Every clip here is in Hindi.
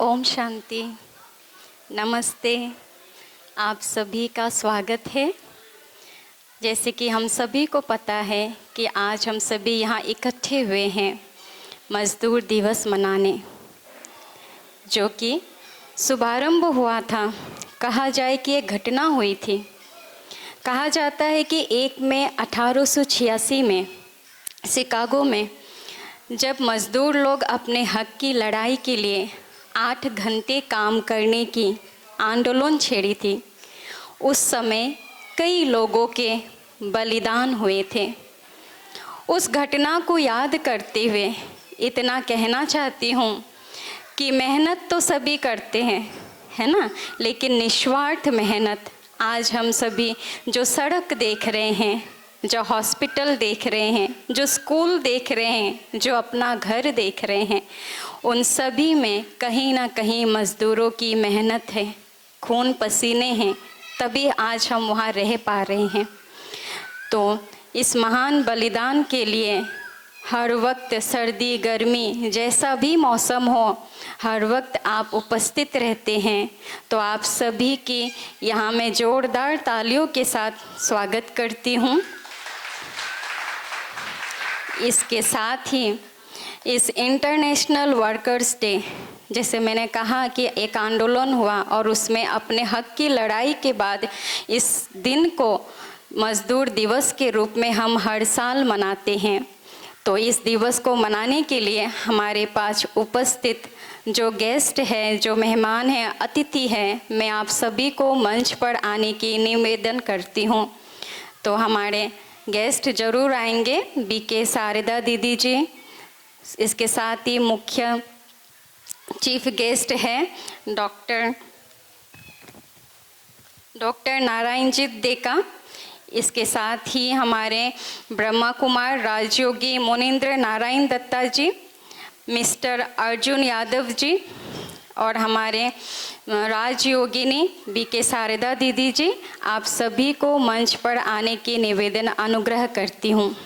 ओम शांति। नमस्ते। आप सभी का स्वागत है। जैसे कि हम सभी को पता है कि आज हम सभी यहाँ इकट्ठे हुए हैं मज़दूर दिवस मनाने, जो कि शुभारंभ हुआ था। कहा जाए कि एक घटना हुई थी। कहा जाता है कि 1 मई 1886 में शिकागो में जब मज़दूर लोग अपने हक की लड़ाई के लिए 8 घंटे काम करने की आंदोलन छेड़ी थी, उस समय कई लोगों के बलिदान हुए थे। उस घटना को याद करते हुए इतना कहना चाहती हूँ कि मेहनत तो सभी करते हैं, है ना, लेकिन निस्वार्थ मेहनत आज हम सभी जो सड़क देख रहे हैं, जो हॉस्पिटल देख रहे हैं, जो स्कूल देख रहे हैं, जो अपना घर देख रहे हैं, उन सभी में कहीं ना कहीं मज़दूरों की मेहनत है, खून पसीने हैं, तभी आज हम वहाँ रह पा रहे हैं। तो इस महान बलिदान के लिए हर वक्त सर्दी गर्मी जैसा भी मौसम हो, हर वक्त आप उपस्थित रहते हैं। तो आप सभी की यहाँ मैं जोरदार तालियों के साथ स्वागत करती हूँ। इसके साथ ही इस इंटरनेशनल वर्कर्स डे, जैसे मैंने कहा कि एक आंदोलन हुआ और उसमें अपने हक की लड़ाई के बाद इस दिन को मज़दूर दिवस के रूप में हम हर साल मनाते हैं। तो इस दिवस को मनाने के लिए हमारे पास उपस्थित जो गेस्ट है, जो मेहमान हैं, अतिथि हैं, मैं आप सभी को मंच पर आने की निवेदन करती हूँ। तो हमारे गेस्ट ज़रूर आएंगे। बीके शारदा दीदी जी, इसके साथ ही मुख्य चीफ गेस्ट है डॉक्टर नारायणजीत देका। इसके साथ ही हमारे ब्रह्मा कुमार राजयोगी मुनीन्द्र नारायण दत्ता जी, मिस्टर अर्जुन यादव जी और हमारे राजयोगिनी बीके शारदा दीदी जी, आप सभी को मंच पर आने की निवेदन अनुग्रह करती हूँ।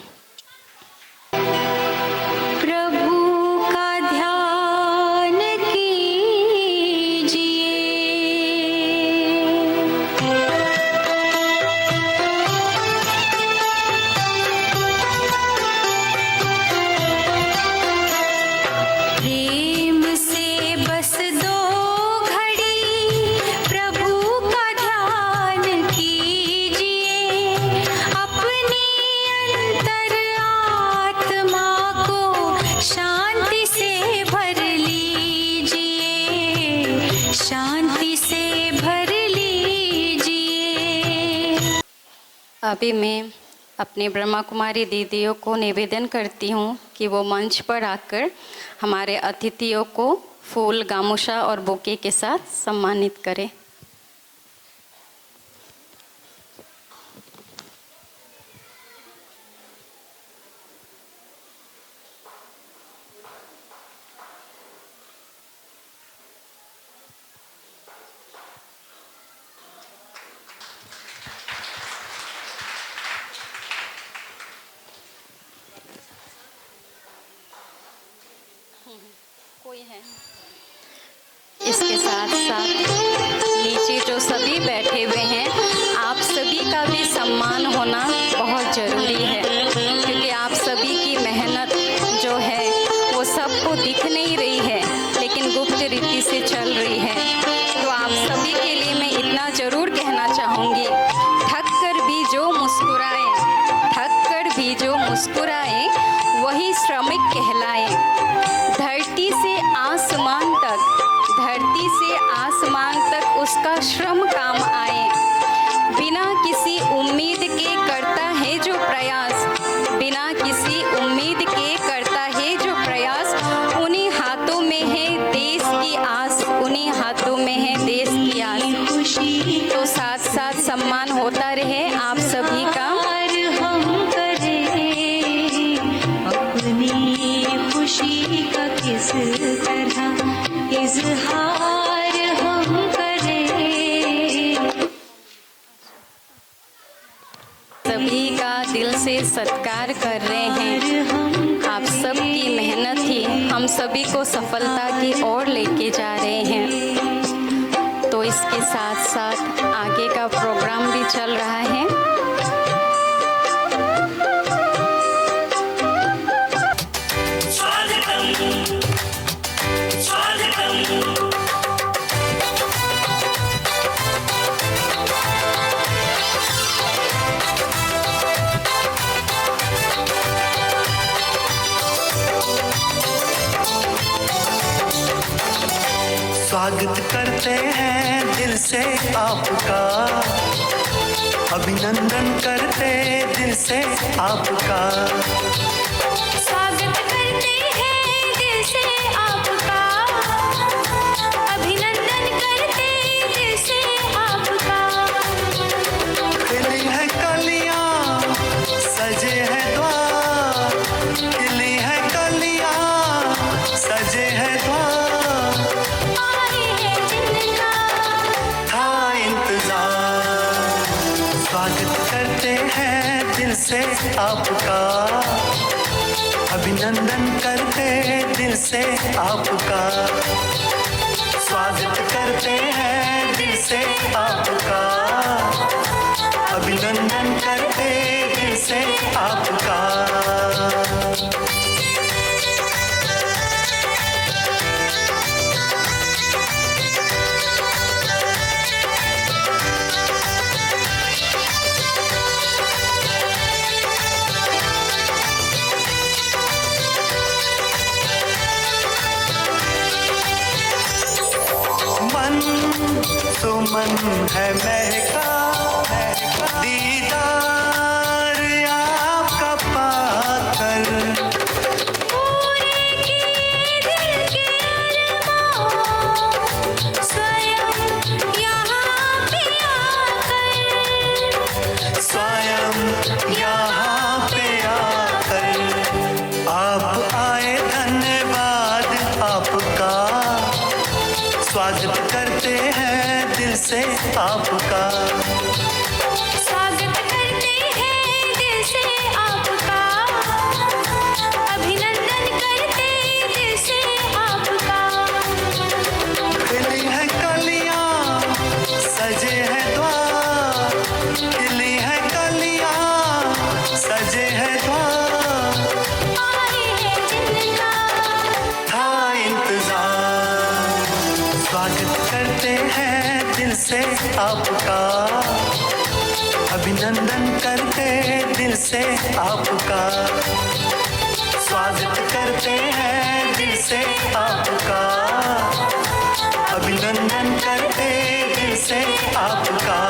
अभी मैं अपने ब्रह्मा कुमारी दीदियों को निवेदन करती हूँ कि वो मंच पर आकर हमारे अतिथियों को फूल, गामोशा और बुके के साथ सम्मानित करें। कोई है? इसके साथ साथ नीचे जो सभी बैठे हुए हैं, आप सभी का भी सम्मान होना बहुत ज़रूरी है, क्योंकि आप सभी की मेहनत जो है वो सबको दिख नहीं रही है, लेकिन गुप्त रीति से चल रही है। तो आप सभी के लिए मैं इतना ज़रूर कहना चाहूँगी, थक कर भी जो मुस्कुराए वही श्रमिक कहलाए। धरती से आसमान तक उसका श्रम काम आए। बिना किसी उम्मीद के करता है जो प्रयास, बिना किसी उम्मीद के करता है जो प्रयास, उन्हीं हाथों में है देश की आस, उन्हीं हाथों में है देश की आस। तो साथ साथ सम्मान होता रहे आप सभी का। खुशी का किस तरह इजहार हम करें। सभी का दिल से सत्कार कर रहे हैं। आप सबकी मेहनत ही हम सभी को सफलता की ओर लेके जा रहे हैं। तैयारी चल रहा है। स्वागत करते हैं दिल से आपका, अभिनंदन करते दिल से आपका। स्वागत करते हैं दिल से आपका, अभिनंदन करते दिल से आपका। खिली है कलियां सजे हैं द्वार, खिली है कलियां सजे हैं द्वार। स्वागत करते हैं दिल से आपका, अभिनंदन करते दिल से आपका। स्वागत करते हैं दिल से आपका, अभिनंदन करते दिल से आपका। सुमन है महका, दीदार आपका पाकर। पूरे किए दिल के अरमान, स्वयं यहाँ पे आकर, स्वयं यहाँ पे आकर। आप आए धन्यवाद आपका, स्वागत करते हैं दिल से आपका। स्वागत करते हैं दिल से आपका, अभिनंदन करते दिल से आपका। खिली है कलियां सजे हैं द्वार, खिली है कलियां सजे हैं द्वार। आई है जिंदा था इंतजार। स्वागत करते हैं दिल से आपका, अभिनंदन करते दिल से आपका। स्वागत करते हैं दिल से आपका, अभिनंदन करते दिल से आपका।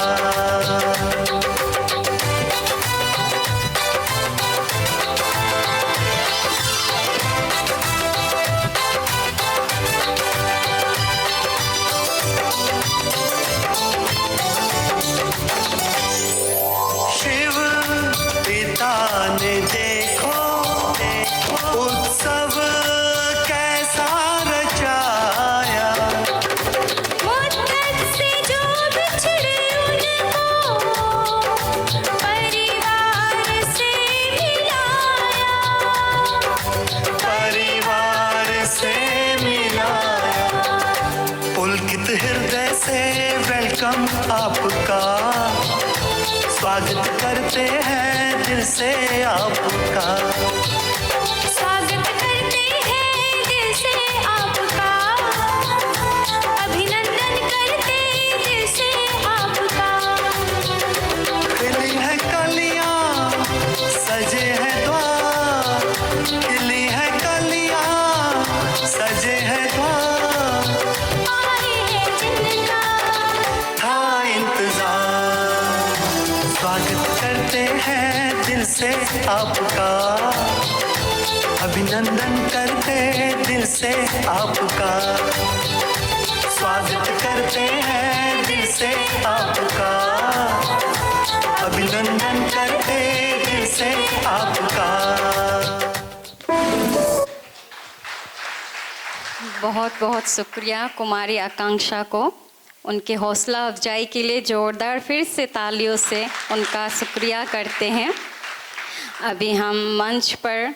ने देखो उत्सव कैसा रचाया, मुद्दत से जो बिछड़े उनको परिवार से मिलाया, परिवार से मिलाया। पुलकित हृदय से वेलकम आपका, स्वागत करते हैं दिल से आपका। स्वागत करते हैं दिल से आपका, अभिनंदन करते दिल से आपका। खिली है कलियां सजे हैं द्वार, खिली है कलियां सजे हैं द्वार। आई है जिंदा था इंतजार। स्वागत करते हैं दिल से आपका, अभिनंदन करते दिल से आपका। स्वागत करते हैं दिल से आपका, अभिनंदन करते दिल से आपका। बहुत बहुत शुक्रिया कुमारी आकांक्षा को। उनके हौसला अफजाई के लिए ज़ोरदार फिर से तालियों से उनका शुक्रिया करते हैं। अभी हम मंच पर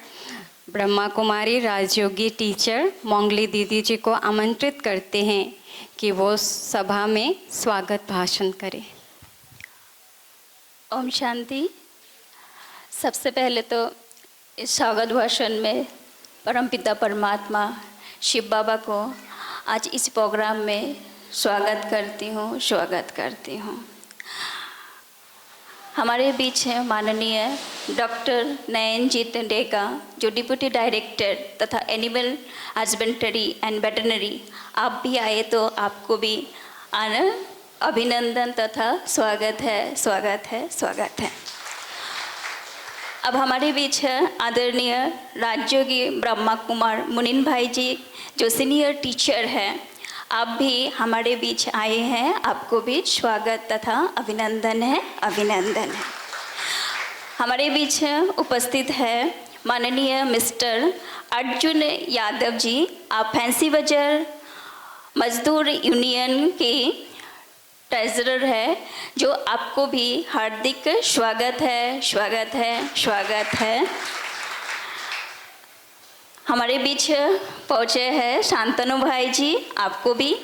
ब्रह्मा कुमारी राजयोगी टीचर मोंगली दीदी जी को आमंत्रित करते हैं कि वो सभा में स्वागत भाषण करें। ओम शांति। सबसे पहले तो इस स्वागत भाषण में परमपिता परमात्मा शिव बाबा को आज इस प्रोग्राम में स्वागत करती हूँ। हमारे बीच है माननीय डॉक्टर नयनजीत डेगा, जो डिप्टी डायरेक्टर तथा एनिमल हस्बेंड्री एंड वेटरनरी। आप भी आए तो आपको भी अभिनंदन तथा स्वागत है। अब हमारे बीच है आदरणीय राजयोगी ब्रह्मा कुमार मुनीन भाई जी, जो सीनियर टीचर हैं। आप भी हमारे बीच आए हैं, आपको भी स्वागत तथा अभिनंदन है। हमारे बीच उपस्थित है माननीय मिस्टर अर्जुन यादव जी। आप फैंसी बाजार मजदूर यूनियन के ट्रेजरर है, जो आपको भी हार्दिक स्वागत है। हमारे बीच पहुँचे हैं शांतनु भाई जी, आपको भी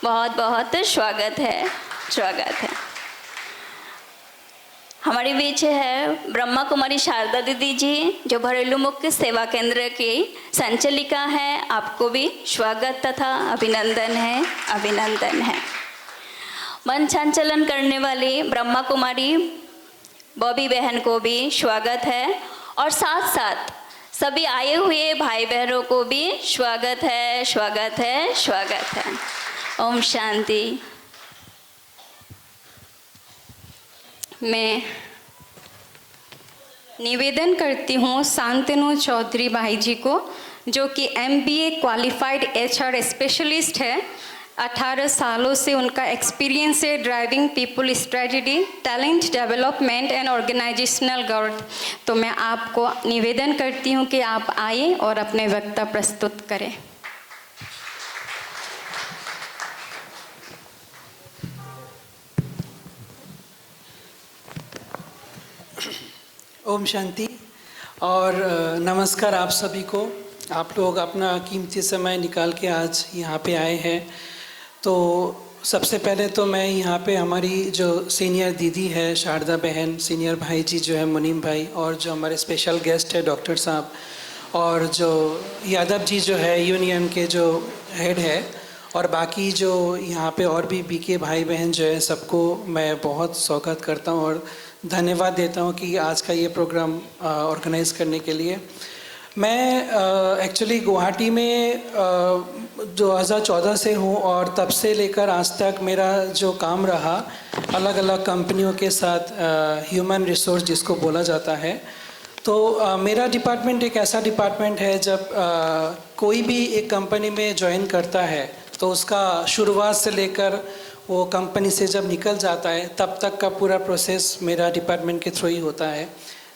बहुत स्वागत है। हमारे बीच है ब्रह्मा कुमारी शारदा दीदी जी, जो घरेलू मुख्य सेवा केंद्र की संचालिका है। आपको भी स्वागत तथा अभिनंदन है। मन संचालन करने वाली ब्रह्मा कुमारी बॉबी बहन को भी स्वागत है, और साथ सभी आए हुए भाई बहनों को भी स्वागत है। ओम शांति। मैं निवेदन करती हूँ शांतनु चौधरी भाई जी को, जो कि MBA क्वालिफाइड HR स्पेशलिस्ट है। 18 सालों से उनका एक्सपीरियंस है driving people strategy, talent development and organisational growth. तो मैं आपको निवेदन करती हूँ कि आप आए और अपने वक्तव्य प्रस्तुत करें। ओम शांति और नमस्कार आप सभी को। आप लोग अपना कीमती समय निकाल के आज यहाँ पे आए हैं। तो सबसे पहले तो मैं यहाँ पे हमारी जो सीनियर दीदी है शारदा बहन, सीनियर भाई जी जो है मुनीम भाई, और जो हमारे स्पेशल गेस्ट है डॉक्टर साहब, और जो यादव जी जो है यूनियन के जो हेड है, और बाकी जो यहाँ पे और भी BK भाई बहन जो है, सबको मैं बहुत स्वागत करता हूँ और धन्यवाद देता हूँ कि आज का ये प्रोग्राम ऑर्गेनाइज करने के लिए। मैं एक्चुअली गुवाहाटी में 2014 से हूँ, और तब से लेकर आज तक मेरा जो काम रहा अलग अलग कंपनियों के साथ, ह्यूमन रिसोर्स जिसको बोला जाता है। तो मेरा डिपार्टमेंट एक ऐसा डिपार्टमेंट है, जब कोई भी एक कंपनी में ज्वाइन करता है तो उसका शुरुआत से लेकर वो कंपनी से जब निकल जाता है तब तक का पूरा प्रोसेस मेरा डिपार्टमेंट के थ्रू ही होता है।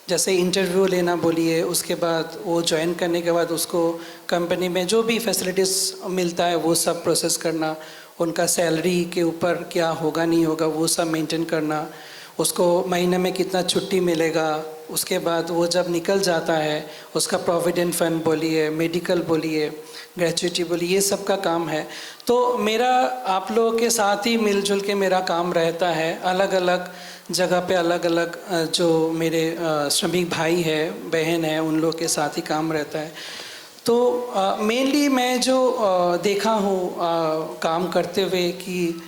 जैसे इंटरव्यू लेना बोलिए, उसके बाद वो ज्वाइन करने के बाद उसको कंपनी में जो भी फैसिलिटीज़ मिलता है वो सब प्रोसेस करना, उनका सैलरी के ऊपर क्या होगा नहीं होगा वो सब मेंटेन करना, उसको महीने में कितना छुट्टी मिलेगा, उसके बाद वो जब निकल जाता है उसका प्रोविडेंट फंड बोलिए, मेडिकल बोलिए, ग्रेच्युटी बोलिए, ये सब का काम है। तो मेरा आप लोगों के साथ ही मिलजुल के मेरा काम रहता है। अलग अलग जगह पे अलग अलग जो मेरे श्रमिक भाई है बहन है उन लोग के साथ ही काम रहता है। तो मेनली मैं जो देखा हूँ काम करते हुए कि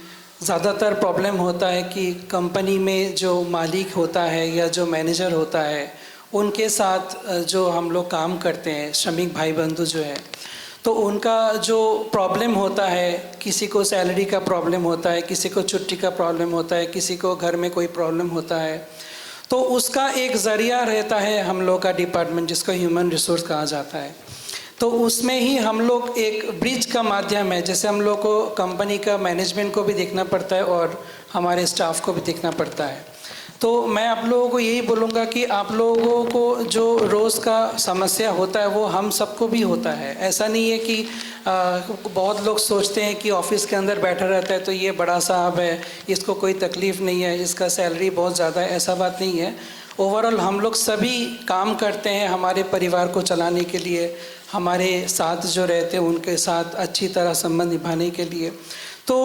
ज़्यादातर प्रॉब्लम होता है कि कंपनी में जो मालिक होता है या जो मैनेजर होता है उनके साथ जो हम लोग काम करते हैं श्रमिक भाई बंधु जो है, तो उनका जो प्रॉब्लम होता है, किसी को सैलरी का प्रॉब्लम होता है, किसी को छुट्टी का प्रॉब्लम होता है, किसी को घर में कोई प्रॉब्लम होता है, तो उसका एक ज़रिया रहता है हम लोग का डिपार्टमेंट जिसको ह्यूमन रिसोर्स कहा जाता है। तो उसमें ही हम लोग एक ब्रिज का माध्यम है। जैसे हम लोग को कंपनी का मैनेजमेंट को भी देखना पड़ता है और हमारे स्टाफ को भी देखना पड़ता है। तो मैं आप लोगों को यही बोलूँगा कि आप लोगों को जो रोज़ का समस्या होता है वो हम सबको भी होता है। ऐसा नहीं है कि बहुत लोग सोचते हैं कि ऑफिस के अंदर बैठा रहता है तो ये बड़ा साहब है, इसको कोई तकलीफ़ नहीं है, इसका सैलरी बहुत ज़्यादा है, ऐसा बात नहीं है। ओवरऑल हम लोग सभी काम करते हैं हमारे परिवार को चलाने के लिए, हमारे साथ जो रहते हैं उनके साथ अच्छी तरह संबंध निभाने के लिए। तो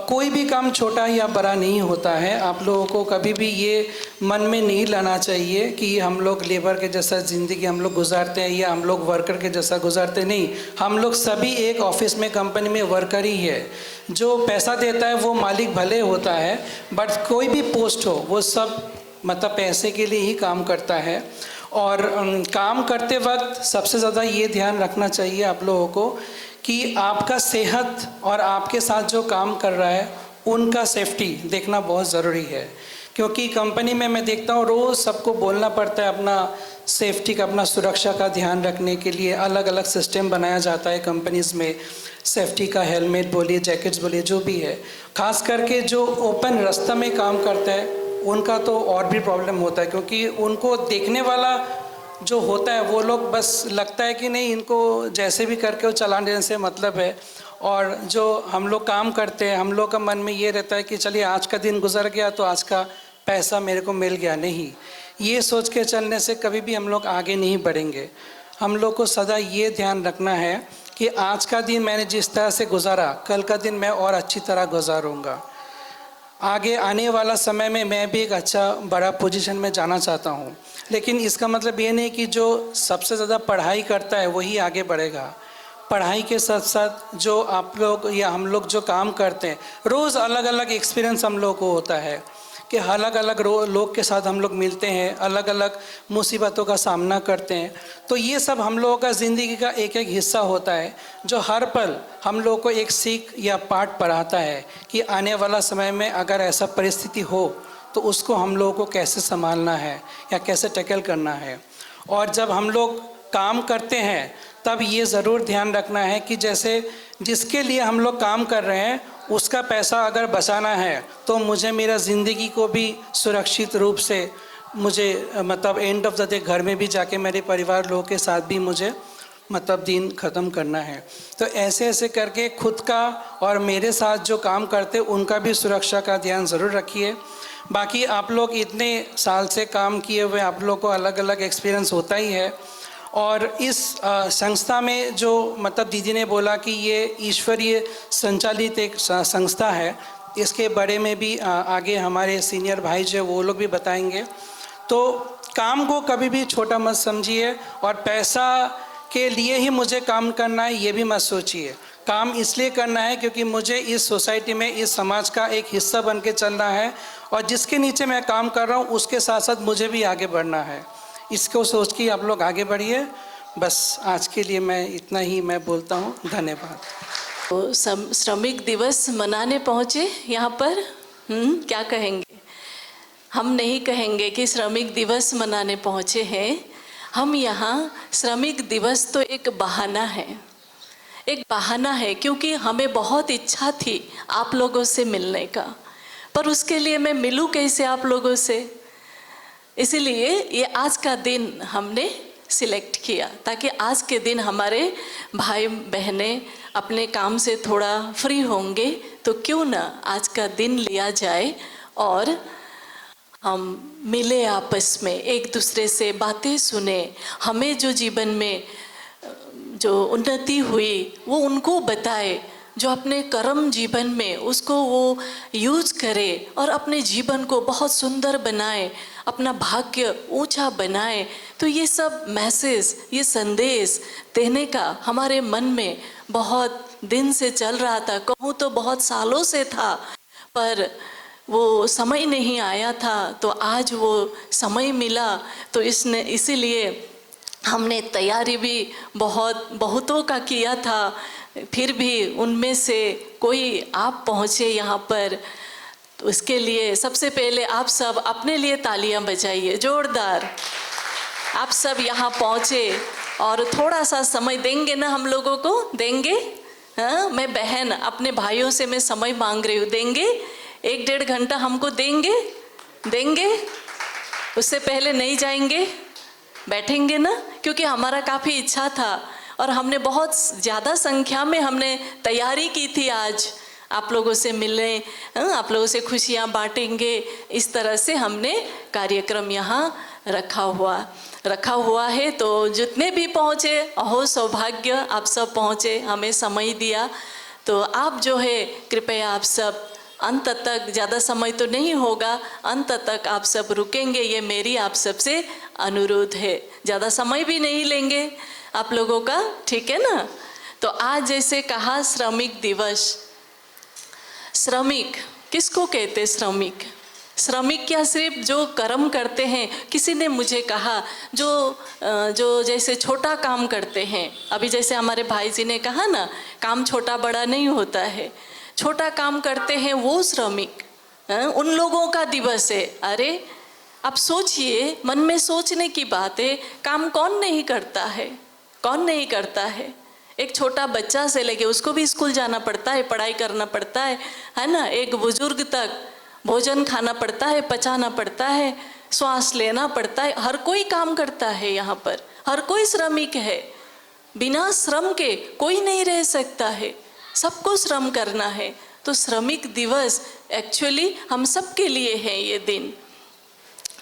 कोई भी काम छोटा या बड़ा नहीं होता है। आप लोगों को कभी भी ये मन में नहीं लाना चाहिए कि हम लोग लेबर के जैसा ज़िंदगी हम लोग गुजारते हैं या हम लोग वर्कर के जैसा गुजारते नहीं। हम लोग सभी एक ऑफिस में, कंपनी में वर्कर ही है। जो पैसा देता है वो मालिक भले होता है, बट कोई भी पोस्ट हो वो सब मतलब पैसे के लिए ही काम करता है। और काम करते वक्त सबसे ज़्यादा ये ध्यान रखना चाहिए आप लोगों को कि आपका सेहत और आपके साथ जो काम कर रहा है उनका सेफ्टी देखना बहुत ज़रूरी है। क्योंकि कंपनी में मैं देखता हूँ रोज़ सबको बोलना पड़ता है अपना सेफ्टी का, अपना सुरक्षा का ध्यान रखने के लिए अलग अलग सिस्टम बनाया जाता है कंपनीज़ में। सेफ्टी का हेलमेट बोलिए, जैकेट्स बोलिए, जो भी है। खास करके जो ओपन रास्ता में काम करता है उनका तो और भी प्रॉब्लम होता है, क्योंकि उनको देखने वाला जो होता है वो लोग बस लगता है कि नहीं इनको जैसे भी करके वो चलाने देने से मतलब है। और जो हम लोग काम करते हैं हम लोग का मन में ये रहता है कि चलिए आज का दिन गुजर गया तो आज का पैसा मेरे को मिल गया। नहीं, ये सोच के चलने से कभी भी हम लोग आगे नहीं बढ़ेंगे। हम लोग को सदा ये ध्यान रखना है कि आज का दिन मैंने जिस तरह से गुजारा, कल का दिन मैं और अच्छी तरह गुजारूँगा। आगे आने वाला समय में मैं भी एक अच्छा बड़ा पोजीशन में जाना चाहता हूँ। लेकिन इसका मतलब ये नहीं कि जो सबसे ज़्यादा पढ़ाई करता है वही आगे बढ़ेगा। पढ़ाई के साथ साथ जो आप लोग या हम लोग जो काम करते हैं, रोज़ अलग अलग एक्सपीरियंस हम लोग को होता है कि अलग अलग लोग के साथ हम लोग मिलते हैं, अलग अलग मुसीबतों का सामना करते हैं। तो ये सब हम लोगों का ज़िंदगी का एक एक हिस्सा होता है जो हर पल हम लोगों को एक सीख या पाठ पढ़ाता है कि आने वाला समय में अगर ऐसा परिस्थिति हो तो उसको हम लोगों को कैसे संभालना है या कैसे टैकल करना है। और जब हम लोग काम करते हैं तब ये ज़रूर ध्यान रखना है कि जैसे जिसके लिए हम लोग काम कर रहे हैं उसका पैसा अगर बचाना है तो मुझे मेरा ज़िंदगी को भी सुरक्षित रूप से मुझे मतलब एंड ऑफ द डे घर में भी जाके मेरे परिवार लोगों के साथ भी मुझे मतलब दिन ख़त्म करना है। तो ऐसे ऐसे करके खुद का और मेरे साथ जो काम करते उनका भी सुरक्षा का ध्यान ज़रूर रखिए। बाकी आप लोग इतने साल से काम किए हुए आप लोग को अलग अलग एक्सपीरियंस होता ही है। और इस संस्था में जो मतलब दीदी ने बोला कि ये ईश्वरीय संचालित एक संस्था है, इसके बारे में भी आगे हमारे सीनियर भाई जो वो लोग भी बताएंगे। तो काम को कभी भी छोटा मत समझिए और पैसा के लिए ही मुझे काम करना है ये भी मत सोचिए। काम इसलिए करना है क्योंकि मुझे इस सोसाइटी में, इस समाज का एक हिस्सा बन के चलना है और जिसके नीचे मैं काम कर रहा हूँ उसके साथ साथ मुझे भी आगे बढ़ना है। इसको सोच के आप लोग आगे बढ़िए। बस आज के लिए मैं इतना ही मैं बोलता हूँ। धन्यवाद। तो श्रमिक दिवस मनाने पहुँचे यहाँ पर, क्या कहेंगे? हम नहीं कहेंगे कि श्रमिक दिवस मनाने पहुँचे हैं। हम यहाँ श्रमिक दिवस तो एक बहाना है, एक बहाना है, क्योंकि हमें बहुत इच्छा थी आप लोगों से मिलने का, पर उसके लिए मैं मिलूँ कैसे आप लोगों से? इसीलिए ये आज का दिन हमने सिलेक्ट किया ताकि आज के दिन हमारे भाई बहनें अपने काम से थोड़ा फ्री होंगे तो क्यों ना आज का दिन लिया जाए और हम मिले, आपस में एक दूसरे से बातें सुने, हमें जो जीवन में जो उन्नति हुई वो उनको बताए, जो अपने कर्म जीवन में उसको वो यूज करे और अपने जीवन को बहुत सुंदर बनाए, अपना भाग्य ऊंचा बनाए। तो ये सब मैसेज, ये संदेश देने का हमारे मन में बहुत दिन से चल रहा था, कहूँ तो बहुत सालों से था, पर वो समय नहीं आया था। तो आज वो समय मिला तो इसीलिए हमने तैयारी भी बहुतों का किया था, फिर भी उनमें से कोई आप पहुँचे यहाँ पर। तो इसके लिए सबसे पहले आप सब अपने लिए तालियां बजाइए जोरदार। आप सब यहाँ पहुँचे और थोड़ा सा समय देंगे ना हम लोगों को? देंगे? हाँ, मैं बहन अपने भाइयों से मैं समय मांग रही हूँ, देंगे? 1-1.5 घंटा हमको देंगे? देंगे? उससे पहले नहीं जाएंगे? बैठेंगे ना? क्योंकि हमारा काफ़ी इच्छा था और हमने बहुत ज़्यादा संख्या में हमने तैयारी की थी आज आप लोगों से मिलने, आप लोगों से खुशियाँ बांटेंगे, इस तरह से हमने कार्यक्रम यहाँ रखा हुआ है। तो जितने भी पहुँचे, अहो सौभाग्य, आप सब पहुँचे, हमें समय दिया। तो आप जो है कृपया आप सब अंत तक, ज़्यादा समय तो नहीं होगा, अंत तक आप सब रुकेंगे, ये मेरी आप सब से अनुरोध है। ज़्यादा समय भी नहीं लेंगे आप लोगों का, ठीक है ना। तो आज जैसे कहा श्रमिक दिवस, श्रमिक किसको कहते? श्रमिक, श्रमिक क्या सिर्फ जो कर्म करते हैं? किसी ने मुझे कहा जो जैसे छोटा काम करते हैं, अभी जैसे हमारे भाई जी ने कहा ना, काम छोटा बड़ा नहीं होता है, छोटा काम करते हैं वो श्रमिक, उन लोगों का दिवस है। अरे आप सोचिए, मन में सोचने की बात है, काम कौन नहीं करता है, कौन नहीं करता है। एक छोटा बच्चा से लेके, उसको भी स्कूल जाना पड़ता है, पढ़ाई करना पड़ता है ना। एक बुजुर्ग तक भोजन खाना पड़ता है, पचाना पड़ता है, श्वास लेना पड़ता है, हर कोई काम करता है यहाँ पर, हर कोई श्रमिक है। बिना श्रम के कोई नहीं रह सकता है, सबको श्रम करना है। तो श्रमिक दिवस एक्चुअली हम सब के लिए है ये दिन,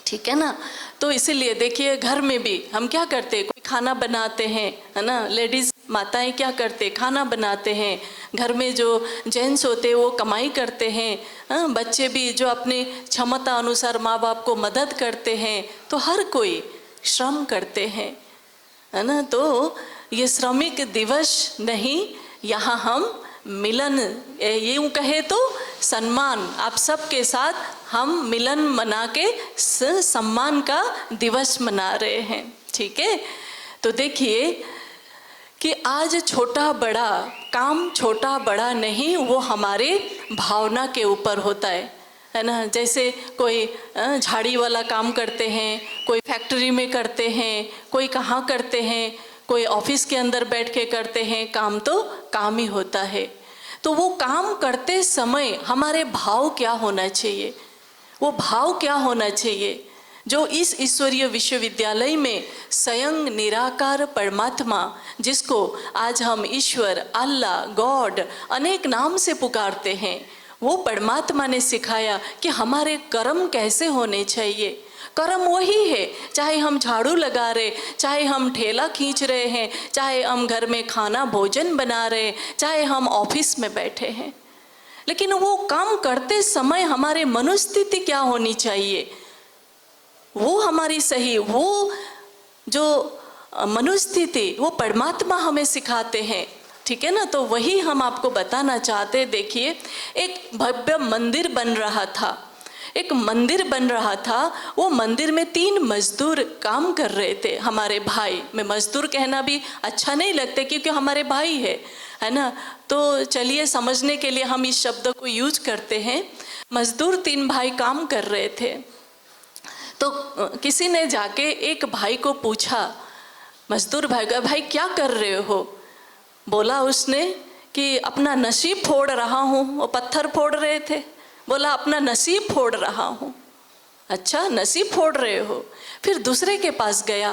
ठीक है ना। तो इसीलिए देखिए घर में भी हम क्या करते हैं, कोई खाना बनाते हैं, है ना, लेडीज़ माताएं क्या करते, खाना बनाते हैं। घर में जो जेंट्स होते हैं वो कमाई करते हैं, बच्चे भी जो अपनी क्षमता अनुसार माँ बाप को मदद करते हैं। तो हर कोई श्रम करते हैं, है ना। तो ये श्रमिक दिवस नहीं, यहाँ हम मिलन, यूँ कहे तो सम्मान, आप सबके साथ हम मिलन मना के सम्मान का दिवस मना रहे हैं, ठीक है। तो देखिए कि आज छोटा बड़ा काम, छोटा बड़ा नहीं, वो हमारे भावना के ऊपर होता है ना। जैसे कोई झाड़ी वाला काम करते हैं, कोई फैक्ट्री में करते हैं, कोई कहाँ करते हैं, कोई ऑफिस के अंदर बैठ के करते हैं, काम तो काम ही होता है। तो वो काम करते समय हमारे भाव क्या होना चाहिए, वो भाव क्या होना चाहिए जो इस ईश्वरीय विश्वविद्यालय में स्वयं निराकार परमात्मा, जिसको आज हम ईश्वर, अल्लाह, गॉड अनेक नाम से पुकारते हैं, वो परमात्मा ने सिखाया कि हमारे कर्म कैसे होने चाहिए। कर्म वही है, चाहे हम झाड़ू लगा रहे, चाहे हम ठेला खींच रहे हैं, चाहे हम घर में खाना भोजन बना रहे, चाहे हम ऑफिस में बैठे हैं, लेकिन वो काम करते समय हमारे मनोस्थिति क्या होनी चाहिए, वो हमारी सही, वो जो मनोस्थिति वो परमात्मा हमें सिखाते हैं, ठीक है ना। तो वही हम आपको बताना चाहते। देखिए एक भव्य मंदिर बन रहा था, एक मंदिर बन रहा था, वो मंदिर में 3 मजदूर काम कर रहे थे, हमारे भाई। मैं मजदूर कहना भी अच्छा नहीं लगता क्योंकि हमारे भाई है ना। तो चलिए समझने के लिए हम इस शब्द को यूज करते हैं। मजदूर 3 भाई काम कर रहे थे। तो किसी ने जाके एक भाई को पूछा, मजदूर भाई का, भाई क्या कर रहे हो? बोला उसने कि अपना नसीब फोड़ रहा हूँ। वो पत्थर फोड़ रहे थे, बोला अपना नसीब फोड़ रहा हूँ। अच्छा नसीब फोड़ रहे हो? फिर दूसरे के पास गया,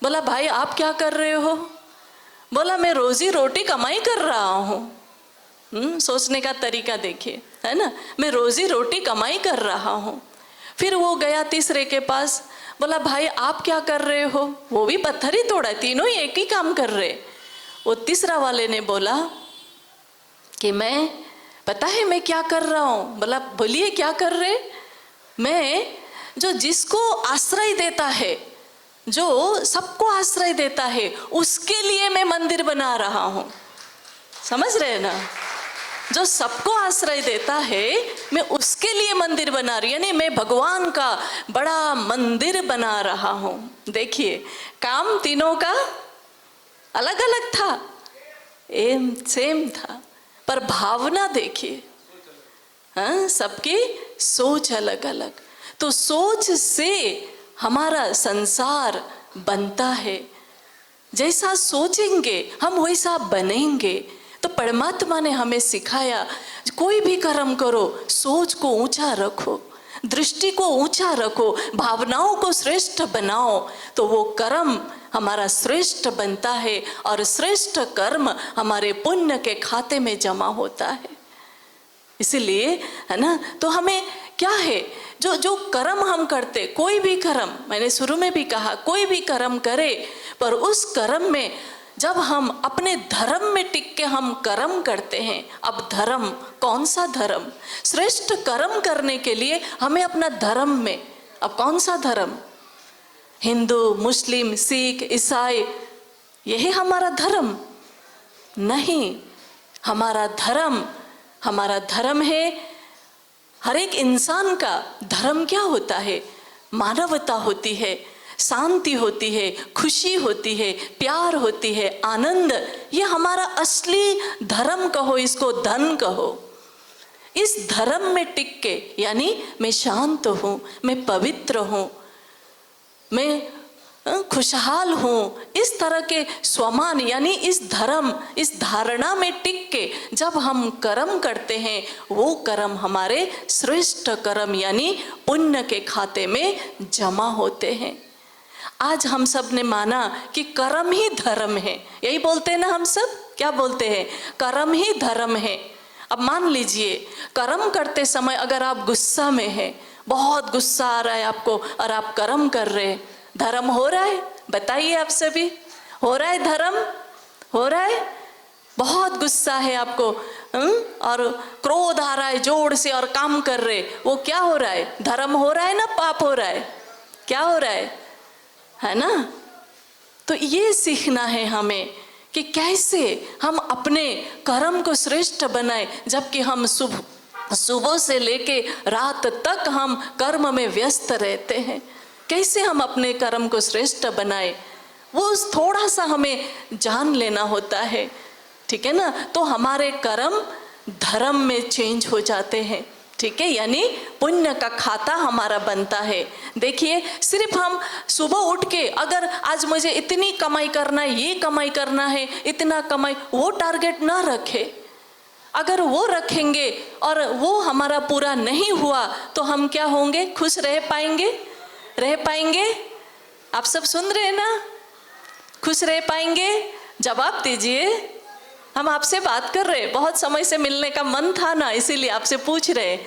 बोला भाई आप क्या कर रहे हो? बोला मैं रोजी रोटी कमाई कर रहा हूँ। सोचने का तरीका देखिए, है ना, मैं रोजी रोटी कमाई कर रहा हूँ। फिर वो गया तीसरे के पास, बोला भाई आप क्या कर रहे हो? वो भी पत्थर ही तोड़ा, तीनों ही एक ही काम कर रहे। वो तीसरा वाले ने बोला कि मैं, पता है मैं क्या कर रहा हूँ? बोला बोलिए क्या कर रहे? मैं जो जिसको आश्रय देता है, जो सबको आश्रय देता है, उसके लिए मैं मंदिर बना रहा हूँ। समझ रहे ना? जो सबको आश्रय देता है, मैं उसके लिए मंदिर बना रही, यानी मैं भगवान का बड़ा मंदिर बना रहा हूँ। देखिए काम तीनों का अलग अलग था, एम सेम था, पर भावना देखिए, हाँ, सबकी सोच अलग अलग। तो सोच से हमारा संसार बनता है। जैसा सोचेंगे हम वैसा बनेंगे। तो परमात्मा ने हमें सिखाया, कोई भी कर्म करो, सोच को ऊंचा रखो, दृष्टि को ऊंचा रखो, भावनाओं को श्रेष्ठ बनाओ, तो वो कर्म हमारा श्रेष्ठ बनता है और श्रेष्ठ कर्म हमारे पुण्य के खाते में जमा होता है। इसलिए है ना, तो हमें क्या है, जो जो कर्म हम करते, कोई भी कर्म, मैंने शुरू में भी कहा, कोई भी कर्म करे, पर उस कर्म में जब हम अपने धर्म में टिक के हम कर्म करते हैं, अब धर्म कौन सा धर्म? श्रेष्ठ कर्म करने के लिए हमें अपना धर्म में, अब कौन सा धर्म? हिंदू, मुस्लिम, सिख, ईसाई, यही हमारा धर्म? नहीं, हमारा धर्म है हर एक इंसान का धर्म। क्या होता है? मानवता होती है, शांति होती है, खुशी होती है, प्यार होती है, आनंद। ये हमारा असली धर्म कहो, इसको धन कहो। इस धर्म में टिक के, यानी मैं शांत हूँ, मैं पवित्र हूँ, मैं खुशहाल हूँ, इस तरह के स्वमान यानी इस धर्म, इस धारणा में टिक के जब हम कर्म करते हैं, वो कर्म हमारे श्रेष्ठ कर्म यानी पुण्य के खाते में जमा होते हैं। आज हम सब ने माना कि कर्म ही धर्म है, यही बोलते हैं ना हम सब? क्या बोलते हैं? कर्म ही धर्म है। अब मान लीजिए कर्म करते समय अगर आप गुस्सा में हैं, बहुत गुस्सा आ रहा है आपको और आप कर्म कर रहे हैं, धर्म हो रहा है? बताइए आप सभी, हो रहा है धर्म? हो रहा है? बहुत गुस्सा है आपको और क्रोध आ रहा है जोर से और काम कर रहे, वो क्या हो रहा है? धर्म हो रहा है ना पाप हो रहा है? क्या हो रहा है ना? तो ये सीखना है हमें कि कैसे हम अपने कर्म को श्रेष्ठ बनाए, जबकि हम सुबह से लेके रात तक हम कर्म में व्यस्त रहते हैं। कैसे हम अपने कर्म को श्रेष्ठ बनाए, वो थोड़ा सा हमें जान लेना होता है, ठीक है ना? तो हमारे कर्म धर्म में चेंज हो जाते हैं, ठीक है? यानी पुण्य का खाता हमारा बनता है। देखिए, सिर्फ हम सुबह उठ के अगर आज मुझे इतनी कमाई करना है, ये कमाई करना है, इतना कमाई, वो टारगेट ना रखे। अगर वो रखेंगे और वो हमारा पूरा नहीं हुआ तो हम क्या होंगे? खुश रह पाएंगे? रह पाएंगे? आप सब सुन रहे हैं ना? खुश रह पाएंगे? जवाब दीजिए। हम आपसे बात कर रहे, बहुत समय से मिलने का मन था ना, इसीलिए आपसे पूछ रहे।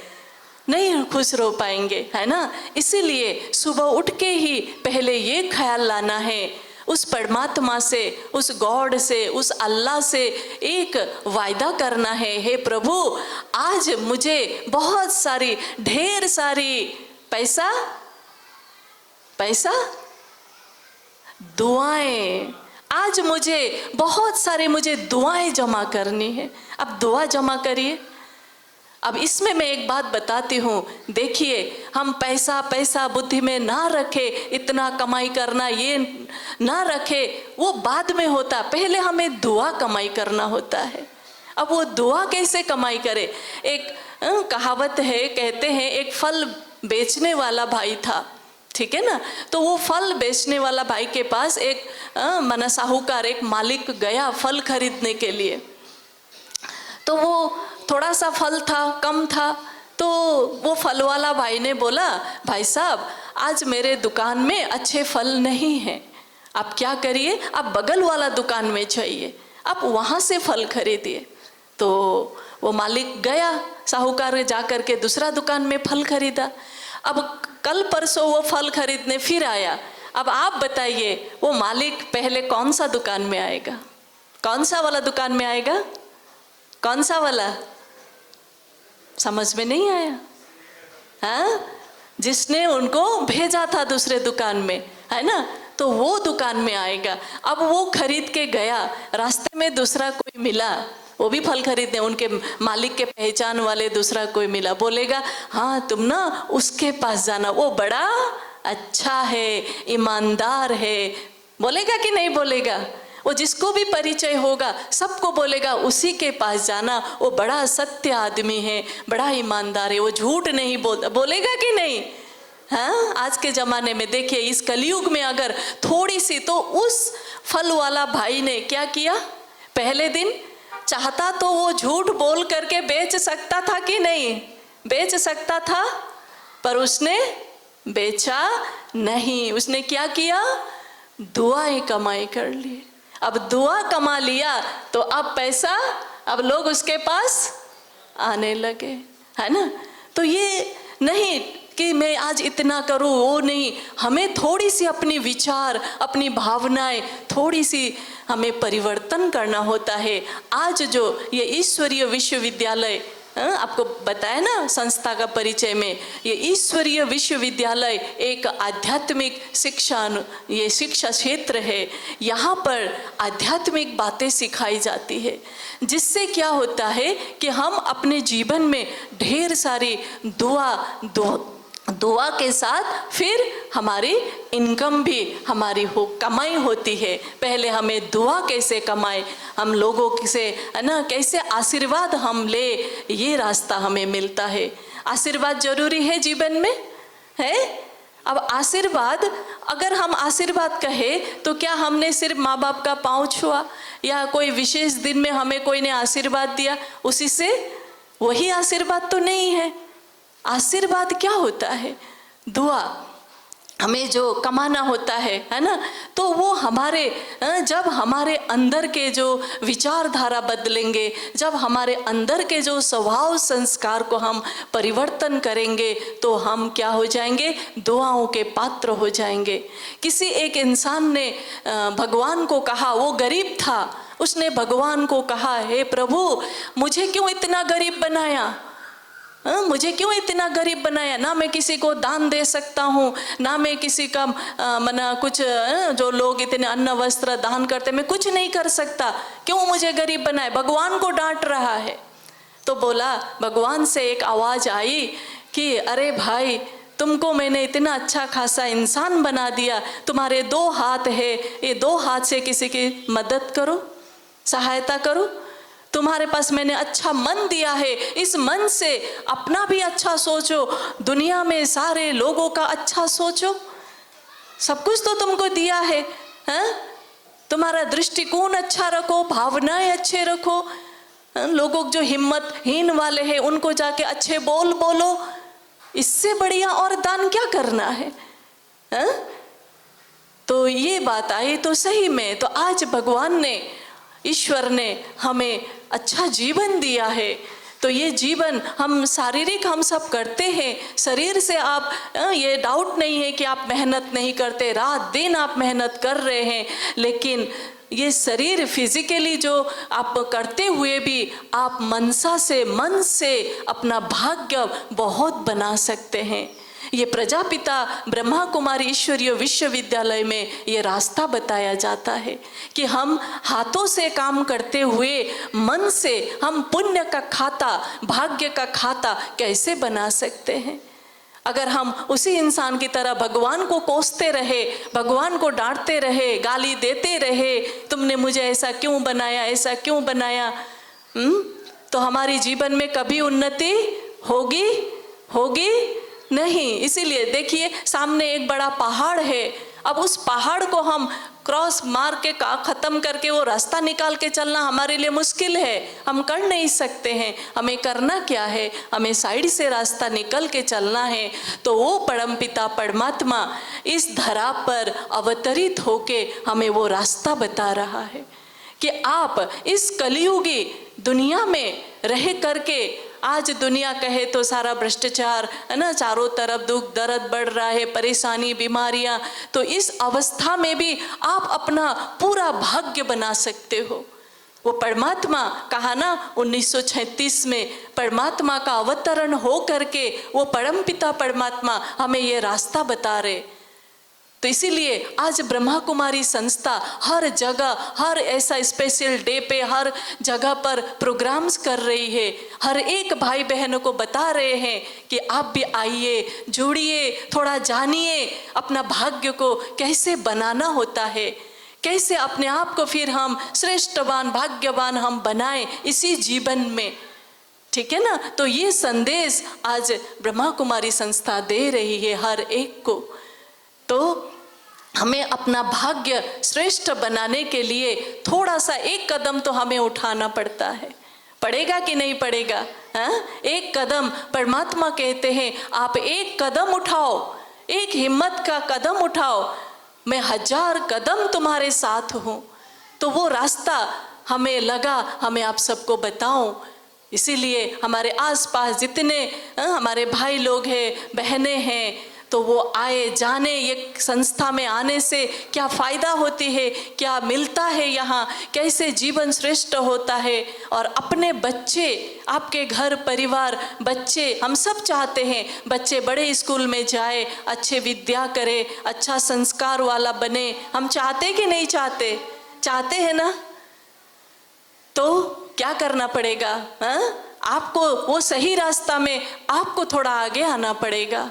नहीं खुश रह पाएंगे, है ना? इसीलिए सुबह उठ के ही पहले ये ख्याल लाना है, उस परमात्मा से, उस गॉड से, उस अल्लाह से एक वायदा करना है, हे प्रभु आज मुझे बहुत सारी, ढेर सारी पैसा दुआएं, आज मुझे बहुत सारे दुआएं जमा करनी है। अब दुआ जमा करिए। अब इसमें मैं एक बात बताती हूँ, देखिए हम पैसा बुद्धि में ना रखे, इतना कमाई करना ये ना रखे, वो बाद में होता, पहले हमें दुआ कमाई करना होता है। अब वो दुआ कैसे कमाई करे? एक कहावत है, कहते हैं एक फल बेचने वाला भाई था, ठीक है ना? तो वो फल बेचने वाला भाई के पास एक साहूकार, एक मालिक गया फल खरीदने के लिए। तो वो थोड़ा सा फल था, कम था, तो वो फल वाला भाई ने बोला, भाई साहब आज मेरे दुकान में अच्छे फल नहीं हैं, आप क्या करिए, आप बगल वाला दुकान में जाइए, आप वहाँ से फल खरीदिए। तो वो मालिक गया, साहूकार जा कर के दूसरा दुकान में फल खरीदा। अब कल परसों वो फल खरीदने फिर आया। अब आप बताइए वो मालिक पहले कौन सा दुकान में आएगा? कौन सा वाला दुकान में आएगा? कौन सा वाला? समझ में नहीं आया? हाँ, जिसने उनको भेजा था दूसरे दुकान में, है ना? तो वो दुकान में आएगा। अब वो खरीद के गया, रास्ते में दूसरा कोई मिला, वो भी फल खरीदने, उनके मालिक के पहचान वाले दूसरा कोई मिला, बोलेगा हाँ तुम ना उसके पास जाना, वो बड़ा अच्छा है, ईमानदार है। बोलेगा कि नहीं बोलेगा? वो जिसको भी परिचय होगा सबको बोलेगा उसी के पास जाना, वो बड़ा सत्य आदमी है, बड़ा ईमानदार है, वो झूठ नहीं बोलता। बोलेगा कि नहीं? हाँ, आज के ज़माने में देखिए, इस कलयुग में अगर थोड़ी सी, तो उस फल वाला भाई ने क्या किया? पहले दिन चाहता तो वो झूठ बोल करके बेच सकता था कि नहीं? बेच सकता था, पर उसने बेचा नहीं। उसने क्या किया? दुआएं कमाई कर ली। अब दुआ कमा लिया तो अब पैसा, अब लोग उसके पास आने लगे, है ना? तो ये नहीं कि मैं आज इतना करूं, वो नहीं, हमें थोड़ी सी अपनी विचार, अपनी भावनाएं थोड़ी सी हमें परिवर्तन करना होता है। आज जो ये ईश्वरीय विश्वविद्यालय, आपको बताया ना संस्था का परिचय में, ये ईश्वरीय विश्वविद्यालय एक आध्यात्मिक ये शिक्षा क्षेत्र है। यहाँ पर आध्यात्मिक बातें सिखाई जाती है, जिससे क्या होता है कि हम अपने जीवन में ढेर सारी दुआ के साथ फिर हमारी इनकम भी हमारी कमाई होती है। पहले हमें दुआ कैसे कमाए, हम लोगों से है ना कैसे आशीर्वाद हम ले, ये रास्ता हमें मिलता है। आशीर्वाद जरूरी है जीवन में, है। अब आशीर्वाद, अगर हम आशीर्वाद कहे तो क्या हमने सिर्फ माँ बाप का पाँव छुआ या कोई विशेष दिन में हमें कोई ने आशीर्वाद दिया उसी से वही आशीर्वाद तो नहीं है। आशीर्वाद क्या होता है? दुआ, हमें जो कमाना होता है ना, तो वो हमारे जब हमारे अंदर के जो विचारधारा बदलेंगे, जब हमारे अंदर के जो स्वभाव संस्कार को हम परिवर्तन करेंगे तो हम क्या हो जाएंगे? दुआओं के पात्र हो जाएंगे। किसी एक इंसान ने भगवान को कहा, वो गरीब था, उसने भगवान को कहा, हे प्रभु मुझे क्यों इतना गरीब बनाया, मुझे क्यों इतना गरीब बनाया, ना मैं किसी को दान दे सकता हूँ, ना मैं किसी का मना कुछ, जो लोग इतने अन्न वस्त्र दान करते, मैं कुछ नहीं कर सकता, क्यों मुझे गरीब बनाए? भगवान को डांट रहा है। तो बोला, भगवान से एक आवाज़ आई कि अरे भाई, तुमको मैंने इतना अच्छा खासा इंसान बना दिया, तुम्हारे 2 हाथ है, ये 2 हाथ से किसी की मदद करो, सहायता करो। तुम्हारे पास मैंने अच्छा मन दिया है, इस मन से अपना भी अच्छा सोचो, दुनिया में सारे लोगों का अच्छा सोचो। सब कुछ तो तुमको दिया है, हैं? तुम्हारा दृष्टिकोण अच्छा रखो, भावनाएं अच्छे रखो, लोगों जो हिम्मतहीन वाले हैं उनको जाके अच्छे बोलो। इससे बढ़िया और दान क्या करना है, हैं? तो ये बात आई तो सही में, तो आज भगवान ने, ईश्वर ने हमें अच्छा जीवन दिया है। तो ये जीवन हम शारीरिक हम सब करते हैं, शरीर से आप ये डाउट नहीं है कि आप मेहनत नहीं करते, रात दिन आप मेहनत कर रहे हैं, लेकिन ये शरीर फिजिकली जो आप करते हुए भी आप मन से अपना भाग्य बहुत बना सकते हैं। ये प्रजापिता ब्रह्मा कुमारी ईश्वरीय विश्वविद्यालय में ये रास्ता बताया जाता है कि हम हाथों से काम करते हुए मन से हम पुण्य का खाता, भाग्य का खाता कैसे बना सकते हैं। अगर हम उसी इंसान की तरह भगवान को कोसते रहे, भगवान को डांटते रहे, गाली देते रहे, तुमने मुझे ऐसा क्यों बनाया, ऐसा क्यों बनाया, तो हमारी जीवन में कभी उन्नति होगी नहीं। इसीलिए देखिए, सामने एक बड़ा पहाड़ है, अब उस पहाड़ को हम क्रॉस मार के ख़त्म करके वो रास्ता निकाल के चलना हमारे लिए मुश्किल है, हम कर नहीं सकते हैं। हमें करना क्या है? हमें साइड से रास्ता निकल के चलना है। तो वो परमपिता परमात्मा इस धरा पर अवतरित होके हमें वो रास्ता बता रहा है कि आप इस कलियुगी दुनिया में रह करके, आज दुनिया कहे तो सारा भ्रष्टाचार है ना, चारों तरफ दुख दर्द बढ़ रहा है, परेशानी, बीमारियां, तो इस अवस्था में भी आप अपना पूरा भाग्य बना सकते हो। वो परमात्मा कहा ना 1936 में परमात्मा का अवतरण हो करके वो परमपिता परमात्मा हमें ये रास्ता बता रहे। तो इसीलिए आज ब्रह्मा कुमारी संस्था हर जगह, हर ऐसा स्पेशल डे पे हर जगह पर प्रोग्राम्स कर रही है, हर एक भाई बहनों को बता रहे हैं कि आप भी आइए, जुड़िए, थोड़ा जानिए अपना भाग्य को कैसे बनाना होता है, कैसे अपने आप को फिर हम श्रेष्ठवान, भाग्यवान हम बनाएं इसी जीवन में। ठीक है ना? तो ये संदेश आज ब्रह्मा कुमारी संस्था दे रही है हर एक को। तो हमें अपना भाग्य श्रेष्ठ बनाने के लिए थोड़ा सा एक कदम तो हमें उठाना पड़ता है। पड़ेगा कि नहीं पड़ेगा? हाँ, एक कदम, परमात्मा कहते हैं आप एक कदम उठाओ, एक हिम्मत का कदम उठाओ, मैं 1000 कदम तुम्हारे साथ हूँ। तो वो रास्ता हमें लगा, हमें आप सबको बताऊं। इसीलिए हमारे आसपास जितने हमारे भाई लोग हैं, बहनें हैं, तो वो आए, जाने ये संस्था में आने से क्या फ़ायदा होती है, क्या मिलता है यहाँ, कैसे जीवन श्रेष्ठ होता है। और अपने बच्चे, आपके घर परिवार, बच्चे, हम सब चाहते हैं बच्चे बड़े स्कूल में जाए, अच्छे विद्या करे, अच्छा संस्कार वाला बने। हम चाहते कि नहीं चाहते? चाहते हैं ना? तो क्या करना पड़ेगा? आपको वो सही रास्ता में आपको थोड़ा आगे आना पड़ेगा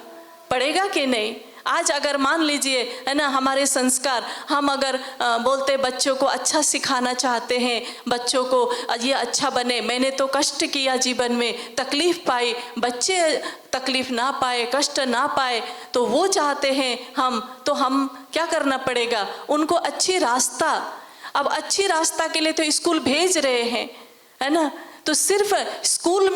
कि नहीं? आज अगर मान लीजिए, है ना, हमारे संस्कार, हम अगर बोलते बच्चों को अच्छा सिखाना चाहते हैं, बच्चों को ये अच्छा बने, मैंने तो कष्ट किया जीवन में, तकलीफ पाई, बच्चे तकलीफ ना पाए, कष्ट ना पाए, तो वो चाहते हैं हम, तो हम क्या करना पड़ेगा? उनको अच्छी रास्ता, अब अच्छी रास्ता के लिए तो स्कूल भेज रहे हैं, है ना। तो सिर्फ स्कूल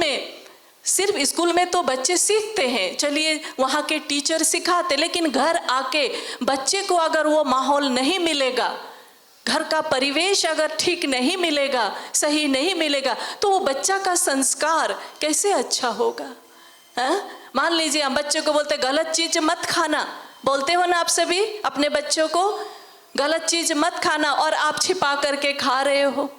में तो बच्चे सीखते हैं, चलिए वहाँ के टीचर सिखाते, लेकिन घर आके बच्चे को अगर वो माहौल नहीं मिलेगा, घर का परिवेश अगर ठीक नहीं मिलेगा, सही नहीं मिलेगा, तो वो बच्चा का संस्कार कैसे अच्छा होगा? मान लीजिए हम बच्चों को बोलते गलत चीज मत खाना, बोलते हो ना आप सभी अपने बच्चों को, गलत चीज मत खाना, और आप छिपा करके खा रहे हो।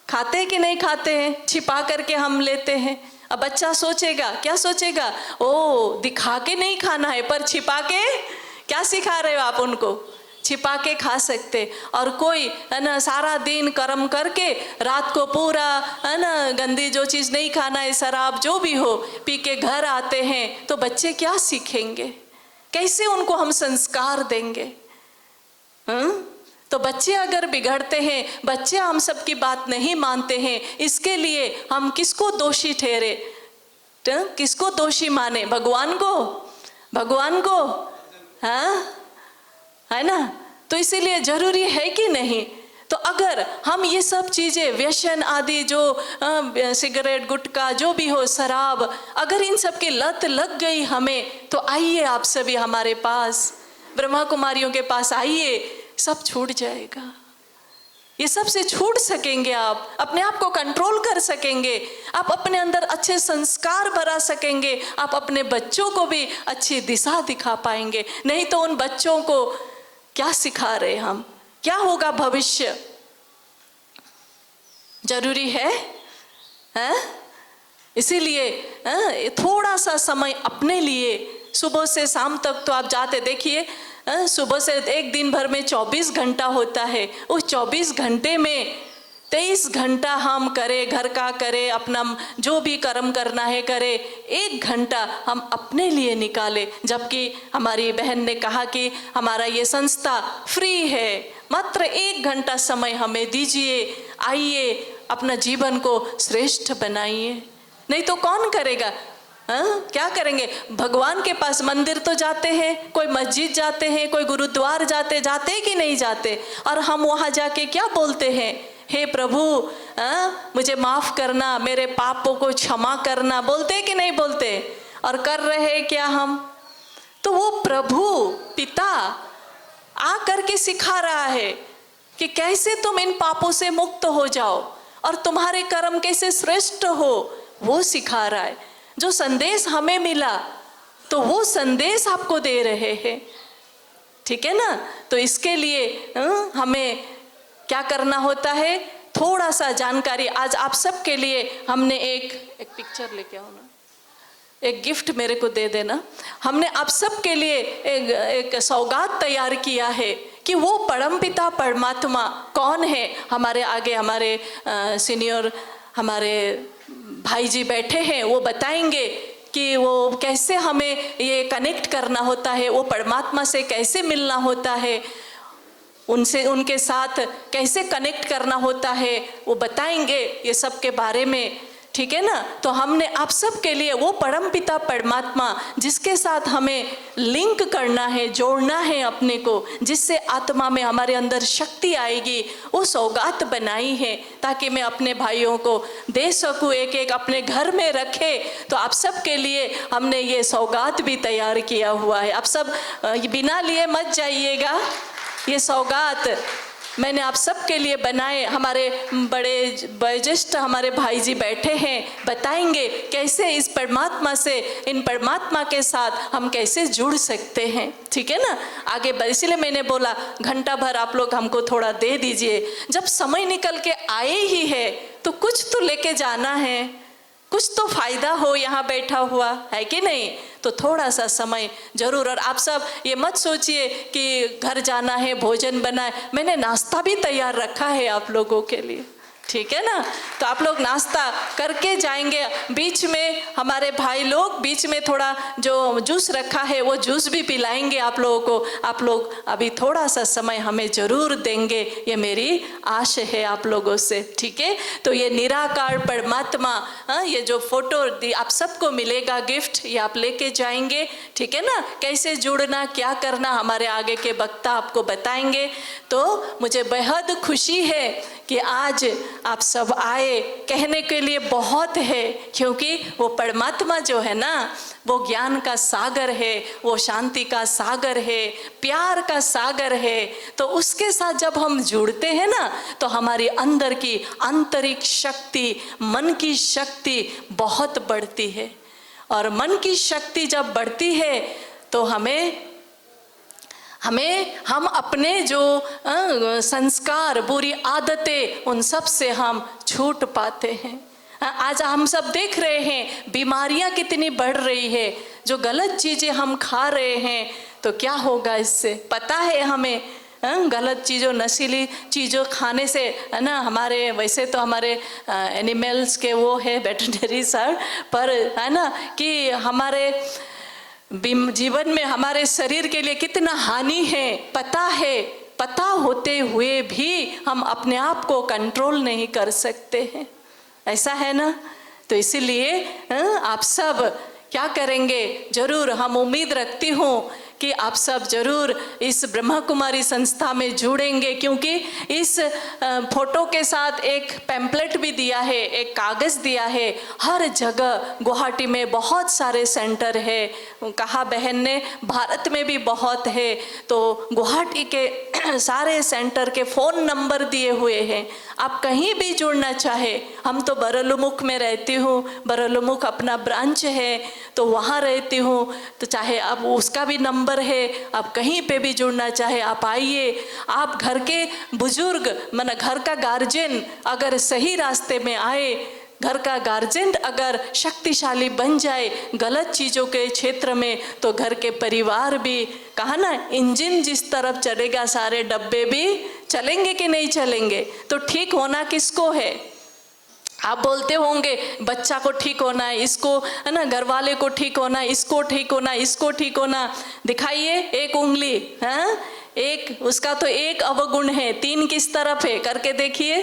खाते कि नहीं खाते हैं? छिपा करके हम लेते हैं। अब बच्चा सोचेगा, क्या सोचेगा? ओ, दिखा के नहीं खाना है, पर छिपा के क्या सिखा रहे हो आप उनको? छिपा के खा सकते। और कोई, है ना, सारा दिन कर्म करके रात को पूरा, है ना, गंदी जो चीज़ नहीं खाना है, शराब जो भी हो, पी के घर आते हैं, तो बच्चे क्या सीखेंगे? कैसे उनको हम संस्कार देंगे? तो बच्चे अगर बिगड़ते हैं, बच्चे हम सबकी बात नहीं मानते हैं, इसके लिए हम किसको दोषी ठहरे? किसको दोषी माने? भगवान को? हाँ, है ना। तो इसीलिए जरूरी है कि नहीं? तो अगर हम ये सब चीज़ें, व्यसन आदि जो सिगरेट, गुटखा जो भी हो, शराब, अगर इन सब की लत लग गई हमें, तो आइए आप सभी हमारे पास, ब्रह्मा कुमारियों के पास आइए, सब छूट जाएगा। ये सब से छूट सकेंगे, आप अपने आप को कंट्रोल कर सकेंगे, आप अपने अंदर अच्छे संस्कार भरा सकेंगे, आप अपने बच्चों को भी अच्छी दिशा दिखा पाएंगे। नहीं तो उन बच्चों को क्या सिखा रहे हम? क्या होगा भविष्य? जरूरी है? इसीलिए थोड़ा सा समय अपने लिए, सुबह से शाम तक तो आप जाते, देखिए सुबह से एक दिन भर में 24 घंटा होता है, उस 24 घंटे में 23 घंटा हम करें, घर का करें, अपना जो भी कर्म करना है करें, 1 घंटा हम अपने लिए निकालें। जबकि हमारी बहन ने कहा कि हमारा ये संस्था फ्री है, मात्र 1 घंटा समय हमें दीजिए, आइए अपना जीवन को श्रेष्ठ बनाइए। नहीं तो कौन करेगा? क्या करेंगे? भगवान के पास मंदिर तो जाते हैं, कोई मस्जिद जाते हैं, कोई गुरुद्वार जाते कि नहीं जाते? और हम वहाँ जाके क्या बोलते हैं? हे प्रभु, मुझे माफ़ करना, मेरे पापों को क्षमा करना, बोलते कि नहीं बोलते? और कर रहे हैं क्या हम? तो वो प्रभु पिता आ करके सिखा रहा है कि कैसे तुम इन पापों से मुक्त हो जाओ और तुम्हारे कर्म कैसे श्रेष्ठ हो, वो सिखा रहा है। जो संदेश हमें मिला, तो वो संदेश आपको दे रहे हैं, ठीक है ना। तो इसके लिए हमें क्या करना होता है? थोड़ा सा जानकारी आज आप सबके लिए हमने एक पिक्चर लेके आओ ना, एक गिफ्ट मेरे को दे देना। हमने आप सबके लिए एक सौगात तैयार किया है कि वो परमपिता परमात्मा कौन है। हमारे आगे हमारे सीनियर हमारे भाई जी बैठे हैं, वो बताएंगे कि वो कैसे हमें ये कनेक्ट करना होता है, वो परमात्मा से कैसे मिलना होता है, उनसे उनके साथ कैसे कनेक्ट करना होता है, वो बताएंगे ये सब के बारे में, ठीक है ना। तो हमने आप सब के लिए वो परमपिता परमात्मा जिसके साथ हमें लिंक करना है, जोड़ना है अपने को, जिससे आत्मा में हमारे अंदर शक्ति आएगी, वो सौगात बनाई है ताकि मैं अपने भाइयों को दे सकूं, एक एक अपने घर में रखे। तो आप सब के लिए हमने ये सौगात भी तैयार किया हुआ है। आप सब बिना लिए मत जाइएगा, ये सौगात मैंने आप सबके लिए बनाए। हमारे बड़े वयोज्येष्ठ हमारे भाई जी बैठे हैं, बताएंगे कैसे इस परमात्मा से, इन परमात्मा के साथ हम कैसे जुड़ सकते हैं। ठीक है ना, आगे इसलिए मैंने बोला घंटा भर आप लोग हमको थोड़ा दे दीजिए। जब समय निकल के आए ही है तो कुछ तो लेके जाना है, कुछ तो फायदा हो यहाँ बैठा हुआ, है कि नहीं? तो थोड़ा सा समय जरूर। और आप सब ये मत सोचिए कि घर जाना है भोजन बनाए, मैंने नाश्ता भी तैयार रखा है आप लोगों के लिए, ठीक है ना? तो आप लोग नाश्ता करके जाएंगे। बीच में हमारे भाई लोग बीच में थोड़ा जो जूस रखा है वो जूस भी पिलाएंगे आप लोगों को। आप लोग अभी थोड़ा सा समय हमें ज़रूर देंगे, ये मेरी आशा है आप लोगों से, ठीक है? तो ये निराकार परमात्मा, ये जो फोटो आप सबको मिलेगा गिफ्ट, ये आप लेके जाएंगे, ठीक है ना? कैसे जुड़ना, क्या करना, हमारे आगे के वक्ता आपको बताएंगे। तो मुझे बेहद खुशी है कि आज आप सब आए। कहने के लिए बहुत है, क्योंकि वो परमात्मा जो है ना, वो ज्ञान का सागर है, वो शांति का सागर है, प्यार का सागर है। तो उसके साथ जब हम जुड़ते हैं ना, तो हमारी अंदर की आंतरिक शक्ति, मन की शक्ति बहुत बढ़ती है। और मन की शक्ति जब बढ़ती है तो हम अपने जो संस्कार, बुरी आदतें, उन सब से हम छूट पाते हैं। आज हम सब देख रहे हैं बीमारियां कितनी बढ़ रही है, जो गलत चीज़ें हम खा रहे हैं। तो क्या होगा इससे, पता है हमें? गलत चीज़ों, नशीली चीज़ों खाने से, है ना, हमारे वैसे तो हमारे एनिमल्स के वो है वेटरनरी सर, पर है ना कि हमारे जीवन में हमारे शरीर के लिए कितना हानि है पता है। पता होते हुए भी हम अपने आप को कंट्रोल नहीं कर सकते हैं, ऐसा है ना? तो इसीलिए आप सब क्या करेंगे, जरूर हम उम्मीद रखती हूँ कि आप सब जरूर इस ब्रह्मा कुमारी संस्था में जुड़ेंगे, क्योंकि इस फोटो के साथ एक पैम्पलेट भी दिया है, एक कागज़ दिया है। हर जगह गुवाहाटी में बहुत सारे सेंटर है, कहा बहन ने भारत में भी बहुत है। तो गुवाहाटी के सारे सेंटर के फ़ोन नंबर दिए हुए हैं, आप कहीं भी जुड़ना चाहे। हम तो बरलुमुख में रहती हूँ, बरलुमुख अपना ब्रांच है, तो वहाँ रहती हूँ। तो चाहे अब उसका भी नंबर है, आप कहीं पे भी जुड़ना चाहे आप आइए। आप घर के बुजुर्ग, माना घर का गार्जियन अगर सही रास्ते में आए, घर का गार्जियन अगर शक्तिशाली बन जाए गलत चीज़ों के क्षेत्र में, तो घर के परिवार भी, कहा ना, इंजन जिस तरफ चलेगा सारे डब्बे भी चलेंगे कि नहीं चलेंगे। तो ठीक होना किसको है? आप बोलते होंगे बच्चा को ठीक होना है, इसको, है ना, घर वाले को ठीक होना, इसको ठीक होना, इसको ठीक होना। दिखाइए एक उंगली, हाँ, एक उसका तो एक अवगुण है, 3 किस तरफ है? करके देखिए,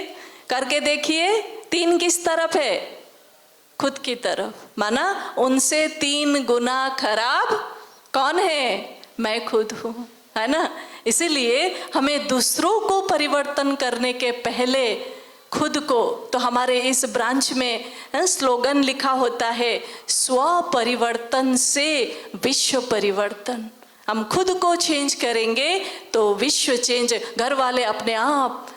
करके देखिए, 3 किस तरफ है? खुद की तरफ। माना उनसे 3 गुना खराब कौन है? मैं खुद हूँ, है ना? इसीलिए हमें दूसरों को परिवर्तन करने के पहले खुद को, तो हमारे इस ब्रांच में स्लोगन लिखा होता है, स्व परिवर्तन से विश्व परिवर्तन। हम खुद को चेंज करेंगे तो विश्व चेंज। घर वाले अपने आप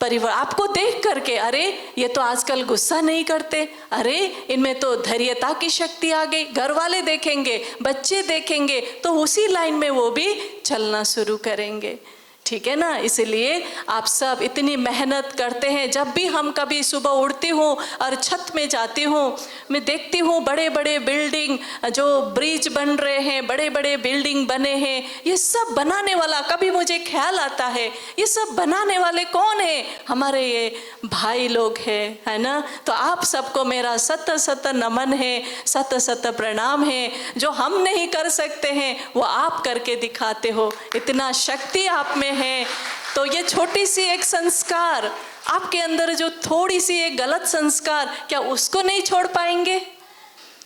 परिवार आपको देख करके, अरे ये तो आजकल गुस्सा नहीं करते, अरे इनमें तो धैर्यता की शक्ति आ गई। घर वाले देखेंगे, बच्चे देखेंगे, तो उसी लाइन में वो भी चलना शुरू करेंगे, ठीक है ना? इसलिए आप सब इतनी मेहनत करते हैं। जब भी हम कभी सुबह उठती हूँ और छत में जाती हूँ, मैं देखती हूँ बड़े बड़े बिल्डिंग, जो ब्रिज बन रहे हैं, बड़े बड़े बिल्डिंग बने हैं। ये सब बनाने वाला, कभी मुझे ख्याल आता है ये सब बनाने वाले कौन है? हमारे ये भाई लोग हैं, है ना? तो आप सबको मेरा सत सत नमन है, सत सत प्रणाम है। जो हम नहीं कर सकते हैं वो आप करके दिखाते हो, इतना शक्ति आप में है। तो ये छोटी सी एक संस्कार आपके अंदर, जो थोड़ी सी एक गलत संस्कार, क्या उसको नहीं छोड़ पाएंगे?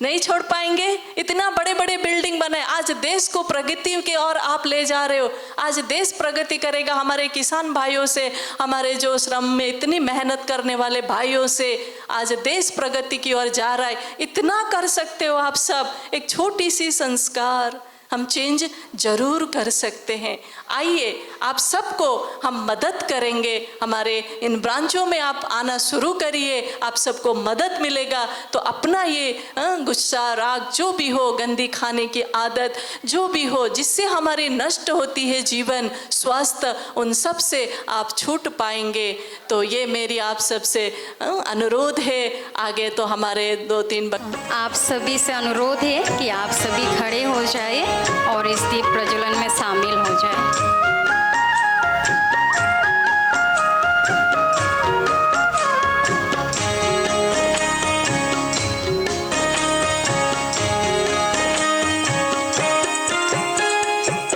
नहीं छोड़ पाएंगे। इतना बड़े बड़े बिल्डिंग बने, आज देश को प्रगति की ओर आप ले जा रहे हो। आज देश प्रगति करेगा हमारे किसान भाइयों से, हमारे जो श्रम में इतनी मेहनत करने वाले भाइयों से आज देश प्रगति की ओर जा रहा है। इतना कर सकते हो आप सब, एक छोटी सी संस्कार हम चेंज जरूर कर सकते हैं। आइए आप सबको हम मदद करेंगे, हमारे इन ब्रांचों में आप आना शुरू करिए, आप सबको मदद मिलेगा। तो अपना ये गुस्सा राग जो भी हो, गंदी खाने की आदत जो भी हो जिससे हमारी नष्ट होती है जीवन स्वास्थ्य, उन सब से आप छूट पाएंगे। तो ये मेरी आप सबसे अनुरोध है। आगे तो हमारे 2-3 आप सभी से अनुरोध है कि आप सभी खड़े हो जाए और इस दीप प्रज्वलन में शामिल हो जाए।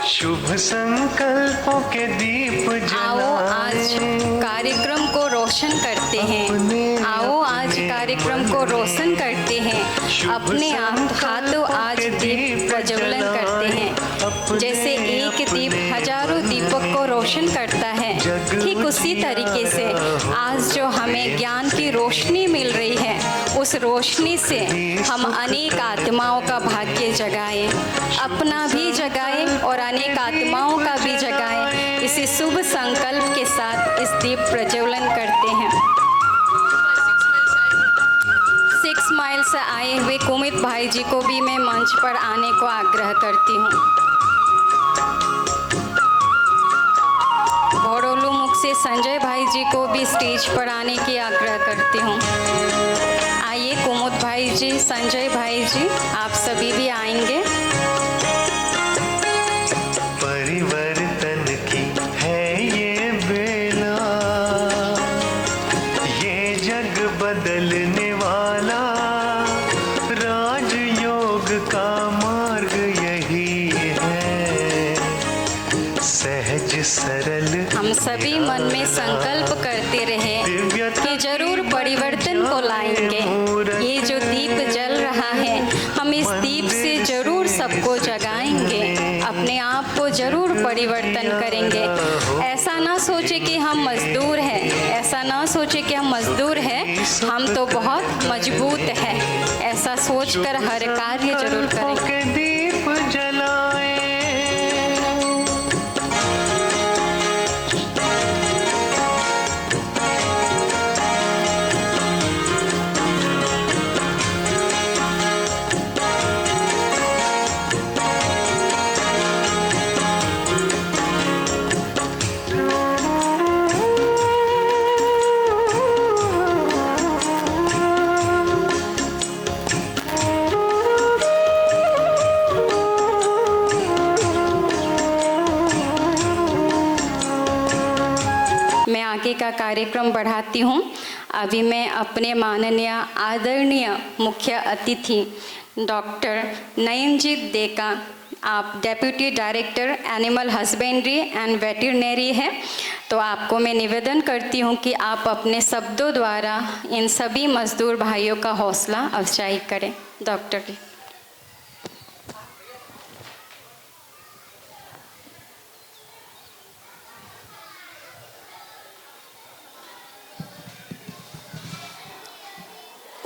शुभ संकल्पों के दीप आओ आज कार्यक्रम को रोशन करते हैं, आओ आज कार्यक्रम को रोशन करते हैं, अपने हाथों आज दीप प्रज्वलन करते हैं। जैसे एक दीप हजारों दीपक को रोशन करता है, ठीक उसी तरीके से आज जो हमें ज्ञान की रोशनी मिल रही है, उस रोशनी से हम अनेक आत्माओं का भाग्य जगाएं, अपना भी जगाएं और अनेक आत्माओं का भी जगाएं। इसी शुभ संकल्प के साथ इस दीप प्रज्वलन करते हैं। 6 माइल से आए हुए कुमित भाई जी को भी मैं मंच पर आने को आग्रह करती हूँ। भोरोलू मुख से संजय भाई जी को भी स्टेज पर आने की आग्रह करती हूँ। आइए कुमुद भाई जी, संजय भाई जी, आप सभी भी आएंगे। परिवर्तन की है ये बेला, ये जग बदलने वाला, राजयोग का मार्ग यही है, सहज सरल। हम सभी मन में संकल्प करते रहे कि जरूर परिवर्तन को लाएंगे। ये जो दीप जल रहा है, हम इस दीप से जरूर सबको जगाएंगे, अपने आप को जरूर परिवर्तन करेंगे। ऐसा ना सोचे कि हम मजदूर हैं, ऐसा ना सोचे कि हम मजदूर हैं, हम तो बहुत मजबूत हैं। ऐसा सोचकर हर कार्य जरूर करेंगे। दीप जलाए आगे का कार्यक्रम बढ़ाती हूँ। अभी मैं अपने माननीय आदरणीय मुख्य अतिथि डॉक्टर नयनजीत देका, आप deputy director animal husbandry and veterinary हैं, तो आपको मैं निवेदन करती हूँ कि आप अपने शब्दों द्वारा इन सभी मजदूर भाइयों का हौसला अफजाई करें। डॉक्टर जी।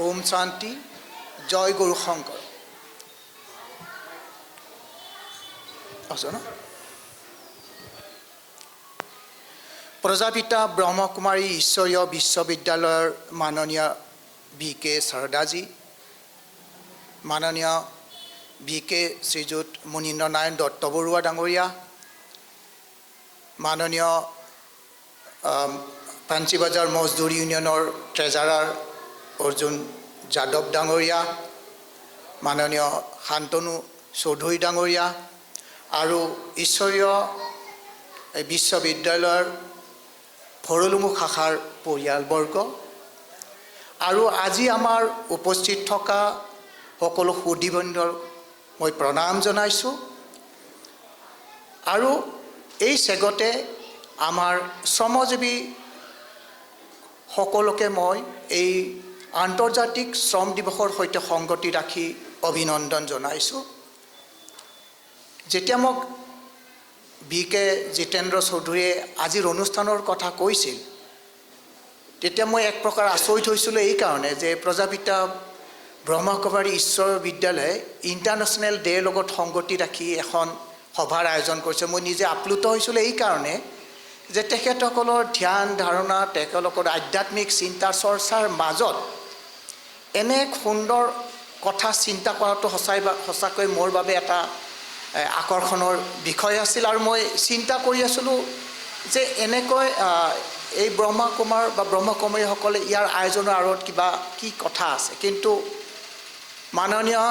ओम शांति, जय गुरु शंकर। प्रजापिता ब्रह्मकुमारी ईश्वरीय विश्वविद्यालय माननीय VK शारदाजी, माननीय VK श्रीजुत मुनीन्द्र नारायण दत्त बरुआ डांगरिया, माननीय पांचीबाजार मजदूर यूनियनर ट्रेजारार अर्जुन যাদৱ ডাঙৰীয়া, মাননীয় শান্তনু চৌধুৰী ডাঙৰীয়া আৰু ঈশ্বৰীয় বিশ্ববিদ্যালয়ৰ ভৰলুমুখ শাখাৰ পৰিয়ালবৰ্গ আৰু আজি আমাৰ উপস্থিত থকা সকলো সুধীবৃন্দৰ মই প্ৰণাম জনাইছোঁ। আৰু এই চেগতে আমাৰ শ্ৰমজীৱী সকলোকে মই এই আন্তৰ্জাতিক শ্ৰম দিৱসৰ সৈতে সংগতি ৰাখি অভিনন্দন জনাইছোঁ। যেতিয়া মোক VK জিতেন্দ্ৰ চৌধুৰীয়ে আজিৰ অনুষ্ঠানৰ কথা কৈছিল, তেতিয়া মই এক প্ৰকাৰ আচৰিত হৈছিলোঁ এই কাৰণে যে প্ৰজাপিতা ব্ৰহ্মকুমাৰী ঈশ্বৰ বিদ্যালয়ে ইণ্টাৰনেশ্যনেল ডেৰ লগত সংগতি ৰাখি এখন সভাৰ আয়োজন কৰিছে। মই নিজে আপ্লুত হৈছিলোঁ এই কাৰণে যে তেখেতসকলৰ ধ্যান ধাৰণা, তেখেতলোকৰ আধ্যাত্মিক চিন্তা চৰ্চাৰ মাজত এনে সুন্দৰ কথা চিন্তা কৰাটো সঁচাকৈ মোৰ বাবে এটা আকৰ্ষণৰ বিষয় আছিল। আৰু মই চিন্তা কৰি আছিলোঁ যে এনেকৈ এই ব্ৰহ্মকুমাৰ বা ব্ৰহ্মকুমাৰীসকলে ইয়াৰ আয়োজনৰ আঁৰত কিবা কি কথা আছে। কিন্তু মাননীয়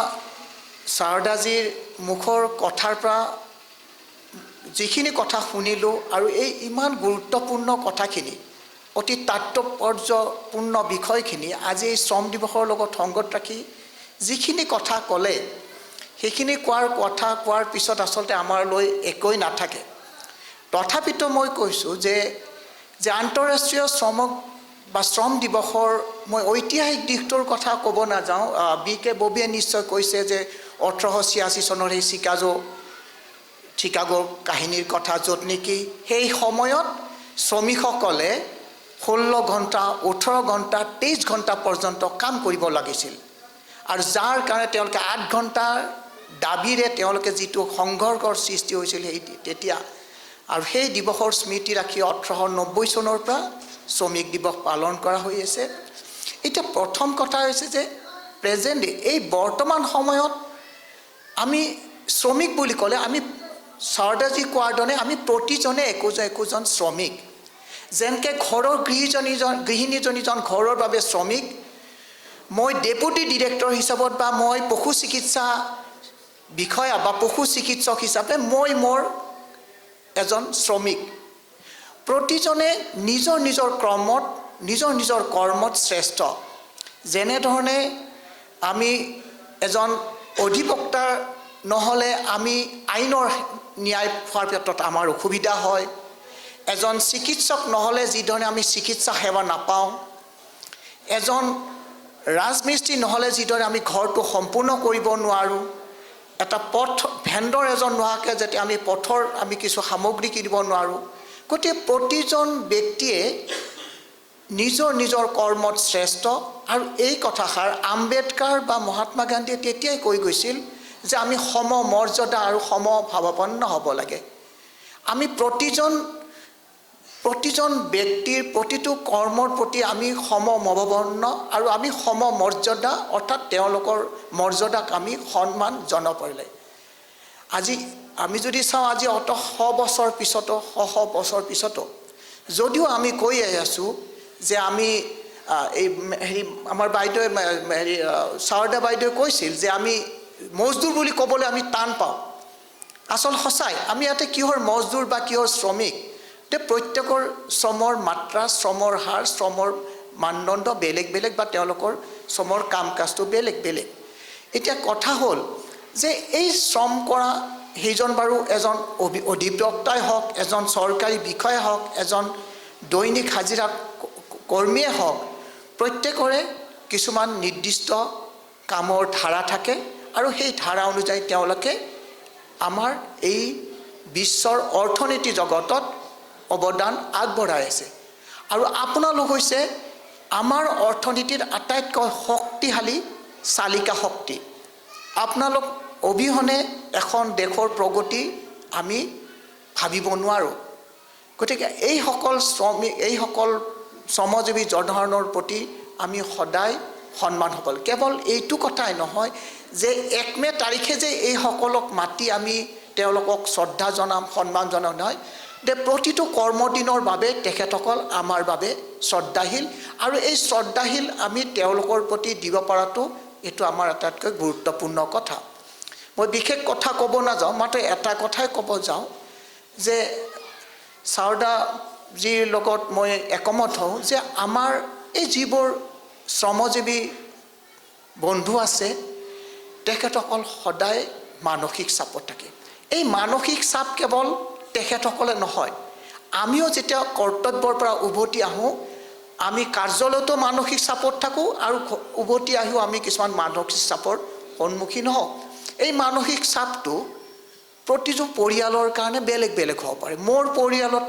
শাৰদাজীৰ মুখৰ কথাৰ পৰা যিখিনি কথা শুনিলোঁ আৰু এই ইমান গুৰুত্বপূৰ্ণ কথাখিনি, অতি তাৎপৰ্যপূৰ্ণ বিষয়খিনি আজি এই শ্ৰম দিৱসৰ লগত সংগত ৰাখি যিখিনি কথা ক'লে, সেইখিনি কোৱাৰ পিছত আচলতে আমাৰলৈ একোৱেই নাথাকে। তথাপিতো মই কৈছোঁ যে আন্তঃৰাষ্ট্ৰীয় শ্ৰম দিৱসৰ মই ঐতিহাসিক দিশটোৰ কথা ক'ব নাযাওঁ। BK ববিয়ে নিশ্চয় কৈছে যে 1886 চনৰ সেই চিকাগোৰ কাহিনীৰ কথা, য'ত নেকি সেই সময়ত শ্ৰমিকসকলে 16 ঘণ্টা, 18 ঘণ্টা, 23 ঘণ্টা পৰ্যন্ত কাম কৰিব লাগিছিল। আৰু যাৰ কাৰণে তেওঁলোকে 8 ঘণ্টাৰ দাবীৰে তেওঁলোকে যিটো সংঘৰ্ষৰ সৃষ্টি হৈছিল তেতিয়া, আৰু সেই দিৱসৰ স্মৃতি ৰাখি 1890 চনৰ পৰা শ্ৰমিক দিৱস পালন কৰা হৈ আছে। এতিয়া প্ৰথম কথা হৈছে যে প্ৰেজেণ্টলি এই বৰ্তমান সময়ত আমি শ্ৰমিক বুলি ক'লে আমি শাৰদাজী কোৱাৰ দৰে আমি প্ৰতিজনে একোজন শ্ৰমিক। যেনেকৈ ঘৰৰ গৃহিণীজনীজন ঘৰৰ বাবে শ্ৰমিক, মই ডেপুটি ডিৰেক্টৰ হিচাপত বা মই পশু চিকিৎসা বিষয়া বা পশু চিকিৎসক হিচাপে মই মোৰ এজন শ্ৰমিক। প্ৰতিজনে নিজৰ নিজৰ কৰ্মত শ্ৰেষ্ঠ। যেনেধৰণে আমি এজন অধিবক্তা নহ'লে আমি আইনৰ ন্যায় পোৱাৰ ক্ষেত্ৰত আমাৰ অসুবিধা হয়, এজন চিকিৎসক নহ'লে যিধৰণে আমি চিকিৎসা সেৱা নাপাওঁ, এজন ৰাজমিস্ত্ৰী নহ'লে যিদৰে আমি ঘৰটো সম্পূৰ্ণ কৰিব নোৱাৰোঁ, এটা ভেণ্ডৰ এজন নোহোৱাকৈ যাতে আমি পথৰ কিছু সামগ্ৰী কিনিব নোৱাৰোঁ। গতিকে প্ৰতিজন ব্যক্তিয়ে নিজৰ কৰ্মত শ্ৰেষ্ঠ। আৰু এই কথাষাৰ আম্বেদকাৰ বা মহাত্মা গান্ধীয়ে তেতিয়াই কৈ গৈছিল যে আমি সমমৰ্যাদা আৰু সমভাৱাপন্ন হ'ব লাগে। আমি প্ৰতিজন ব্যক্তিৰ প্ৰতিটো কৰ্মৰ প্ৰতি আমি সমভাৱাপন্ন আৰু আমি সমমৰ্যাদা, অৰ্থাৎ তেওঁলোকৰ মৰ্যাদাক আমি সন্মান জনাব লাগে। আজি আমি যদি চাওঁ, আজি শ বছৰ পিছতো যদিও আমি কৈ আছোঁ যে আমি আমাৰ বাইদেৱে শাৰদা বাইদেৱে কৈছিল যে আমি মজদুৰ বুলি ক'বলৈ আমি টান পাওঁ। আচল সঁচাই আমি ইয়াতে কিহৰ মজদুৰ বা কিহৰ শ্ৰমিক, প্ৰত্যেকৰ শ্ৰমৰ মাত্ৰা, শ্ৰমৰ হাৰ, শ্ৰমৰ মানদণ্ড বেলেগ বেলেগ বা তেওঁলোকৰ শ্ৰমৰ কাম কাজটো বেলেগ বেলেগ। এতিয়া কথা হ'ল যে এই শ্ৰম কৰা সেইজন বাৰু এজন অধিবক্তাই হওক, এজন চৰকাৰী বিষয়াই হওক, এজন দৈনিক হাজিৰা কৰ্মীয়ে হওক, প্ৰত্যেকৰে কিছুমান নিৰ্দিষ্ট কামৰ ধাৰা থাকে আৰু সেই ধাৰা অনুযায়ী তেওঁলোকে আমাৰ এই বিশ্বৰ অৰ্থনীতি জগতত অৱদান আগবঢ়াই আছে। আৰু আপোনালোক হৈছে আমাৰ অৰ্থনীতিৰ আটাইতকৈ শক্তিশালী চালিকা শক্তি। আপোনালোক অবিহনে এখন দেশৰ প্ৰগতি আমি ভাবিব নোৱাৰোঁ। গতিকে এইসকল শ্ৰমজীৱী জনসাধাৰণৰ প্ৰতি আমি সদায় সন্মান হ'ব লাগে। কেৱল এইটো কথাই নহয় যে 1 মে তাৰিখে যে এইসকলক মাতি আমি তেওঁলোকক শ্ৰদ্ধা জনাম, সন্মান জনাম নহয়, যে প্ৰতিটো কৰ্মদিনৰ বাবে তেখেতসকল আমাৰ বাবে শ্ৰদ্ধাশীল। আৰু এই শ্ৰদ্ধাশীল আমি তেওঁলোকৰ প্ৰতি দিব পৰাটো এইটো আমাৰ আটাইতকৈ গুৰুত্বপূৰ্ণ কথা। মই বিশেষ কথা ক'ব নাযাওঁ, মাত্ৰ এটা কথাই ক'ব যাওঁ যে শাৰদাজীৰ লগত মই একমত হওঁ যে আমাৰ এই যিবোৰ শ্ৰমজীৱী বন্ধু আছে তেখেতসকল সদায় মানসিক চাপত থাকে। এই মানসিক চাপ কেৱল তেখেতসকলে নহয়, আমিও যেতিয়া কৰ্তব্যৰ পৰা উভতি আহোঁ আমি কাৰ্যালয়তো মানসিক চাপত থাকোঁ আৰু উভতি আহিও আমি কিছুমান মানসিক চাপৰ সন্মুখীন হওঁ। এই মানসিক চাপটো প্ৰতিটো পৰিয়ালৰ কাৰণে বেলেগ বেলেগ হ'ব পাৰে। মোৰ পৰিয়ালত,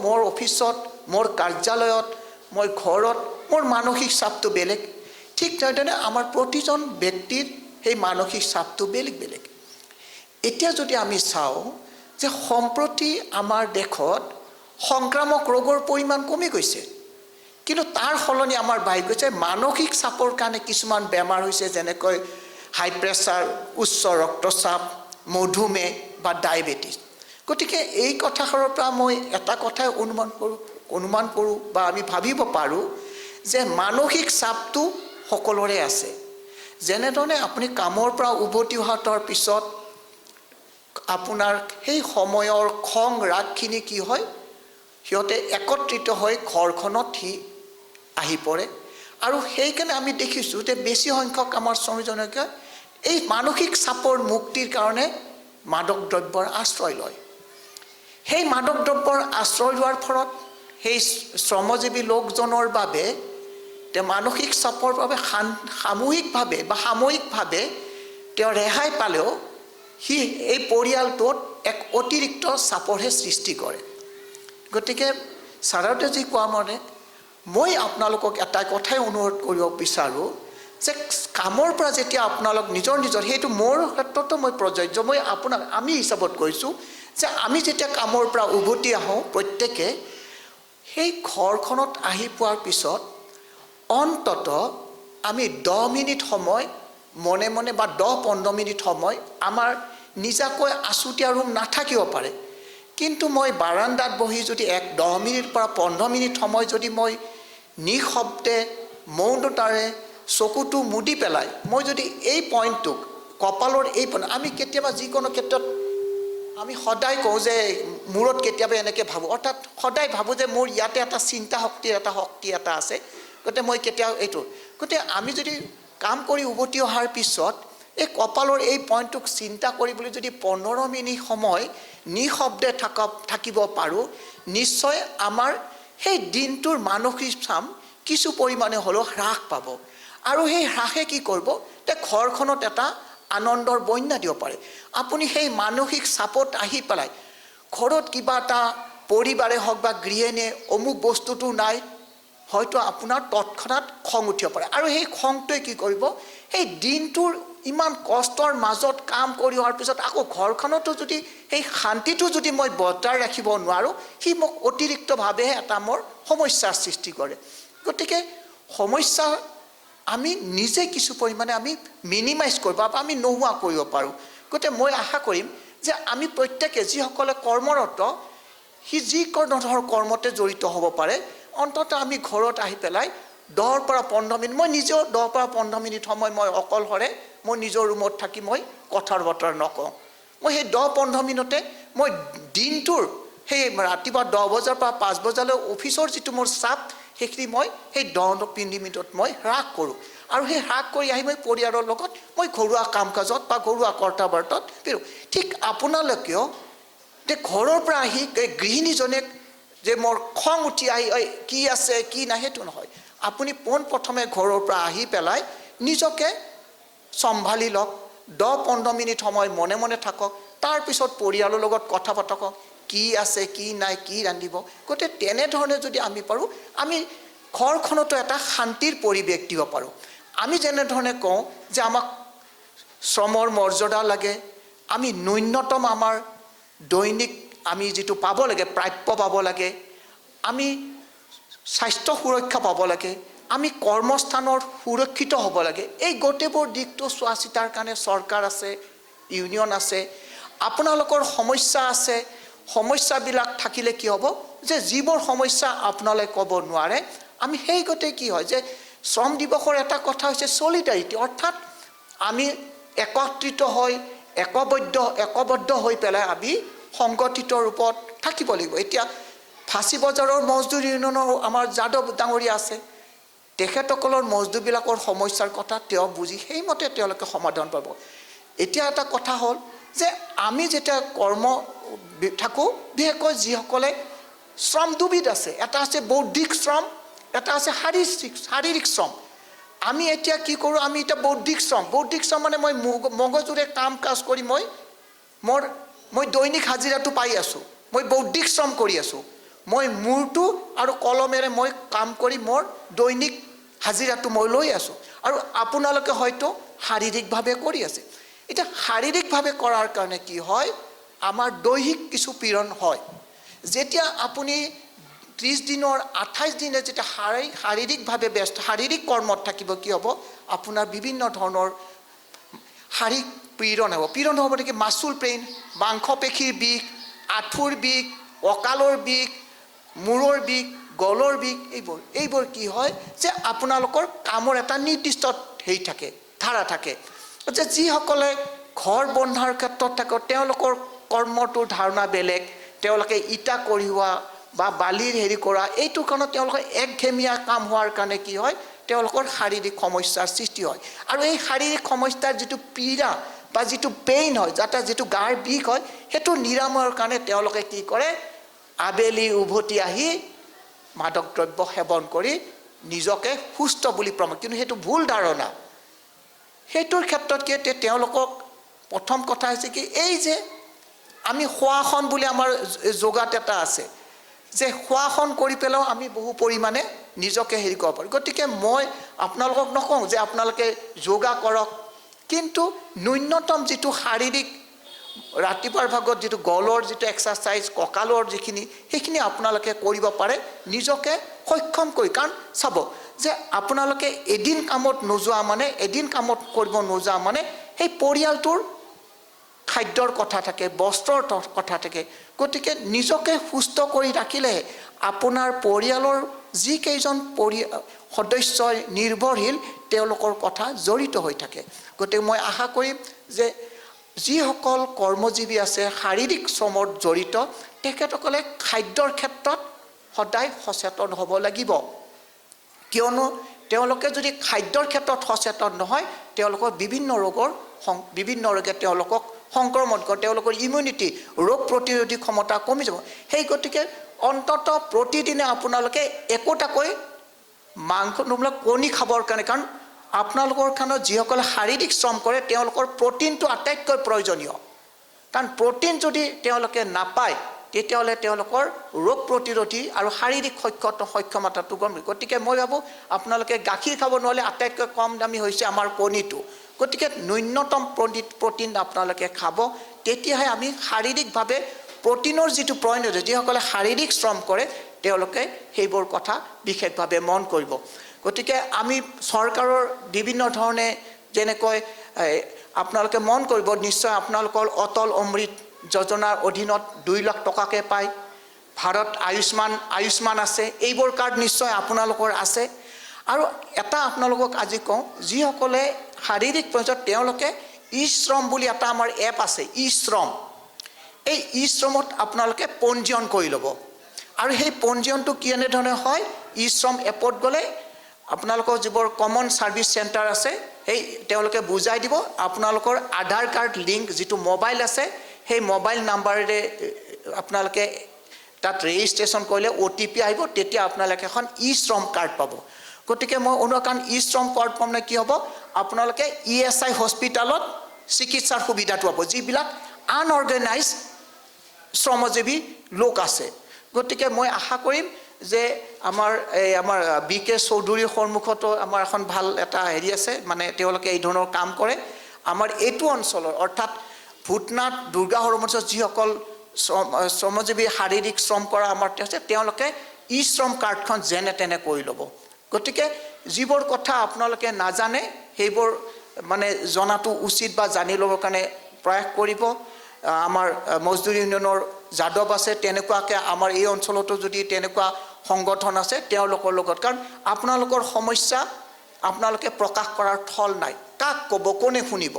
মোৰ অফিচত, মোৰ কাৰ্যালয়ত, মই ঘৰত মোৰ মানসিক চাপটো বেলেগ। ঠিক তেনেদৰে আমাৰ প্ৰতিজন ব্যক্তিৰ সেই মানসিক চাপটো বেলেগ বেলেগ। এতিয়া যদি আমি চাওঁ যে সম্প্ৰতি আমাৰ দেশত সংক্ৰামক ৰোগৰ পৰিমাণ কমি গৈছে, কিন্তু তাৰ সলনি আমাৰ বাঢ়ি গৈছে মানসিক চাপৰ কাৰণে কিছুমান বেমাৰ হৈছে, যেনেকৈ হাই প্ৰেছাৰ, উচ্চ ৰক্তচাপ, মধুমেহ বা ডায়েবেটিছ। গতিকে এই কথাষাৰৰ পৰা মই এটা কথাই অনুমান কৰোঁ বা আমি ভাবিব পাৰোঁ যে মানসিক চাপটো সকলোৰে আছে। যেনেধৰণে আপুনি কামৰ পৰা উভতি অহাৰ পিছত আপোনাৰ সেই সময়ৰ খং ৰাগখিনি কি হয়, সিহঁতে একত্ৰিত হৈ ঘৰখনত আহি পৰে। আৰু সেইকাৰণে আমি দেখিছোঁ যে বেছি সংখ্যক আমাৰ শ্ৰমিকজনকে এই মানসিক চাপৰ মুক্তিৰ কাৰণে মাদক দ্ৰব্যৰ আশ্ৰয় লয়। সেই মাদক দ্ৰব্যৰ আশ্ৰয় লোৱাৰ ফলত সেই শ্ৰমজীৱী লোকজনৰ বাবে তেওঁ মানসিক চাপৰ বাবে সামূহিকভাৱে বা সাময়িকভাৱে তেওঁ ৰেহাই পালেও সি এই পৰিয়ালটোত এক অতিৰিক্ত চাপৰহে সৃষ্টি কৰে। গতিকে ছাৰতে কোৱা মতে মই আপোনালোকক এটা কথাই অনুৰোধ কৰিব বিচাৰোঁ যে কামৰ পৰা যেতিয়া আপোনালোক নিজৰ সেইটো মোৰ ক্ষেত্ৰতো মই প্ৰযোজ্য, মই আপোনাক আমি হিচাপত কৈছোঁ যে আমি যেতিয়া কামৰ পৰা উভতি আহোঁ প্ৰত্যেকে সেই ঘৰখনত আহি পোৱাৰ পিছত অন্তত আমি 10 মিনিট সময় মনে মনে বা 10-15 মিনিট সময় আমাৰ নিজাকৈ আছুতীয়া ৰুম নাথাকিব পাৰে, কিন্তু মই বাৰান্দাত বহি যদি 10 মিনিট পৰা 15 মিনিট সময় যদি মই নিঃশব্দে মৌনতাৰে চকুটো মুদি পেলাই মই যদি এই পইণ্টটোক কপালৰ এই পইণ্ট, আমি কেতিয়াবা যিকোনো ক্ষেত্ৰত আমি সদায় কওঁ যে মূৰত কেতিয়াবা এনেকৈ ভাবোঁ, অৰ্থাৎ সদায় ভাবোঁ যে মোৰ ইয়াতে এটা চিন্তা শক্তিৰ এটা শক্তি এটা আছে, গতিকে মই কেতিয়াও এইটো গতিকে আমি যদি কাম কৰি উভতি অহাৰ পিছত এই কপালৰ এই পইণ্টটোক চিন্তা কৰিবলৈ যদি 15 মিনিট সময় নিঃশব্দে থাকিব পাৰোঁ, নিশ্চয় আমাৰ সেই দিনটোৰ মানসিক চাপ কিছু পৰিমাণে হ'লেও হ্ৰাস পাব। আৰু সেই হ্ৰাসে কি কৰিব, যে ঘৰখনত এটা আনন্দৰ বন্যা দিব পাৰে। আপুনি সেই মানসিক চাপত আহি পেলাই ঘৰত কিবা এটা পৰিবাৰে হওক বা গৃহিণীয়ে অমুক বস্তুটো নাই, হয়তো আপোনাৰ তৎক্ষণাত খং উঠিব পাৰে। আৰু সেই খংটোৱে কি কৰিব, সেই দিনটোৰ ইমান কষ্টৰ মাজত কাম কৰি অহাৰ পিছত আকৌ ঘৰখনতো যদি সেই শান্তিটো যদি মই বজাই ৰাখিব নোৱাৰোঁ, সি মোক অতিৰিক্তভাৱে এটা মোৰ সমস্যাৰ সৃষ্টি কৰে। গতিকে সমস্যা আমি নিজে কিছু পৰিমাণে আমি মিনিমাইজ কৰিব বা আমি নোহোৱা কৰিব পাৰোঁ। গতিকে মই আশা কৰিম যে আমি প্ৰত্যেকে যিসকলে কৰ্মৰত, সি যিকোনো ধৰণৰ কৰ্মতে জড়িত হ'ব পাৰে, অন্ততঃ আমি ঘৰত আহি পেলাই 10 পৰা 15 মিনিট, মই নিজেও 10 পৰা 15 মিনিট সময় মই অকলশৰে মই নিজৰ ৰুমত থাকি মই কথাৰ বতৰা নকওঁ। মই সেই 10-15 মিনিটতে মই দিনটোৰ সেই ৰাতিপুৱা 10 বজাৰ পৰা 5 বজালৈ অফিচৰ যিটো মোৰ চাপ, সেইখিনি মই সেই 10-15 মিনিটত মই হ্ৰাস কৰোঁ। আৰু সেই হ্ৰাস কৰি আহি মই পৰিয়ালৰ লগত মই ঘৰুৱা কাম কাজত বা ঘৰুৱা কৰ্তা বাৰ্তাত ফিৰোঁ। ঠিক আপোনালোকেও যে ঘৰৰ পৰা আহি গৃহিণীজনে যে মোৰ খং উঠি আহি কি আছে কি নাই সেইটো নহয়, আপুনি পোনপ্ৰথমে ঘৰৰ পৰা আহি পেলাই নিজকে চম্ভালি লওক, 10-15 মিনিট সময় মনে মনে থাকক, তাৰপিছত পৰিয়ালৰ লগত কথা পাতক, কি আছে কি নাই কি ৰান্ধিব। গতিকে তেনেধৰণে যদি আমি পাৰোঁ, আমি ঘৰখনতো এটা শান্তিৰ পৰিৱেশ দিব পাৰোঁ। আমি যেনেধৰণে কওঁ যে আমাক শ্ৰমৰ মৰ্যাদা লাগে, আমি ন্যূনতম আমাৰ দৈনিক আমি যিটো পাব লাগে প্ৰাপ্য পাব লাগে, আমি স্বাস্থ্য সুৰক্ষা পাব লাগে, আমি কৰ্মস্থানৰ সুৰক্ষিত হ'ব লাগে। এই গোটেইবোৰ দিশটো চোৱা চিতাৰ কাৰণে চৰকাৰ আছে, ইউনিয়ন আছে, আপোনালোকৰ সমস্যা আছে। সমস্যাবিলাক থাকিলে কি হ'ব, যে যিবোৰ সমস্যা আপোনালোকে ক'ব নোৱাৰে, আমি সেই গোটেই কি হয় যে শ্ৰম দিৱসৰ এটা কথা হৈছে ছলিডাৰিটি, অৰ্থাৎ আমি একত্ৰিত হৈ একবদ্ধ হৈ পেলাই আমি সংগঠিত ৰূপত থাকিব লাগিব। এতিয়া ফাঁচী বজাৰৰ মজদুৰ ইউনিয়নৰ আমাৰ যাদৱ ডাঙৰীয়া আছে, তেখেতসকলৰ মজদুৰবিলাকৰ সমস্যাৰ কথা তেওঁ বুজি সেইমতে তেওঁলোকে সমাধান পাব। এতিয়া এটা কথা হ'ল যে আমি যেতিয়া কৰ্ম থাকোঁ, বিশেষকৈ যিসকলে শ্ৰম দুবিধ আছে, এটা আছে বৌদ্ধিক শ্ৰম, এটা আছে শাৰীৰিক শ্ৰম। আমি এতিয়া কি কৰোঁ, আমি এতিয়া বৌদ্ধিক শ্ৰম মানে মই মগজুৰে কাম কাজ কৰি মই দৈনিক হাজিৰাটো পাই আছোঁ, মই বৌদ্ধিক শ্ৰম কৰি আছোঁ, মই মূৰটো আৰু কলমেৰে মই কাম কৰি মোৰ দৈনিক হাজিৰাটো মই লৈ আছোঁ। আৰু আপোনালোকে হয়তো শাৰীৰিকভাৱে কৰি আছে। এতিয়া শাৰীৰিকভাৱে কৰাৰ কাৰণে কি হয়, আমাৰ দৈহিক কিছু পীড়ন হয় যেতিয়া আপুনি 30 দিনৰ 28 দিনে যেতিয়া শাৰীৰিকভাৱে ব্যস্ত শাৰীৰিক কৰ্মত থাকিব কি হ'ব আপোনাৰ বিভিন্ন ধৰণৰ শাৰীৰিক পীড়ন হ'ব নেকি মাছুল পেইন মাংসপেশীৰ বিষ আঁঠুৰ বিষ অকালৰ বিষ মূৰৰ বিষ গলৰ বিষ এইবোৰ কি হয় যে আপোনালোকৰ কামৰ এটা নিৰ্দিষ্ট হেৰি থাকে ধাৰা থাকে যে যিসকলে ঘৰ বন্ধাৰ ক্ষেত্ৰত থাকে তেওঁলোকৰ কৰ্মটোৰ ধাৰণা বেলেগ তেওঁলোকে ইটা কঢ়িওৱা বা বালিৰ হেৰি কৰা এইটো কাৰণত তেওঁলোকৰ একঘেমীয়া কাম হোৱাৰ কাৰণে কি হয় তেওঁলোকৰ শাৰীৰিক সমস্যাৰ সৃষ্টি হয় আৰু এই শাৰীৰিক সমস্যাৰ যিটো পীড়া বা যিটো পেইন হয় যিটো গাৰ বিষ হয় সেইটো নিৰাময়ৰ কাৰণে তেওঁলোকে কি কৰে আবেলি উভতি আহি মাদক দ্ৰব্য সেৱন কৰি নিজকে সুস্থ বুলি প্ৰমাণ কিন্তু সেইটো ভুল ধাৰণা সেইটোৰ ক্ষেত্ৰত কি তেওঁলোকক প্ৰথম কথা হৈছে কি এই যে আমি খোৱাখন বুলি আমাৰ যোগাত এটা আছে যে খোৱাখন কৰি পেলাও আমি বহু পৰিমাণে নিজকে হেৰি কৰিব পাৰোঁ গতিকে মই আপোনালোকক নকওঁ যে আপোনালোকে যোগা কৰক কিন্তু ন্যূনতম যিটো শাৰীৰিক ৰাতিপুৱাৰ ভাগত যিটো গলৰ যিটো এক্সাৰচাইজ কঁকালৰ যিখিনি সেইখিনি আপোনালোকে কৰিব পাৰে নিজকে সক্ষম কৰি কাৰণ চাব যে আপোনালোকে এদিন কামত নোযোৱা মানে এদিন কামত কৰিব নোযোৱা মানে সেই পৰিয়ালটোৰ খাদ্যৰ কথা থাকে বস্ত্ৰৰ কথা থাকে গতিকে নিজকে সুস্থ কৰি ৰাখিলে আপোনাৰ পৰিয়ালৰ যিকেইজন সদস্যই নিৰ্ভৰশীল তেওঁলোকৰ কথা জড়িত হৈ থাকে গতিকে মই আশা কৰিম যে যিসকল কৰ্মজীৱী আছে শাৰীৰিক শ্ৰমত জড়িত তেখেতসকলে খাদ্যৰ ক্ষেত্ৰত সদায় সচেতন হ'ব লাগিব কিয়নো তেওঁলোকে যদি খাদ্যৰ ক্ষেত্ৰত সচেতন নহয় তেওঁলোকৰ বিভিন্ন ৰোগে তেওঁলোকক সংক্ৰমণ কৰে তেওঁলোকৰ ইমিউনিটি ৰোগ প্ৰতিৰোধী ক্ষমতা কমি যাব সেই গতিকে অন্ততঃ প্ৰতিদিনে আপোনালোকে একোটাকৈ মাংস নহ'লে কণী খাবৰ কাৰণে কাৰণ আপোনালোকৰ কাৰণে যিসকলে শাৰীৰিক শ্ৰম কৰে তেওঁলোকৰ প্ৰটিনটো আটাইতকৈ প্ৰয়োজনীয় কাৰণ প্ৰটিন যদি তেওঁলোকে নাপায় তেতিয়াহ'লে তেওঁলোকৰ ৰোগ প্ৰতিৰোধী আৰু শাৰীৰিক সক্ষমতাটো কম গতিকে মই ভাবোঁ আপোনালোকে গাখীৰ খাব নোৱাৰিলে আটাইতকৈ কম দামী হৈছে আমাৰ কণীটো গতিকে ন্যূনতম প্ৰটিন আপোনালোকে খাব তেতিয়াহে আমি শাৰীৰিকভাৱে প্ৰটিনৰ যিটো প্ৰয়োজন যিসকলে শাৰীৰিক শ্ৰম কৰে তেওঁলোকে সেইবোৰ কথা বিশেষভাৱে মন কৰিব গতিকে আমি চৰকাৰৰ বিভিন্ন ধৰণে যেনেকৈ আপোনালোকে মন কৰিব নিশ্চয় আপোনালোকৰ অটল অমৃত যোজনাৰ অধীনত 2 লাখ টকাকে পায় ভাৰত আয়ুষ্মান আছে এইবোৰ কাৰ্ড নিশ্চয় আপোনালোকৰ আছে আৰু এটা আপোনালোকক আজি কওঁ যিসকলে শাৰীৰিক প্ৰয়োজন তেওঁলোকে ই-শ্ৰম বুলি এটা আমাৰ এপ আছে ই-শ্ৰম এই ই-শ্ৰমত আপোনালোকে পঞ্জীয়ন কৰি ল'ব আৰু সেই পঞ্জীয়নটো কেনেধৰণে হয় ই-শ্ৰম এপত গ'লে আপোনালোকৰ যিবোৰ কমন ছাৰ্ভিচ চেণ্টাৰ আছে সেই তেওঁলোকে বুজাই দিব আপোনালোকৰ আধাৰ কাৰ্ড লিংক যিটো মোবাইল আছে সেই মোবাইল নাম্বাৰেৰে আপোনালোকে তাত ৰেজিষ্ট্ৰেশ্যন কৰিলে OTP আহিব তেতিয়া আপোনালোকে এখন ই-শ্ৰম কাৰ্ড পাব গতিকে মই অনুকান ই-শ্ৰম কাৰ্ড পালে কি হ'ব আপোনালোকে ESI হস্পিটালত চিকিৎসাৰ সুবিধাটো পাব যিবিলাক আনঅৰ্গেনাইজ শ্ৰমজীৱী লোক আছে গতিকে মই আশা কৰিম যে আমাৰ BK চৌধুৰীৰ সন্মুখতো আমাৰ এখন ভাল এটা হেৰি আছে মানে তেওঁলোকে এই ধৰণৰ কাম কৰে আমাৰ এইটো অঞ্চলৰ অৰ্থাৎ ভূতনাথ দুৰ্গা হৰমঞ্চৰ যিসকল শ্ৰমজীৱী শাৰীৰিক শ্ৰম কৰা আমাৰ তেওঁলোকে ই-শ্ৰম কাৰ্ডখন যেনে তেনে কৰি ল'ব গতিকে যিবোৰ কথা আপোনালোকে নাজানে সেইবোৰ মানে জনাটো উচিত বা জানি ল'বৰ কাৰণে প্ৰয়াস কৰিব আমাৰ মজদুৰ ইউনিয়নৰ যাদৱ আছে তেনেকুৱাকৈ আমাৰ এই অঞ্চলতো যদি তেনেকুৱা সংগঠন আছে তেওঁলোকৰ লগত কাৰণ আপোনালোকৰ সমস্যা আপোনালোকে প্ৰকাশ কৰাৰ থল নাই কাক ক'ব কোনে শুনিব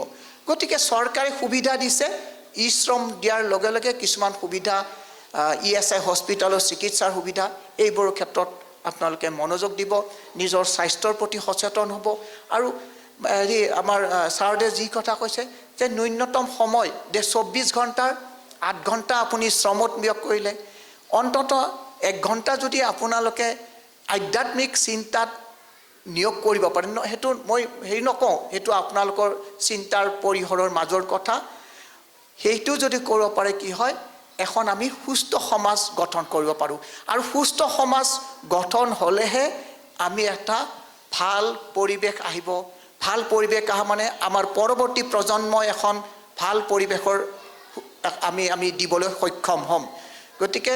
গতিকে চৰকাৰে সুবিধা দিছে ই-শ্ৰম দিয়াৰ লগে লগে কিছুমান সুবিধা ESI হস্পিটালৰ চিকিৎসাৰ সুবিধা এইবোৰৰ ক্ষেত্ৰত আপোনালোকে মনোযোগ দিব নিজৰ স্বাস্থ্যৰ প্ৰতি সচেতন হ'ব আৰু হেৰি আমাৰ ছাৰদে যি কথা কৈছে যে ন্যূনতম সময় 24 ঘণ্টাৰ 8 ঘণ্টা আপুনি শ্ৰমত নিয়োগ কৰিলে অন্ততঃ 1 ঘণ্টা যদি আপোনালোকে আধ্যাত্মিক চিন্তাত নিয়োগ কৰিব পাৰে সেইটো মই হেৰি নকওঁ সেইটো আপোনালোকৰ চিন্তাৰ পৰিসৰৰ মাজৰ কথা সেইটো যদি কৰিব পাৰে কি হয় এখন আমি সুস্থ সমাজ গঠন কৰিব পাৰোঁ আৰু সুস্থ সমাজ গঠন হ'লেহে আমি এটা ভাল পৰিৱেশ আহিব ভাল পৰিৱেশ অহা মানে আমাৰ পৰৱৰ্তী প্ৰজন্মই এখন ভাল পৰিৱেশৰ আমি দিবলৈ সক্ষম হ'ম। গতিকে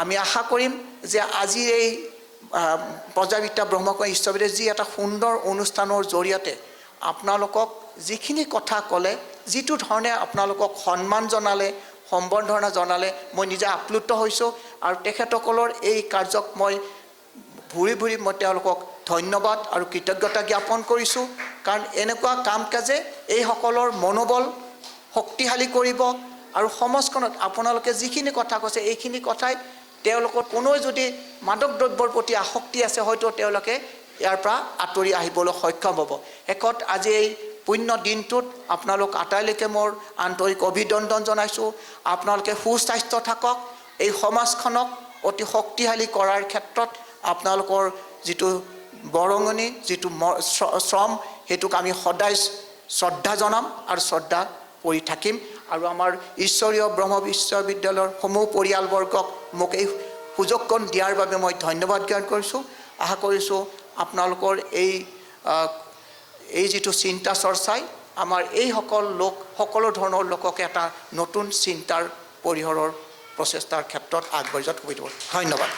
আমি আশা কৰিম যে আজিৰ এই প্ৰজাপিতা ব্ৰহ্মকুমাৰী বিশ্ববিদ্যালয়ৰ যি এটা সুন্দৰ অনুষ্ঠানৰ জৰিয়তে আপোনালোকক যিখিনি কথা ক'লে, যিটো ধৰণে আপোনালোকক সন্মান জনালে, সম্বৰ্ধনা জনালে, মই নিজে আপ্লুত হৈছোঁ। আৰু তেখেতসকলৰ এই কাৰ্যক মই ভুৰি ভুৰি মই তেওঁলোকক ধন্যবাদ আৰু কৃতজ্ঞতা জ্ঞাপন কৰিছোঁ। কাৰণ এনেকুৱা কাম কাজে এইসকলৰ মনোবল শক্তিশালী কৰিব আৰু সমাজখনত আপোনালোকে যিখিনি কথা কৈছে এইখিনি কথাই তেওঁলোকৰ কোনো যদি মাদক দ্ৰব্যৰ প্ৰতি আসক্তি আছে হয়তো তেওঁলোকে ইয়াৰ পৰা আঁতৰি আহিবলৈ সক্ষম হ'ব। শেষত আজি এই পুণ্য দিনটোত আপোনালোক আটাইলৈকে মোৰ আন্তৰিক অভিনন্দন জনাইছোঁ। আপোনালোকে সুস্বাস্থ্য থাকক। এই সমাজখনক অতি শক্তিশালী কৰাৰ ক্ষেত্ৰত আপোনালোকৰ যিটো বৰঙণি, যিটো শ্ৰম, সেইটোক আমি সদায় শ্ৰদ্ধা জনাম আৰু শ্ৰদ্ধা কৰি থাকিম। আৰু আমাৰ ঈশ্বৰীয় ব্ৰহ্ম বিশ্ববিদ্যালয়ৰ সমূহ পৰিয়ালবৰ্গক মোক এই সুযোগকণ দিয়াৰ বাবে মই ধন্যবাদ জ্ঞাপন কৰিছোঁ। আশা কৰিছোঁ আপোনালোকৰ এই যিটো চিন্তা চৰ্চাই আমাৰ সকলো ধৰণৰ লোকক এটা নতুন চিন্তাৰ পৰিসৰৰ প্ৰচেষ্টাৰ ক্ষেত্ৰত আগবাঢ়ি যোৱাত সুবিধা হ'ব। ধন্যবাদ।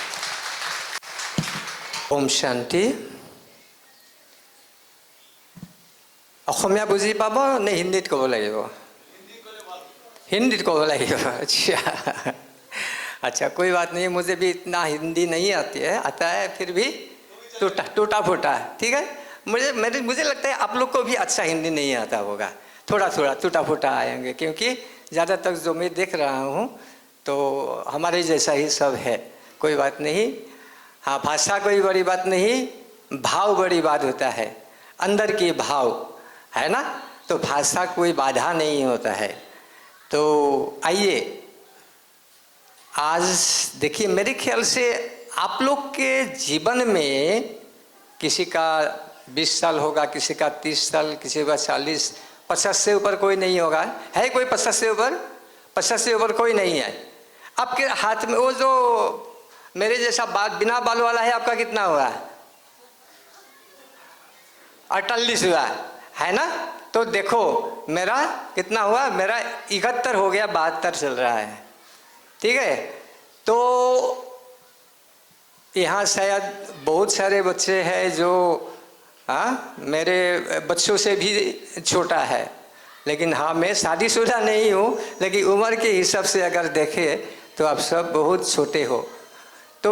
ওম শান্তি। অসমীয়া বুজি পাব নে হিন্দীত ক'ব লাগিব? हिंदी को बोला। अच्छा कोई बात नहीं, मुझे भी इतना हिंदी नहीं आती है, आता है फिर भी टूटा फूटा, ठीक है। मुझे लगता है आप लोग को भी अच्छा हिंदी नहीं आता होगा, थोड़ा थोड़ा टूटा फूटा आएंगे, क्योंकि ज़्यादातर जो मैं देख रहा हूँ तो हमारे जैसा ही सब है। कोई बात नहीं। हाँ, भाषा कोई बड़ी बात नहीं, भाव बड़ी बात होता है, अंदर की भाव है ना। तो भाषा कोई बाधा नहीं होता है। तो आइए आज देखिए, मेरे ख्याल से आप लोग के जीवन में किसी का 20 साल होगा, किसी का 30 साल, किसी का 40, 50 से ऊपर कोई नहीं होगा। है कोई 50 से ऊपर? 50 से ऊपर कोई नहीं है। आपके हाथ में वो जो मेरे जैसा बिना बाल वाला है, आपका कितना हुआ? 48 हुआ है ना। तो देखो मेरा कितना हुआ, मेरा 71 हो गया, 72 चल रहा है, ठीक है। तो यहाँ शायद बहुत सारे बच्चे हैं जो मेरे बच्चों से भी छोटा है, लेकिन हाँ मैं शादीशुदा नहीं हूँ, लेकिन उम्र के हिसाब से अगर देखें तो आप सब बहुत छोटे हो। तो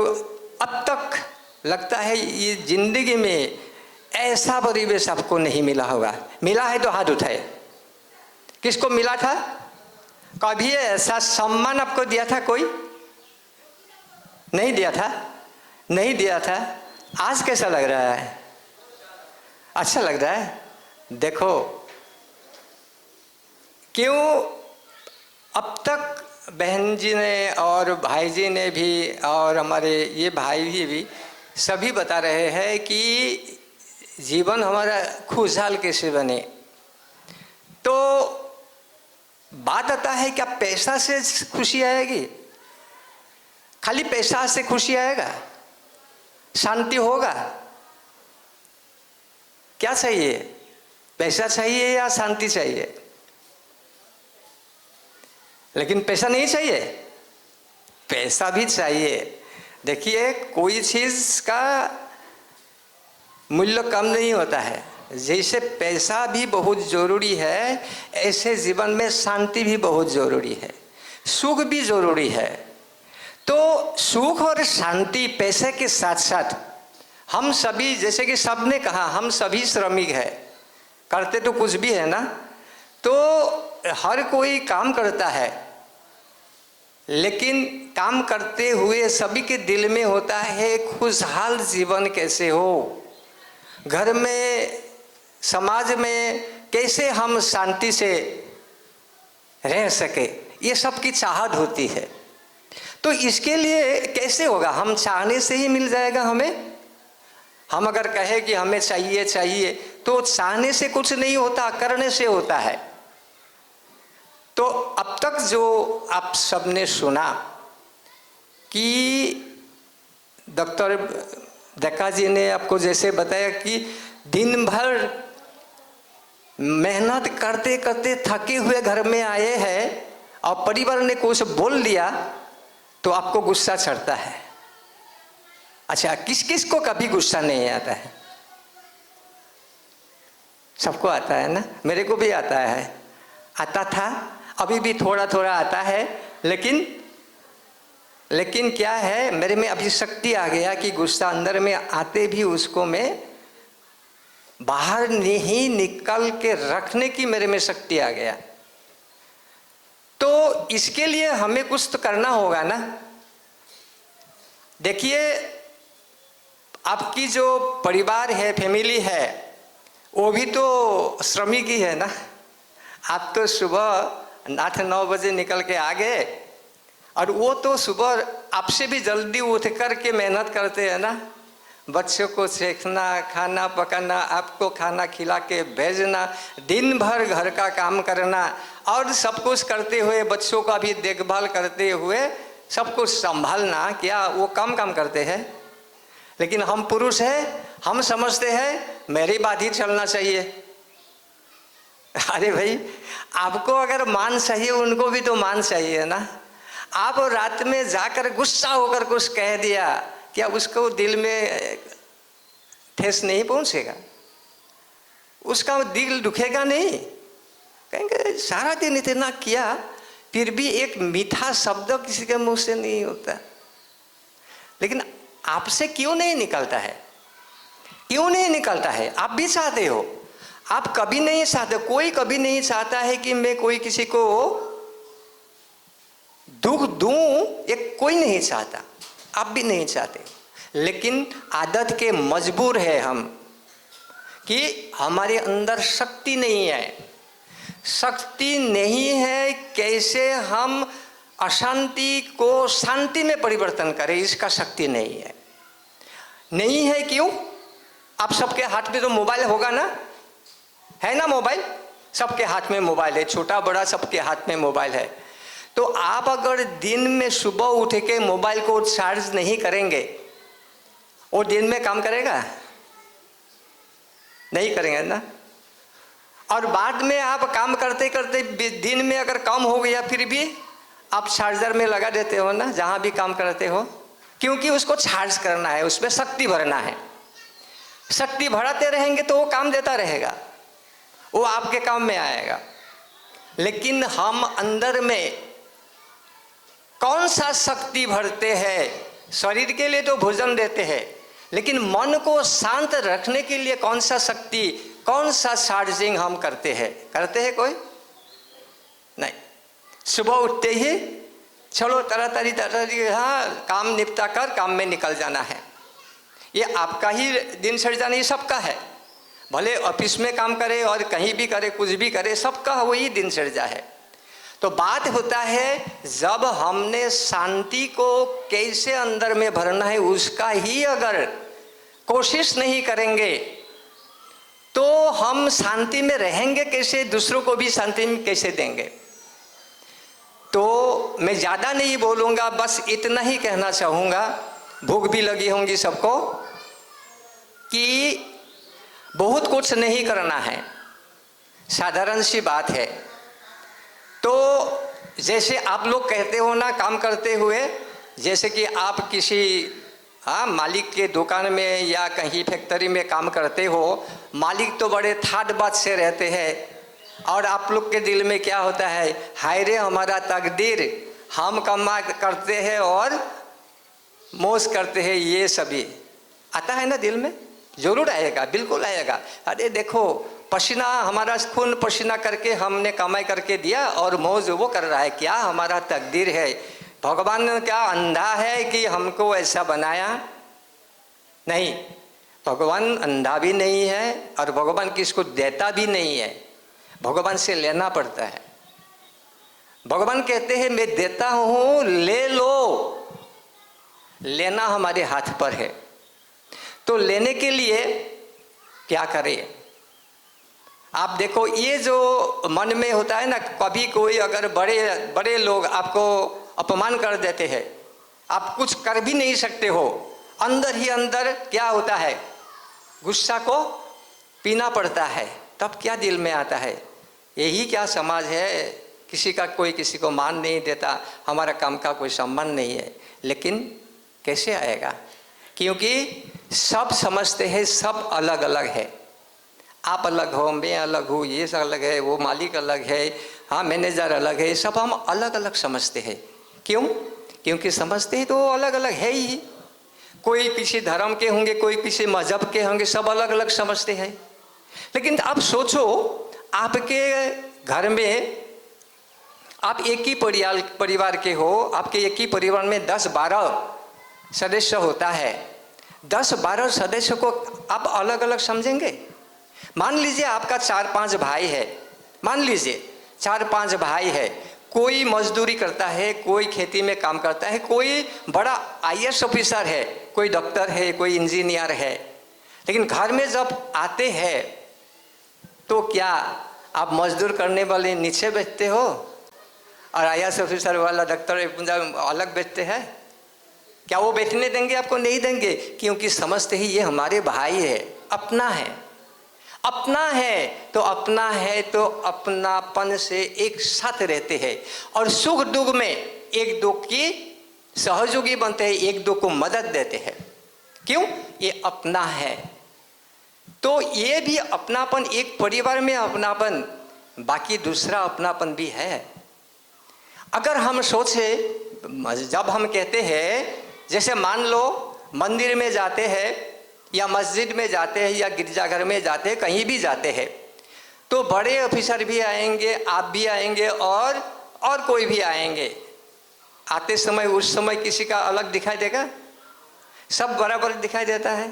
अब तक लगता है ये जिंदगी में ऐसा परिवेश आपको नहीं मिला होगा। मिला है तो हाथ उठाए। किसको मिला था? कभी ऐसा सम्मान आपको दिया था कोई? नहीं दिया था, नहीं दिया था। आज कैसा लग रहा है? अच्छा लग रहा है। देखो क्यों अब तक बहन जी ने और भाई जी ने भी और हमारे ये भाई भी सभी बता रहे हैं कि जीवन हमारा खुशहाल कैसे बने। तो बात आता है क्या पैसा से खुशी आएगी? खाली पैसा से खुशी आएगा? शांति होगा? क्या चाहिए? पैसा चाहिए या शांति चाहिए? लेकिन पैसा नहीं चाहिए, पैसा भी चाहिए। देखिए कोई चीज़ का मूल्य कम नहीं होता है। जैसे पैसा भी बहुत ज़रूरी है, ऐसे जीवन में शांति भी बहुत ज़रूरी है, सुख भी ज़रूरी है। तो सुख और शांति पैसे के साथ साथ हम सभी, जैसे कि सबने कहा, हम सभी श्रमिक है, करते तो कुछ भी है ना। तो हर कोई काम करता है, लेकिन काम करते हुए सभी के दिल में होता है खुशहाल जीवन कैसे हो, घर में समाज में कैसे हम शांति से रह सके, ये सब की चाहत होती है। तो इसके लिए कैसे होगा? हम चाहने से ही मिल जाएगा हमें? हम अगर कहें कि हमें चाहिए चाहिए, तो चाहने से कुछ नहीं होता, करने से होता है। तो अब तक जो आप सबने सुना कि डॉक्टर दक्का जी ने आपको जैसे बताया कि दिन भर मेहनत करते करते थके हुए घर में आए हैं और परिवार ने कुछ बोल दिया तो आपको गुस्सा चढ़ता है। अच्छा, किस किस को कभी गुस्सा नहीं आता है? सबको आता है ना, मेरे को भी आता है, आता था, अभी भी थोड़ा थोड़ा आता है, लेकिन क्या है, मेरे में अभी शक्ति आ गया कि गुस्सा अंदर में आते भी उसको मैं बाहर नहीं निकल के रखने की मेरे में शक्ति आ गया। तो इसके लिए हमें कुछ तो करना होगा ना। देखिए, आपकी जो परिवार है, फैमिली है, वो भी तो श्रमिक ही है ना। आप तो सुबह 8-9 बजे निकल के आ गए, और वो तो सुबह आपसे भी जल्दी उठ कर के मेहनत करते हैं ना। बच्चों को सीखना, खाना पकाना, आपको खाना खिला के भेजना, दिन भर घर का काम करना, और सब कुछ करते हुए बच्चों का भी देखभाल करते हुए सब कुछ संभालना, क्या वो कम काम करते हैं? लेकिन हम पुरुष हैं, हम समझते हैं मेरी बात ही चलना चाहिए। अरे भाई, आपको अगर मान चाहिए, उनको भी तो मान चाहिए ना। आप रात में जाकर गुस्सा होकर कुछ कह दिया, क्या उसको दिल में ठेस नहीं पहुंचेगा? उसका दिल दुखेगा नहीं? कहेंगे सारा दिन इतना किया फिर भी एक मीठा शब्द किसी के मुंह से नहीं होता। लेकिन आपसे क्यों नहीं निकलता है? क्यों नहीं निकलता है? आप भी चाहते हो, आप कभी नहीं चाहते, कोई कभी नहीं चाहता है कि मैं कोई किसी को दुख दूं, एक कोई नहीं चाहता, आप भी नहीं चाहते। लेकिन आदत के मजबूर है हम कि हमारे अंदर शक्ति नहीं है। शक्ति नहीं है, कैसे हम अशांति को शांति में परिवर्तन करें, इसका शक्ति नहीं है। नहीं है क्यों? आप सबके हाथ में तो मोबाइल होगा ना, है ना? मोबाइल सबके हाथ में मोबाइल है, छोटा बड़ा सबके हाथ में मोबाइल है। तो आप अगर दिन में सुबह उठ के मोबाइल को चार्ज नहीं करेंगे, वो दिन में काम करेगा? नहीं करेंगे ना। और बाद में आप काम करते करते दिन में अगर कम हो गया फिर भी आप चार्जर में लगा देते हो ना, जहाँ भी काम करते हो, क्योंकि उसको चार्ज करना है, उसमें शक्ति भरना है। शक्ति भराते रहेंगे तो वो काम देता रहेगा, वो आपके काम में आएगा। लेकिन हम अंदर में कौन सा शक्ति भरते हैं? शरीर के लिए तो भोजन देते हैं, लेकिन मन को शांत रखने के लिए कौन सा शक्ति, कौन सा चार्जिंग हम करते हैं? करते हैं कोई? नहीं। सुबह उठते ही चलो तरह हाँ काम निपटा कर काम में निकल जाना है। ये आपका ही दिनचर्या नहीं, सबका है। भले ऑफिस में काम करे और कहीं भी करे, कुछ भी करे, सबका वही दिनचर्या है। तो बात होता है, जब हमने शांति को कैसे अंदर में भरना है उसका ही अगर कोशिश नहीं करेंगे तो हम शांति में रहेंगे कैसे, दूसरों को भी शांति में कैसे देंगे? तो मैं ज़्यादा नहीं बोलूँगा, बस इतना ही कहना चाहूँगा। भूख भी लगी होंगी सबको, कि बहुत कुछ नहीं करना है, साधारण सी बात है। तो जैसे आप लोग कहते हो ना, काम करते हुए, जैसे कि आप किसी मालिक के दुकान में या कहीं फैक्ट्री में काम करते हो, मालिक तो बड़े ठाट बाट से रहते हैं, और आप लोग के दिल में क्या होता है, हाय रे हमारा तकदीर, हम कमा करते हैं और मौज करते हैं, ये सभी आता है ना दिल में? जरूर आएगा, बिल्कुल आएगा। अरे देखो, पसीना, हमारा खून पसीना करके हमने कमाई करके दिया और मौज वो कर रहा है, क्या हमारा तकदीर है? भगवान क्या अंधा है कि हमको ऐसा बनाया? नहीं, भगवान अंधा भी नहीं है और भगवान किसको देता भी नहीं है, भगवान से लेना पड़ता है। भगवान कहते हैं मैं देता हूँ, ले लो। लेना हमारे हाथ पर है। तो लेने के लिए क्या करें? आप देखो, ये जो मन में होता है ना, कभी कोई अगर बड़े बड़े लोग आपको अपमान कर देते हैं, आप कुछ कर भी नहीं सकते हो, अंदर ही अंदर क्या होता है, गुस्सा को पीना पड़ता है। तब क्या दिल में आता है, यही क्या समाज है किसी का कोई किसी को मान नहीं देता, हमारा काम का कोई संबंध नहीं है। लेकिन कैसे आएगा? क्योंकि सब समझते हैं सब अलग अलग है। आप अलग हो, मैं अलग हूँ, ये सब अलग है, वो मालिक अलग है, हाँ मैनेजर अलग है, सब हम अलग अलग समझते हैं। क्यों? क्योंकि समझते हैं तो अलग अलग है ही। कोई किसी धर्म के होंगे, कोई किसी मजहब के होंगे, सब अलग अलग समझते हैं। लेकिन आप सोचो, आपके घर में आप एक ही परिवार के हो, आपके एक ही परिवार में 10-12 सदस्य होता है। 10-12 सदस्य को आप अलग अलग समझेंगे? मान लीजिए आपका 4-5 भाई है, मान लीजिए 4-5 भाई है, कोई मजदूरी करता है, कोई खेती में काम करता है, कोई बड़ा IAS ऑफिसर है, कोई डॉक्टर है, कोई इंजीनियर है। लेकिन घर में जब आते हैं तो क्या आप मजदूर करने वाले नीचे बैठते हो और IAS ऑफिसर वाला डॉक्टर अलग बैठते हैं? क्या वो बैठने देंगे? आपको नहीं देंगे, क्योंकि समझते ही ये हमारे भाई है, अपना है। अपना है तो अपनापन से एक साथ रहते हैं और सुख दुख में एक दो की सहयोगी बनते हैं, एक दो को मदद देते हैं। क्यों? ये अपना है। तो ये भी अपनापन, एक परिवार में अपनापन, बाकी दूसरा अपनापन भी है। अगर हम सोचे, जब हम कहते हैं, जैसे मान लो मंदिर में जाते हैं या मस्जिद में जाते हैं या गिरजाघर में जाते हैं, कहीं भी जाते हैं, तो बड़े ऑफिसर भी आएंगे, आप भी आएंगे और कोई भी आएंगे। आते समय उस समय किसी का अलग दिखाई देगा? सब बराबर दिखाई देता है।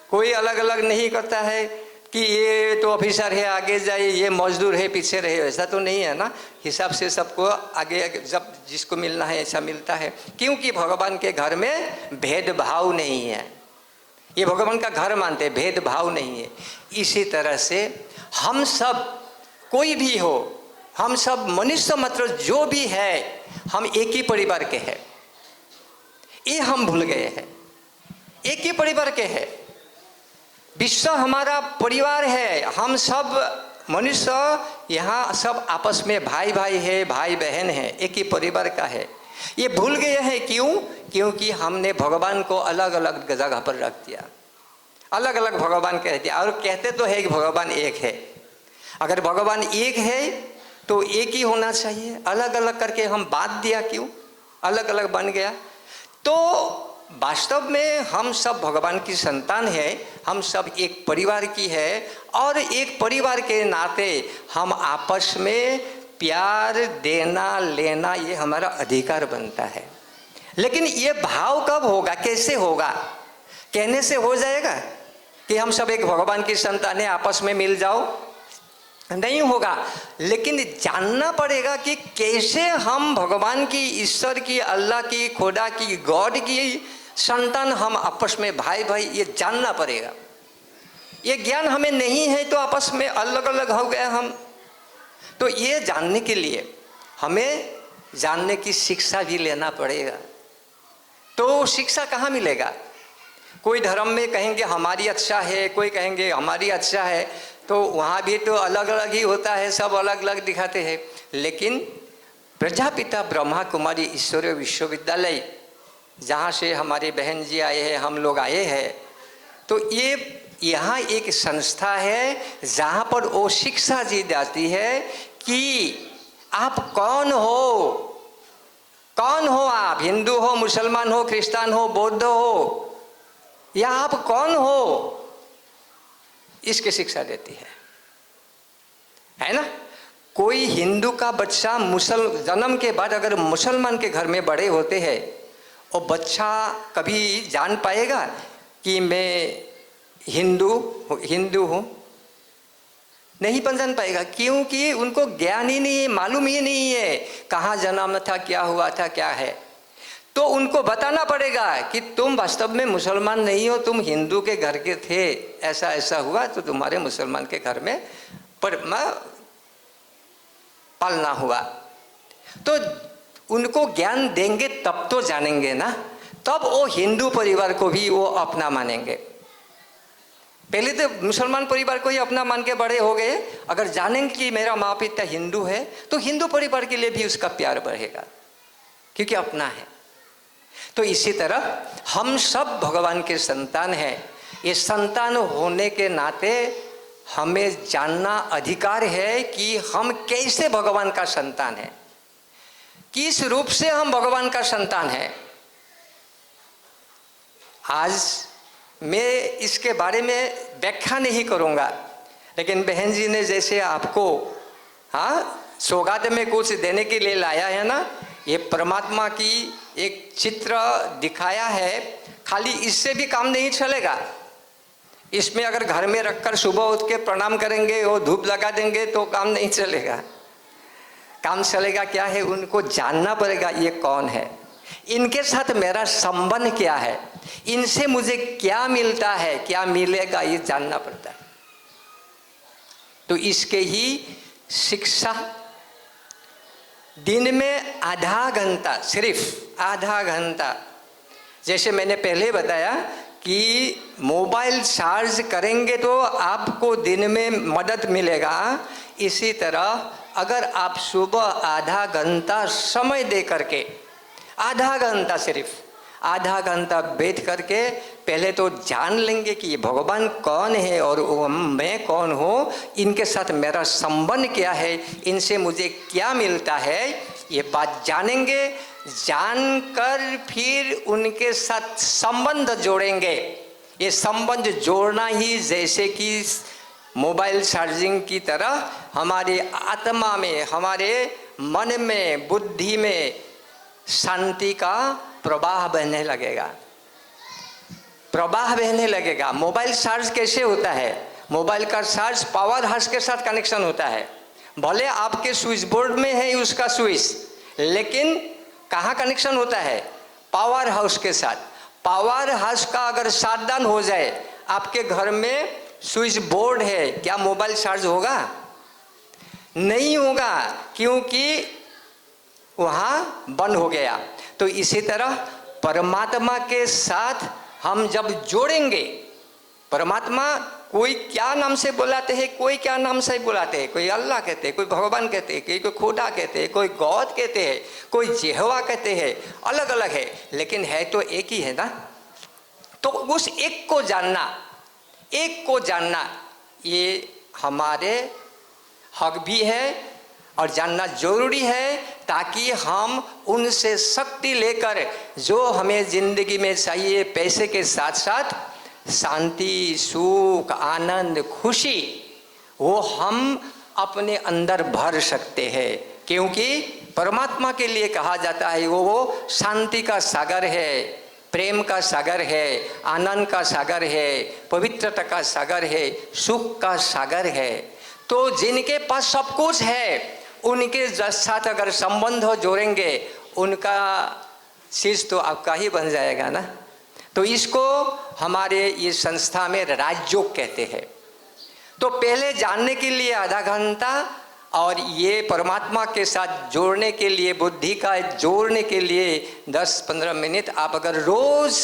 कोई अलग अलग नहीं करता है कि ये तो ऑफिसर है आगे जाइए, ये मजदूर है पीछे रहे, ऐसा तो नहीं है ना। हिसाब से सबको आगे जब जिसको मिलना है ऐसा मिलता है, क्योंकि भगवान के घर में भेदभाव नहीं है। ये भगवान का घर मानते हैं, भेदभाव नहीं है। इसी तरह से हम सब, कोई भी हो, हम सब मनुष्य मतलब जो भी है, हम एक ही परिवार के हैं। ये हम भूल गए हैं, एक ही परिवार के हैं। विश्व हमारा परिवार है, हम सब मनुष्य यहाँ सब आपस में भाई भाई है, भाई बहन है, एक ही परिवार का है। ये भूल गए हैं। क्यों? क्योंकि हमने भगवान को अलग अलग जगह पर रख दिया, अलग अलग भगवान कह दिया। और कहते तो है कि भगवान एक है। अगर भगवान एक है तो एक ही होना चाहिए, अलग अलग करके हम बांट दिया। क्यों अलग अलग बन गया? तो वास्तव में हम सब भगवान की संतान है, हम सब एक परिवार की है, और एक परिवार के नाते हम आपस में प्यार देना लेना ये हमारा अधिकार बनता है। लेकिन ये भाव कब होगा, कैसे होगा? कहने से हो जाएगा कि हम सब एक भगवान की संतान है, आपस में मिल जाओ? नहीं होगा। लेकिन जानना पड़ेगा कि कैसे हम भगवान की, ईश्वर की, अल्लाह की, खुदा की, गॉड की संतान, हम आपस में भाई भाई, ये जानना पड़ेगा। ये ज्ञान हमें नहीं है तो आपस में अलग अलग हो गए हम। तो ये जानने के लिए हमें जानने की शिक्षा भी लेना पड़ेगा। तो शिक्षा कहाँ मिलेगा? कोई धर्म में कहेंगे हमारी अच्छा है, कोई कहेंगे हमारी अच्छा है, तो वहाँ भी तो अलग अलग ही होता है, सब अलग अलग दिखाते हैं। लेकिन प्रजापिता ब्रह्मा कुमारी ईश्वरीय विश्वविद्यालय, जहाँ से हमारे बहन जी आए हैं, हम लोग आए हैं, तो ये यहाँ एक संस्था है जहाँ पर वो शिक्षा दी जाती है कि आप कौन हो, कौन हो आप, हिंदू हो, मुसलमान हो, क्रिश्चियन हो, बौद्ध हो, या आप कौन हो, इसकी शिक्षा देती है ना। कोई हिंदू का बच्चा जन्म के बाद अगर मुसलमान के घर में बड़े होते हैं, और बच्चा कभी जान पाएगा कि मैं हिंदू हूँ? नहीं जान पाएगा, क्योंकि उनको ज्ञान ही नहीं है, मालूम ही नहीं है कहाँ जन्म था, क्या हुआ था, क्या है। तो उनको बताना पड़ेगा कि तुम वास्तव में मुसलमान नहीं हो, तुम हिंदू के घर के थे, ऐसा ऐसा हुआ तो तुम्हारे मुसलमान के घर में पालना हुआ। तो उनको ज्ञान देंगे तब तो जानेंगे ना, तब वो हिंदू परिवार को भी वो अपना मानेंगे। पहले तो मुसलमान परिवार को ही अपना मान के बड़े हो गए, अगर जानेंगे कि मेरा माँ पिता हिंदू है तो हिंदू परिवार के लिए भी उसका प्यार बढ़ेगा, क्योंकि अपना है। तो इसी तरह हम सब भगवान के संतान हैं। ये संतान होने के नाते हमें जानना अधिकार है कि हम कैसे भगवान का संतान हैं, किस रूप से हम भगवान का संतान हैं। आज मैं इसके बारे में व्याख्या नहीं करूंगा, लेकिन बहन जी ने जैसे आपको सौगात में कुछ देने के लिए लाया है ना, ये परमात्मा की एक चित्र दिखाया है। खाली इससे भी काम नहीं चलेगा। इसमें अगर घर में रखकर सुबह उठ के प्रणाम करेंगे और धूप लगा देंगे तो काम नहीं चलेगा। काम चलेगा क्या है, उनको जानना पड़ेगा ये कौन है, इनके साथ मेरा संबंध क्या है, इनसे मुझे क्या मिलता है, क्या मिलेगा, ये जानना पड़ता है। तो इसके ही शिक्षा दिन में आधा घंटा, सिर्फ आधा घंटा, जैसे मैंने पहले बताया कि मोबाइल चार्ज करेंगे तो आपको दिन में मदद मिलेगा। इसी तरह अगर आप सुबह आधा घंटा समय दे करके, आधा घंटा, सिर्फ आधा घंटा बैठ करके पहले तो जान लेंगे कि भगवान कौन है और मैं कौन हूँ, इनके साथ मेरा संबंध क्या है, इनसे मुझे क्या मिलता है, ये बात जानेंगे। जानकर फिर उनके साथ संबंध जोड़ेंगे। ये संबंध जोड़ना ही जैसे कि मोबाइल चार्जिंग की तरह हमारे आत्मा में, हमारे मन में, बुद्धि में शांति का प्रवाह बहने लगेगा, प्रवाह बहने लगेगा। मोबाइल चार्ज कैसे होता है? मोबाइल का चार्ज पावर हाउस के साथ कनेक्शन होता है। भले आपके स्विच बोर्ड में है उसका स्विच, लेकिन कहाँ कनेक्शन होता है? पावर हाउस के साथ। पावर हाउस का अगर सावधान हो जाए, आपके घर में स्विच बोर्ड है, क्या मोबाइल चार्ज होगा? नहीं होगा, क्योंकि वहाँ बंद हो गया। तो इसी तरह परमात्मा के साथ हम जब जोड़ेंगे, परमात्मा कोई क्या नाम से बुलाते हैं, कोई क्या नाम से बुलाते हैं, कोई अल्लाह कहते हैं, कोई भगवान कहते हैं, कोई खुदा कहते हैं, कोई गॉड कहते हैं, कोई यहोवा कहते हैं, अलग अलग है, लेकिन है तो एक ही है ना। तो उस एक को जानना, एक को जानना, ये हमारे हक भी है और जानना जरूरी है, ताकि हम उनसे शक्ति लेकर जो हमें जिंदगी में चाहिए, पैसे के साथ साथ शांति, सुख, आनंद, खुशी, वो हम अपने अंदर भर सकते हैं। क्योंकि परमात्मा के लिए कहा जाता है वो शांति का सागर है, प्रेम का सागर है, आनंद का सागर है, पवित्रता का सागर है, सुख का सागर है। तो जिनके पास सब कुछ है, उनके साथ अगर संबंध जोड़ेंगे, उनका चीज तो आपका ही बन जाएगा ना। तो इसको हमारे ये संस्था में राजयोग कहते हैं। तो पहले जानने के लिए आधा घंटा, और ये परमात्मा के साथ जोड़ने के लिए, बुद्धि का जोड़ने के लिए 10-15 मिनट आप अगर रोज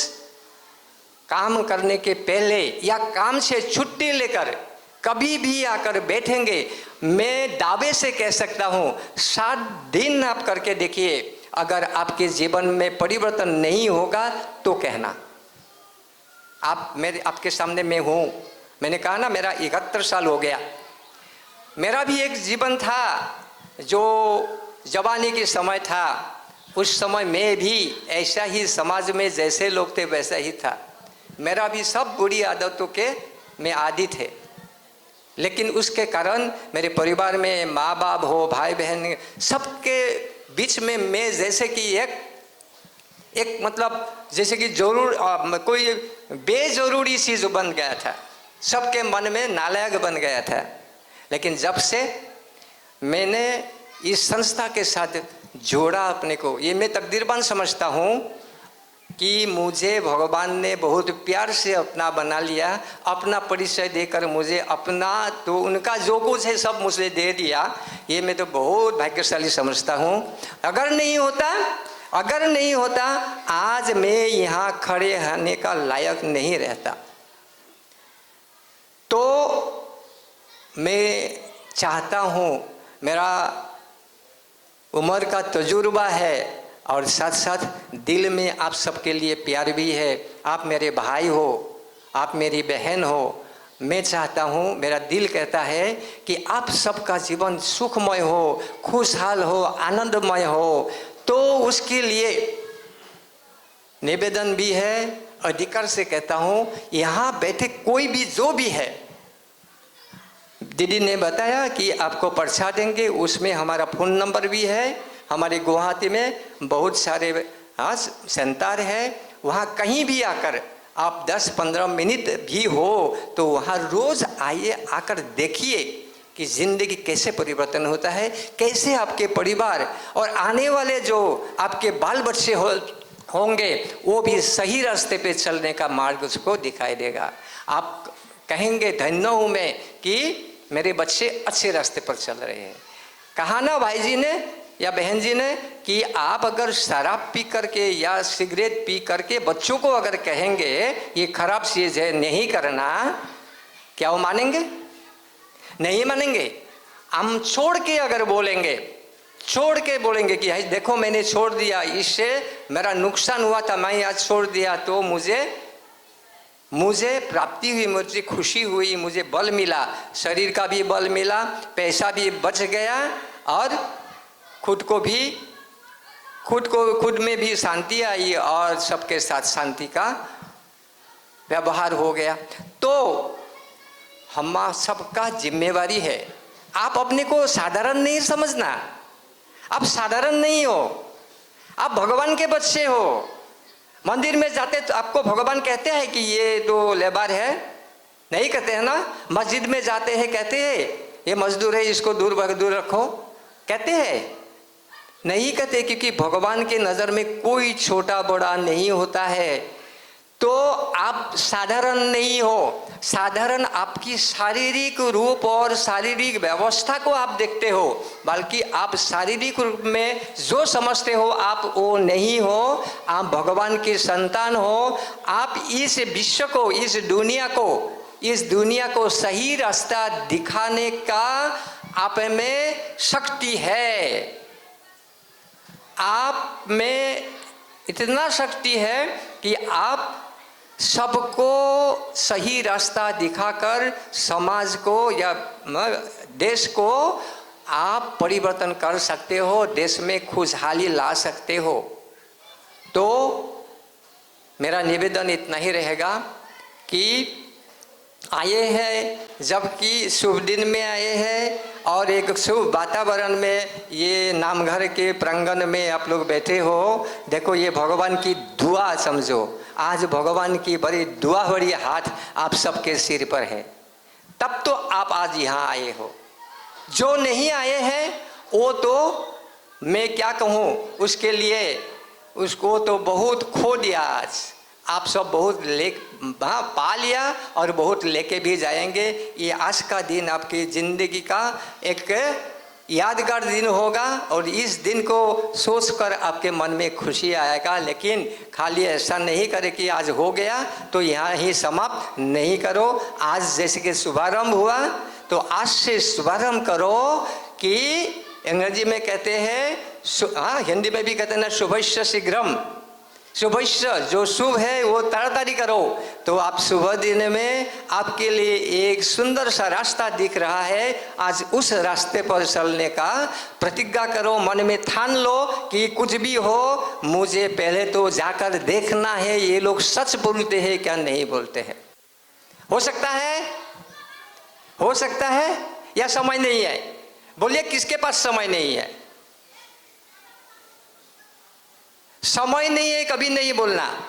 काम करने के पहले या काम से छुट्टी लेकर कभी भी आकर बैठेंगे, मैं दावे से कह सकता हूँ 7 दिन आप करके देखिए। अगर आपके जीवन में परिवर्तन नहीं होगा तो कहना। आपके सामने मैं हूँ, मैंने कहा ना मेरा 71 साल हो गया। मेरा भी एक जीवन था जो जवानी के समय था। उस समय मैं भी ऐसा ही समाज में जैसे लोग थे वैसा ही था। मेरा भी सब बुरी आदतों के मैं आदी थे, लेकिन उसके कारण मेरे परिवार में माँ बाप हो, भाई बहन, सबके बीच में मैं जैसे कि एक मतलब जैसे कि कोई बेजरूरी चीज़ बन गया था, सबके मन में नालायक बन गया था। लेकिन जब से मैंने इस संस्था के साथ जोड़ा अपने को, ये मैं तकदीरवान समझता हूँ कि मुझे भगवान ने बहुत प्यार से अपना बना लिया, अपना परिचय देकर मुझे अपना, तो उनका जो कुछ है सब मुझे दे दिया। ये मैं तो बहुत भाग्यशाली समझता हूँ। अगर नहीं होता आज मैं यहाँ खड़े होने का लायक नहीं रहता। तो मैं चाहता हूँ, मेरा उम्र का तजुर्बा है और साथ साथ दिल में आप सबके लिए प्यार भी है। आप मेरे भाई हो, आप मेरी बहन हो। मैं चाहता हूँ, मेरा दिल कहता है कि आप सबका जीवन सुखमय हो, खुशहाल हो, आनंदमय हो। तो उसके लिए निवेदन भी है, अधिकार से कहता हूँ, यहाँ बैठे कोई भी जो भी है, दीदी ने बताया कि आपको पर्चा देंगे, उसमें हमारा फ़ोन नंबर भी है। हमारे गुवाहाटी में बहुत सारे सेंटर है, वहाँ कहीं भी आकर आप 10-15 मिनट भी हो तो वहाँ रोज़ आइए, आकर देखिए कि ज़िंदगी कैसे परिवर्तन होता है, कैसे आपके परिवार और आने वाले जो आपके बाल बच्चे होंगे वो भी सही रास्ते पे चलने का मार्ग उसको दिखाई देगा। आप कहेंगे धन्य हूँ मैं कि मेरे बच्चे अच्छे रास्ते पर चल रहे हैं। कहा ना भाई जी ने या बहन जी ने कि आप अगर शराब पी करके या सिगरेट पी करके बच्चों को अगर कहेंगे ये खराब चीज़ है, नहीं करना, क्या वो मानेंगे? नहीं मानेंगे। हम छोड़ के अगर बोलेंगे, छोड़ के बोलेंगे कि देखो मैंने छोड़ दिया, इससे मेरा नुकसान हुआ था, मैं आज छोड़ दिया तो मुझे प्राप्ति हुई, मुझे खुशी हुई, मुझे बल मिला, शरीर का भी बल मिला, पैसा भी बच गया और खुद में भी शांति आई और सबके साथ शांति का व्यवहार हो गया। तो हम सबका जिम्मेवारी है। आप अपने को साधारण नहीं समझना, आप साधारण नहीं हो, आप भगवान के बच्चे हो। मंदिर में जाते तो आपको भगवान कहते हैं कि ये तो लेबर है, नहीं कहते हैं ना। मस्जिद में जाते हैं कहते हैं ये मजदूर है, इसको दूर रखो, कहते हैं? नहीं कहते, क्योंकि भगवान के नज़र में कोई छोटा बड़ा नहीं होता है। तो आप साधारण नहीं हो, साधारण आपकी शारीरिक रूप और शारीरिक व्यवस्था को आप देखते हो, बल्कि आप शारीरिक रूप में जो समझते हो आप वो नहीं हो। आप भगवान के संतान हो। आप इस विश्व को, इस दुनिया को सही रास्ता दिखाने का आप में शक्ति है। आप में इतना शक्ति है कि आप सबको सही रास्ता दिखाकर समाज को या देश को आप परिवर्तन कर सकते हो, देश में खुशहाली ला सकते हो। तो मेरा निवेदन इतना ही रहेगा कि आए हैं, जबकि शुभ दिन में आए हैं और एक शुभ वातावरण में, ये नामघर के प्रांगण में आप लोग बैठे हो। देखो ये भगवान की दुआ समझो, आज भगवान की बड़ी दुआ भरी हाथ आप सबके सिर पर है, तब तो आप आज यहाँ आए हो। जो नहीं आए हैं वो तो मैं क्या कहूँ, उसके लिए उसको तो बहुत खो दिया। आज आप सब बहुत पा लिया और बहुत लेके भी जाएंगे। ये आज का दिन आपकी ज़िंदगी का एक यादगार दिन होगा और इस दिन को सोचकर आपके मन में खुशी आएगा। लेकिन खाली ऐसा नहीं करे कि आज हो गया तो यहाँ ही समाप्त नहीं करो। आज जैसे कि शुभारंभ हुआ तो आज से शुभारंभ करो कि अंग्रेजी में कहते हैं, हिंदी में भी कहते हैं ना, शुभस्य शीघ्रम। शुभस्य, जो शुभ है वो ताड़ाताड़ी करो। तो आप सुबह दिन में आपके लिए एक सुंदर सा रास्ता दिख रहा है, आज उस रास्ते पर चलने का प्रतिज्ञा करो, मन में ठान लो कि कुछ भी हो मुझे पहले तो जाकर देखना है ये लोग सच बोलते हैं क्या नहीं बोलते हैं। हो सकता है या समय नहीं है? बोलिए किसके पास समय नहीं है? समय नहीं है कभी नहीं बोलना।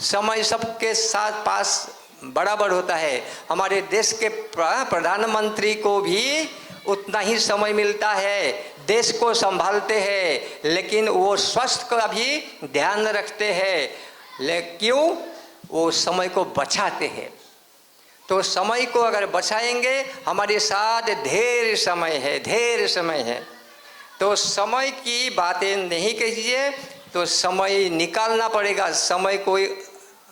समय सबके साथ पास बराबर होता है। हमारे देश के प्रधानमंत्री को भी उतना ही समय मिलता है, देश को संभालते हैं, लेकिन वो स्वास्थ्य का भी ध्यान रखते हैं। क्यों? वो समय को बचाते हैं। तो समय को अगर बचाएंगे, हमारे साथ ढेर समय है। तो समय की बातें नहीं कीजिए, तो समय निकालना पड़ेगा। समय कोई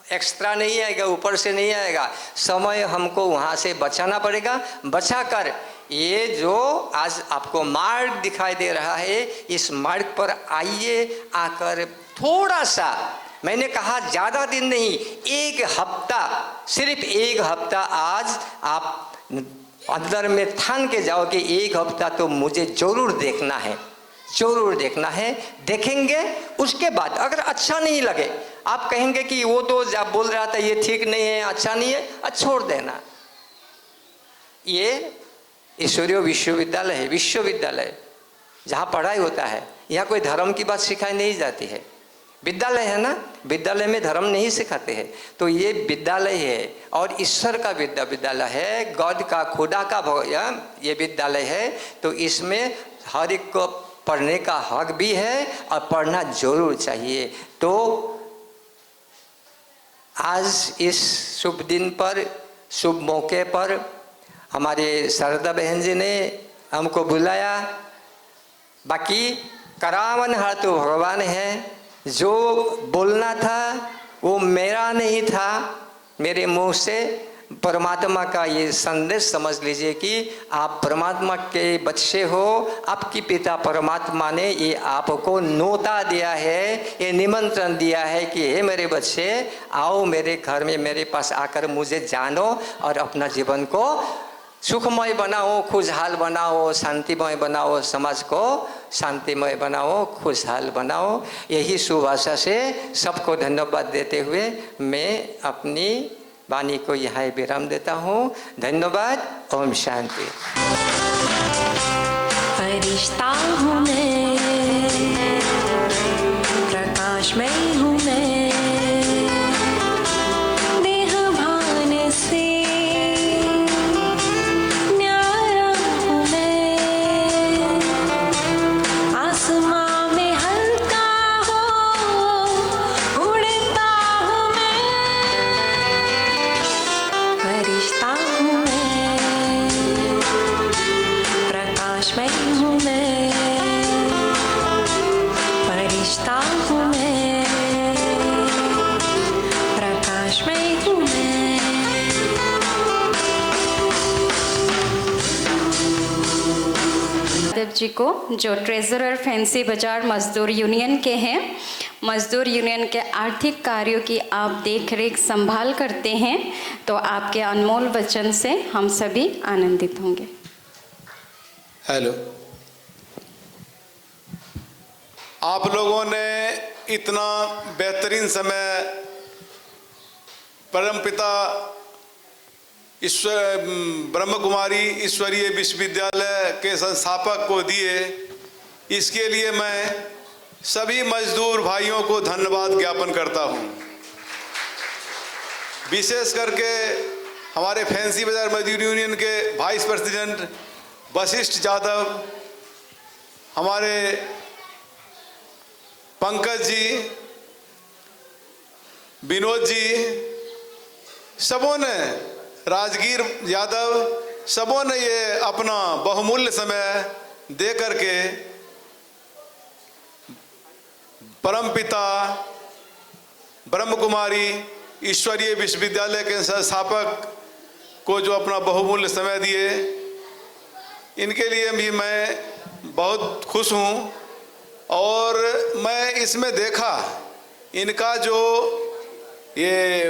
एक्स्ट्रा नहीं आएगा, ऊपर से नहीं आएगा। समय हमको वहाँ से बचाना पड़ेगा। बचाकर ये जो आज आपको मार्ग दिखाई दे रहा है, इस मार्ग पर आइए। आकर थोड़ा सा, मैंने कहा ज़्यादा दिन नहीं, 1 हफ्ता, सिर्फ 1 हफ्ता आज आप अंदर में ठान के जाओ कि 1 हफ्ता तो मुझे ज़रूर देखना है, ज़रूर देखना है। देखेंगे, उसके बाद अगर अच्छा नहीं लगे, आप कहेंगे कि वो तो जब बोल रहा था ये ठीक नहीं है, अच्छा नहीं है, छोड़ देना। ये ईश्वरीय विश्वविद्यालय है, विश्वविद्यालय जहाँ पढ़ाई होता है। यहाँ कोई धर्म की बात सिखाई नहीं जाती है। विद्यालय है ना, विद्यालय में धर्म नहीं सिखाते हैं। तो ये विद्यालय है और ईश्वर का विद्यालय है, गॉड का, खुदा का ये विद्यालय है। तो इसमें हर एक को पढ़ने का हक भी है और पढ़ना जरूर चाहिए। तो आज इस शुभ दिन पर, शुभ मौके पर हमारे शारदा बहन जी ने हमको बुलाया। बाकी करावन हाथ तो भगवान है। जो बोलना था वो मेरा नहीं था, मेरे मुंह से परमात्मा का ये संदेश समझ लीजिए कि आप परमात्मा के बच्चे हो। आपकी पिता परमात्मा ने ये आपको न्योता दिया है, ये निमंत्रण दिया है कि हे मेरे बच्चे, आओ मेरे घर में, मेरे पास आकर मुझे जानो और अपना जीवन को सुखमय बनाओ, खुशहाल बनाओ, शांतिमय बनाओ, समाज को शांतिमय बनाओ, खुशहाल बनाओ। यही शुभ आशा से सबको धन्यवाद देते हुए मैं अपनी वाणी को यहाँ विराम देता हूँ। धन्यवाद। ओम शांति। फरिश्ता हूँ मैं, प्रकाश में हूँ मैं, देह भान से न्यारा हूँ मैं, आसमां में हल्का हो उड़ता हूँ मैं, फरिश्ता हूँ मैं, प्रकाश में हूँ मैं, फरिश्ता हूँ मैं, प्रकाश में हूँ मैं। यादव जी को, जो ट्रेजरर फैंसी बाजार मजदूर यूनियन के हैं, मजदूर यूनियन के आर्थिक कार्यों की आप देख रेख संभाल करते हैं, तो आपके अनमोल वचन से हम सभी आनंदित होंगे। हेलो, आप लोगों ने इतना बेहतरीन समय परमपिता ईश्वर ब्रह्म कुमारी ईश्वरीय विश्वविद्यालय के संस्थापक को दिए, इसके लिए मैं सभी मजदूर भाइयों को धन्यवाद ज्ञापन करता हूं। विशेष करके हमारे फैंसी बाजार मजदूर यूनियन के वाइस प्रेसिडेंट वशिष्ठ यादव, हमारे पंकज जी, विनोद जी, सबों ने, राजगीर यादव, सबों ने ये अपना बहुमूल्य समय दे करके परमपिता ब्रह्म कुमारी ईश्वरीय विश्वविद्यालय के संस्थापक को जो अपना बहुमूल्य समय दिए, इनके लिए भी मैं बहुत खुश हूँ। और मैं इसमें देखा इनका जो ये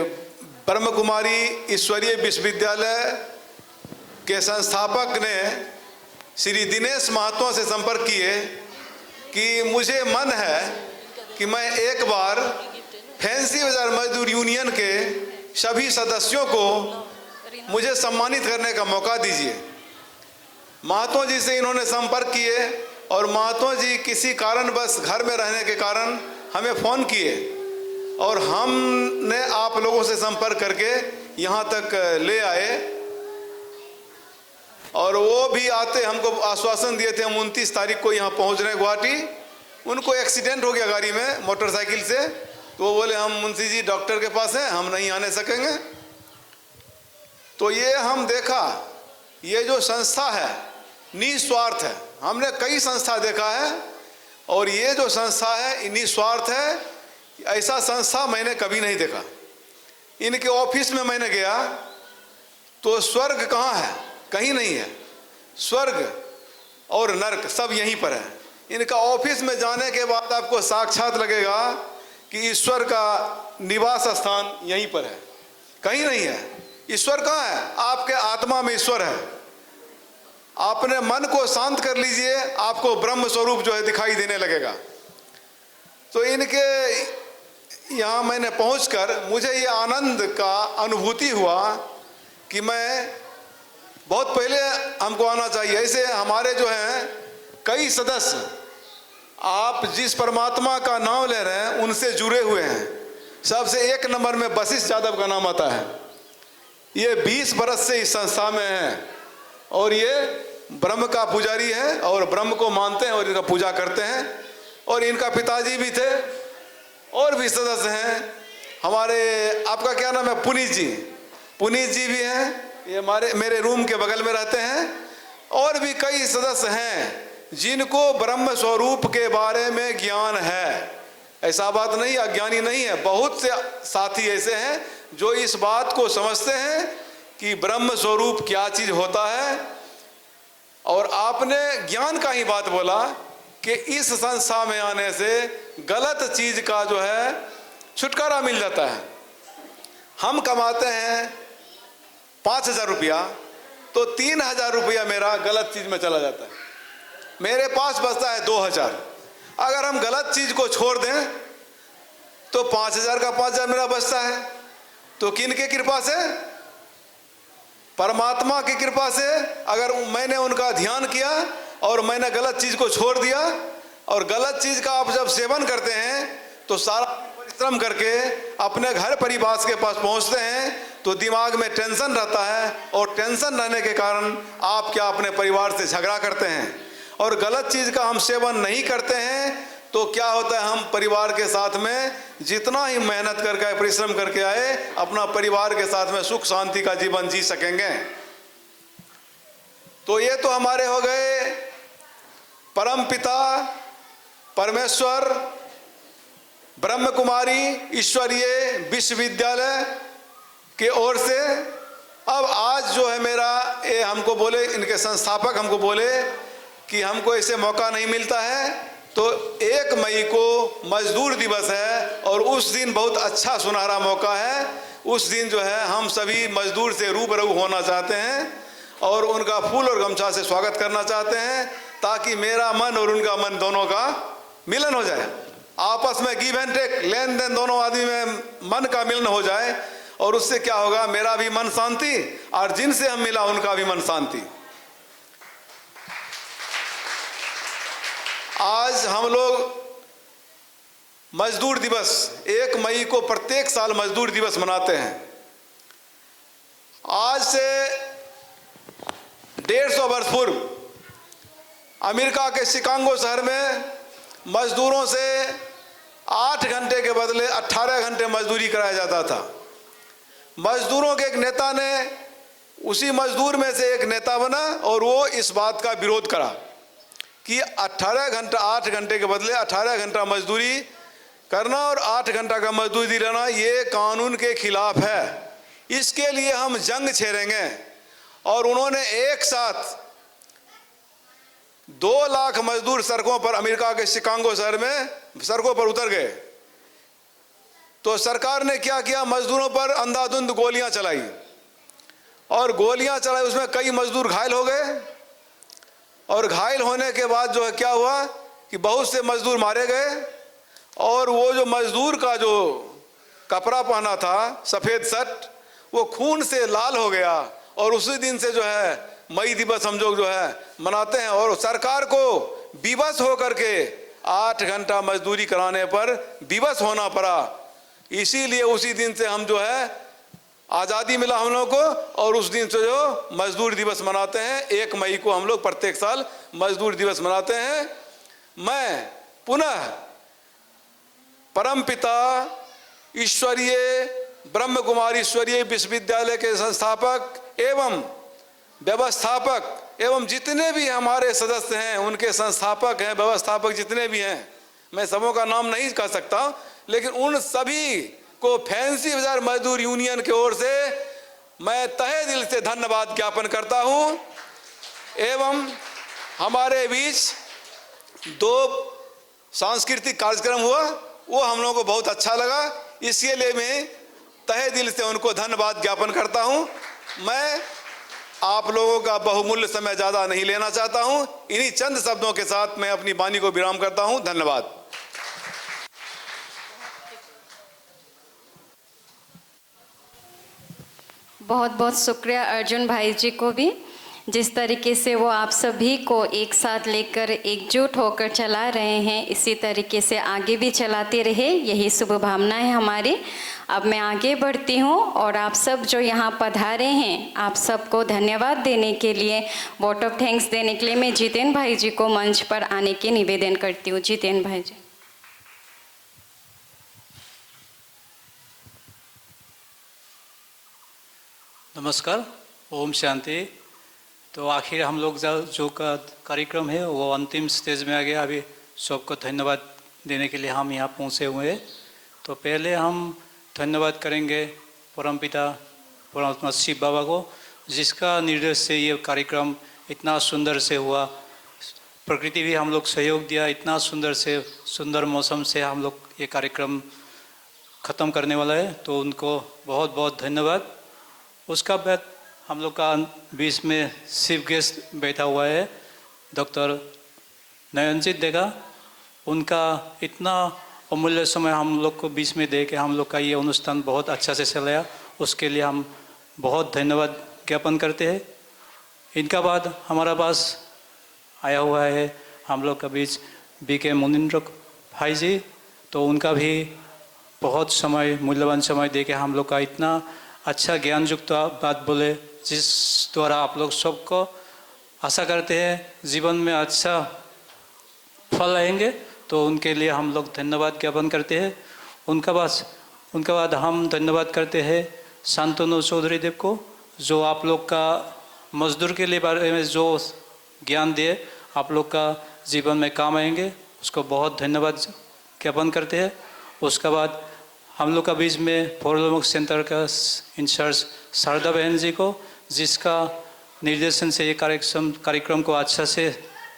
ब्रह्म कुमारी ईश्वरीय विश्वविद्यालय के संस्थापक ने श्री दिनेश महतो से संपर्क किए कि मुझे मन है कि मैं एक बार फैंसी बाजार मजदूर यूनियन के सभी सदस्यों को मुझे सम्मानित करने का मौका दीजिए। महतो जी से इन्होंने संपर्क किए और महतो जी किसी कारणवश घर में रहने के कारण हमें फ़ोन किए और हमने आप लोगों से संपर्क करके यहाँ तक ले आए। और वो भी आते हमको आश्वासन दिए थे हम 29 तारीख को यहाँ पहुँच रहे हैं गुवाहाटी। उनको एक्सीडेंट हो गया गाड़ी में मोटरसाइकिल से, तो वो बोले हम मुंशी जी डॉक्टर के पास हैं, हम नहीं आने सकेंगे। तो ये हम देखा, ये जो संस्था है निस्वार्थ है। हमने कई संस्था देखा है और ये जो संस्था है निस्वार्थ है। ऐसा संस्था मैंने कभी नहीं देखा। इनके ऑफिस में मैंने गया तो स्वर्ग कहाँ है? कहीं नहीं है। स्वर्ग और नरक सब यहीं पर है। इनका ऑफिस में जाने के बाद आपको साक्षात लगेगा कि ईश्वर का निवास स्थान यहीं पर है, कहीं नहीं है। ईश्वर कहाँ है? आपके आत्मा में ईश्वर है। आपने मन को शांत कर लीजिए, आपको ब्रह्म स्वरूप जो है दिखाई देने लगेगा। तो इनके यहाँ मैंने पहुंचकर मुझे ये आनंद का अनुभूति हुआ कि मैं बहुत पहले हमको आना चाहिए। ऐसे हमारे जो हैं कई सदस्य, आप जिस परमात्मा का नाम ले रहे हैं उनसे जुड़े हुए हैं। सबसे एक नंबर में वशिष्ठ यादव का नाम आता है। ये 20 बरस से इस संस्था में हैं और ये ब्रह्म का पुजारी है और ब्रह्म को मानते हैं और इनका पूजा करते हैं। और इनका पिताजी भी थे और भी सदस्य हैं हमारे। आपका क्या नाम है? पुनीत जी। पुनीत जी भी हैं, ये मेरे रूम के बगल में रहते हैं। और भी कई सदस्य हैं जिनको ब्रह्म स्वरूप के बारे में ज्ञान है। ऐसा बात नहीं, अज्ञानी नहीं है। बहुत से साथी ऐसे हैं जो इस बात को समझते हैं कि ब्रह्म स्वरूप क्या चीज होता है। और आपने ज्ञान का ही बात बोला कि इस संस्था में आने से गलत चीज का जो है छुटकारा मिल जाता है। हम कमाते हैं 5,000 रुपया, तो 3,000 रुपया मेरा गलत चीज में चला जाता है। मेरे पास बचता है 2,000। अगर हम गलत चीज को छोड़ दें तो 5,000 का 5,000 मेरा बचता है। तो किन के कृपा से? परमात्मा की कृपा से। अगर मैंने उनका ध्यान किया और मैंने गलत चीज को छोड़ दिया, और गलत चीज का आप जब सेवन करते हैं तो सारा परिश्रम करके अपने घर परिवार के पास पहुंचते हैं तो दिमाग में टेंशन रहता है, और टेंशन रहने के कारण आप क्या अपने परिवार से झगड़ा करते हैं। और गलत चीज का हम सेवन नहीं करते हैं तो क्या होता है, हम परिवार के साथ में जितना ही मेहनत करके परिश्रम करके आए, अपना परिवार के साथ में सुख शांति का जीवन जी सकेंगे। तो ये तो हमारे हो गए परम पिता परमेश्वर ब्रह्म कुमारी ईश्वरीय विश्वविद्यालय के ओर से। अब आज जो है मेरा ये हमको बोले, इनके संस्थापक हमको बोले कि हमको ऐसे मौका नहीं मिलता है, तो 1 मई को मजदूर दिवस है और उस दिन बहुत अच्छा सुनहरा मौका है। उस दिन जो है हम सभी मजदूर से रूबरू होना चाहते हैं और उनका फूल और गमछा से स्वागत करना चाहते हैं, ताकि मेरा मन और उनका मन दोनों का मिलन हो जाए। आपस में गिव एंड टेक, लेन देन दोनों आदमी में मन का मिलन हो जाए, और उससे क्या होगा, मेरा भी मन शांति और जिनसे हम मिला उनका भी मन शांति। आज हम लोग मजदूर दिवस 1 मई को प्रत्येक साल मजदूर दिवस मनाते हैं। आज से 150 वर्ष पूर्व अमेरिका के शिकागो शहर में मजदूरों से 8 घंटे के बदले 18 घंटे मजदूरी कराया जाता था। मजदूरों के एक नेता ने, उसी मजदूर में से एक नेता बना और वो इस बात का विरोध करा कि 8 घंटे के बदले 18 घंटा मजदूरी करना और 8 घंटा का मजदूरी लेना ये कानून के खिलाफ है। इसके लिए हम जंग छेड़ेंगे। और उन्होंने एक साथ 2 लाख मजदूर सड़कों पर, अमेरिका के शिकागो शहर में सड़कों पर उतर गए। तो सरकार ने क्या किया, मजदूरों पर अंधाधुंध गोलियां चलाई, और गोलियां चलाई, उसमें कई मजदूर घायल हो गए। और घायल होने के बाद जो है क्या हुआ कि बहुत से मजदूर मारे गए, और वो जो मजदूर का जो कपड़ा पहना था, सफ़ेद शर्ट, वो खून से लाल हो गया। और उसी दिन से जो है मई दिवस हम लोग जो है मनाते हैं। और सरकार को विवश होकर के 8 घंटा मजदूरी कराने पर विवश होना पड़ा। इसीलिए उसी दिन से हम जो है आज़ादी मिला हम लोगों को, और उस दिन से जो मजदूर दिवस मनाते हैं। 1 मई को हम लोग प्रत्येक साल मजदूर दिवस मनाते हैं। मैं पुनः परमपिता ईश्वरीय ब्रह्म कुमारी ईश्वरीय विश्वविद्यालय के संस्थापक एवं व्यवस्थापक एवं जितने भी हमारे सदस्य हैं, उनके संस्थापक हैं, व्यवस्थापक जितने भी हैं, मैं सबों का नाम नहीं कह सकता, लेकिन उन सभी को फैंसी बाजार मजदूर यूनियन की ओर से मैं तहे दिल से धन्यवाद ज्ञापन करता हूं। एवं हमारे बीच 2 सांस्कृतिक कार्यक्रम हुआ, वो हम लोगों को बहुत अच्छा लगा, इसके लिए मैं तहे दिल से उनको धन्यवाद ज्ञापन करता हूं। मैं आप लोगों का बहुमूल्य समय ज़्यादा नहीं लेना चाहता हूं। इन्हीं चंद शब्दों के साथ मैं अपनी वाणी को विराम करता हूं। धन्यवाद। बहुत बहुत शुक्रिया अर्जुन भाई जी को भी, जिस तरीके से वो आप सभी को एक साथ लेकर एकजुट होकर चला रहे हैं, इसी तरीके से आगे भी चलाते रहे, यही शुभ भावना है हमारी। अब मैं आगे बढ़ती हूँ और आप सब जो यहाँ पधारे हैं, आप सबको धन्यवाद देने के लिए, वोट ऑफ थैंक्स देने के लिए मैं जितेन भाई जी को मंच पर आने के निवेदन करती हूँ। जितेन भाई जी। नमस्कार, ओम शांति। तो आखिर हम लोग जो कार्यक्रम है वो अंतिम स्टेज में आ गया। अभी सबको धन्यवाद देने के लिए हम यहाँ पहुँचे हुए हैं। तो पहले हम धन्यवाद करेंगे परमपिता परमात्मा शिव बाबा को, जिसका निर्देश से ये कार्यक्रम इतना सुंदर से हुआ। प्रकृति भी हम लोग सहयोग दिया, इतना सुंदर मौसम से हम लोग ये कार्यक्रम ख़त्म करने वाला है, तो उनको बहुत बहुत धन्यवाद। उसका बाद हम लोग का बीच में चीफ गेस्ट बैठा हुआ है डॉक्टर नयनजीत देगा। उनका इतना अमूल्य समय हम लोग को बीच में दे के हम लोग का ये अनुष्ठान बहुत अच्छा से चलाया, उसके लिए हम बहुत धन्यवाद ज्ञापन करते हैं। इनका बाद हमारा पास आया हुआ है हम लोग का बीच बीके मुनिंद्र भाई जी, तो उनका भी बहुत समय मूल्यवान समय दे के हम लोग का इतना अच्छा ज्ञान युक्त बात बोले, जिस द्वारा आप लोग सबको आशा करते हैं जीवन में अच्छा फल आएंगे, तो उनके लिए हम लोग धन्यवाद ज्ञापन करते हैं। उनका बाद हम धन्यवाद करते हैं शांतनु चौधरी देव को, जो आप लोग का मजदूर के लिए बारे में जो ज्ञान दिए, आप लोग का जीवन में काम आएंगे, उसको बहुत धन्यवाद ज्ञापन करते हैं। उसका बाद हम लोग का बीच में फोरलोमुख सेंटर का इंचार्ज शारदा बहन जी को, जिसका निर्देशन से ये कार्यक्रम को अच्छा से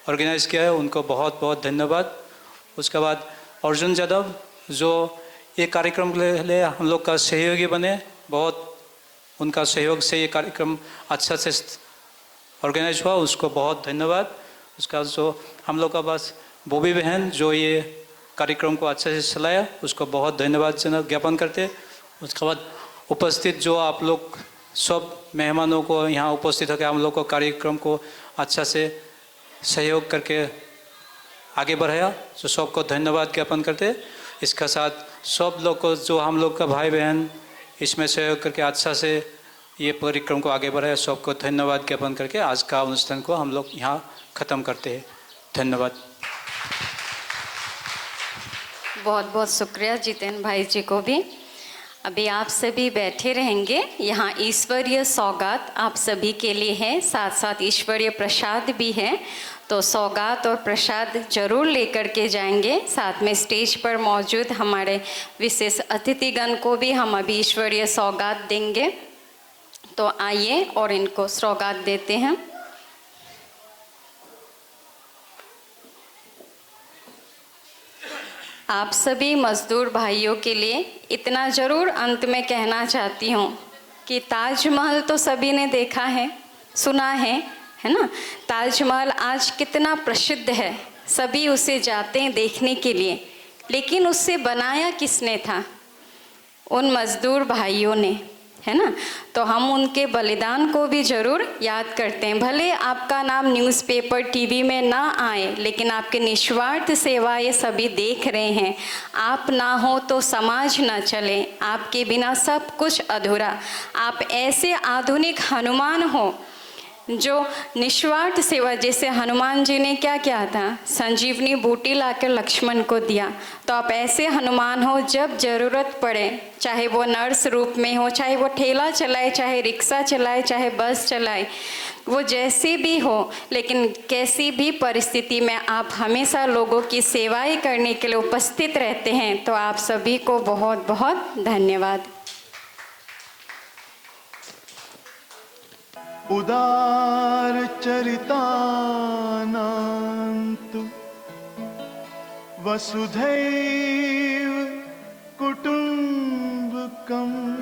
ऑर्गेनाइज किया है, उनको बहुत बहुत धन्यवाद। उसके बाद अर्जुन यादव, जो ये कार्यक्रम के लिए हम लोग का सहयोगी बने, बहुत उनका सहयोग से ये कार्यक्रम अच्छा से ऑर्गेनाइज हुआ, उसको बहुत धन्यवाद। उसका जो हम लोग का बस बोबी बहन, जो ये कार्यक्रम को अच्छे से चलाया, उसको बहुत धन्यवाद ज्ञापन करते। उसके बाद उपस्थित जो आप लोग सब मेहमानों को यहाँ उपस्थित होकर हम लोग को कार्यक्रम को अच्छा से सहयोग करके आगे बढ़ाया, तो सबको धन्यवाद ज्ञापन करते। इसका साथ सब लोग को जो हम लोग का भाई बहन इसमें सहयोग करके अच्छा से ये कार्यक्रम को आगे बढ़ाया, सबको धन्यवाद ज्ञापन करके आज का अनुष्ठान को हम लोग यहाँ ख़त्म करते हैं। धन्यवाद। बहुत बहुत शुक्रिया जितेन भाई जी को भी। अभी आप सभी बैठे रहेंगे, यहाँ ईश्वरीय सौगात आप सभी के लिए है, साथ साथ ईश्वरीय प्रसाद भी है, तो सौगात और प्रसाद जरूर लेकर के जाएंगे। साथ में स्टेज पर मौजूद हमारे विशेष अतिथिगण को भी हम अभी ईश्वरीय सौगात देंगे, तो आइए और इनको सौगात देते हैं। आप सभी मज़दूर भाइयों के लिए इतना ज़रूर अंत में कहना चाहती हूँ कि ताजमहल तो सभी ने देखा है, सुना है ना। ताजमहल आज कितना प्रसिद्ध है, सभी उसे जाते हैं देखने के लिए, लेकिन उससे बनाया किसने था? उन मज़दूर भाइयों ने, है ना। तो हम उनके बलिदान को भी ज़रूर याद करते हैं। भले आपका नाम न्यूज़पेपर टीवी में ना आए, लेकिन आपके निस्वार्थ सेवा ये सभी देख रहे हैं। आप ना हो तो समाज ना चले, आपके बिना सब कुछ अधूरा। आप ऐसे आधुनिक हनुमान हो जो निस्वार्थ सेवा, जैसे हनुमान जी ने क्या किया था, संजीवनी बूटी लाकर लक्ष्मण को दिया, तो आप ऐसे हनुमान हो जब ज़रूरत पड़े, चाहे वो नर्स रूप में हो, चाहे वो ठेला चलाए, चाहे रिक्शा चलाए, चाहे बस चलाए, वो जैसी भी हो, लेकिन कैसी भी परिस्थिति में आप हमेशा लोगों की सेवाएं करने के लिए उपस्थित रहते हैं। तो आप सभी को बहुत बहुत धन्यवाद। उदार चरितानान्तु वसुधैव कुटुम्बकम्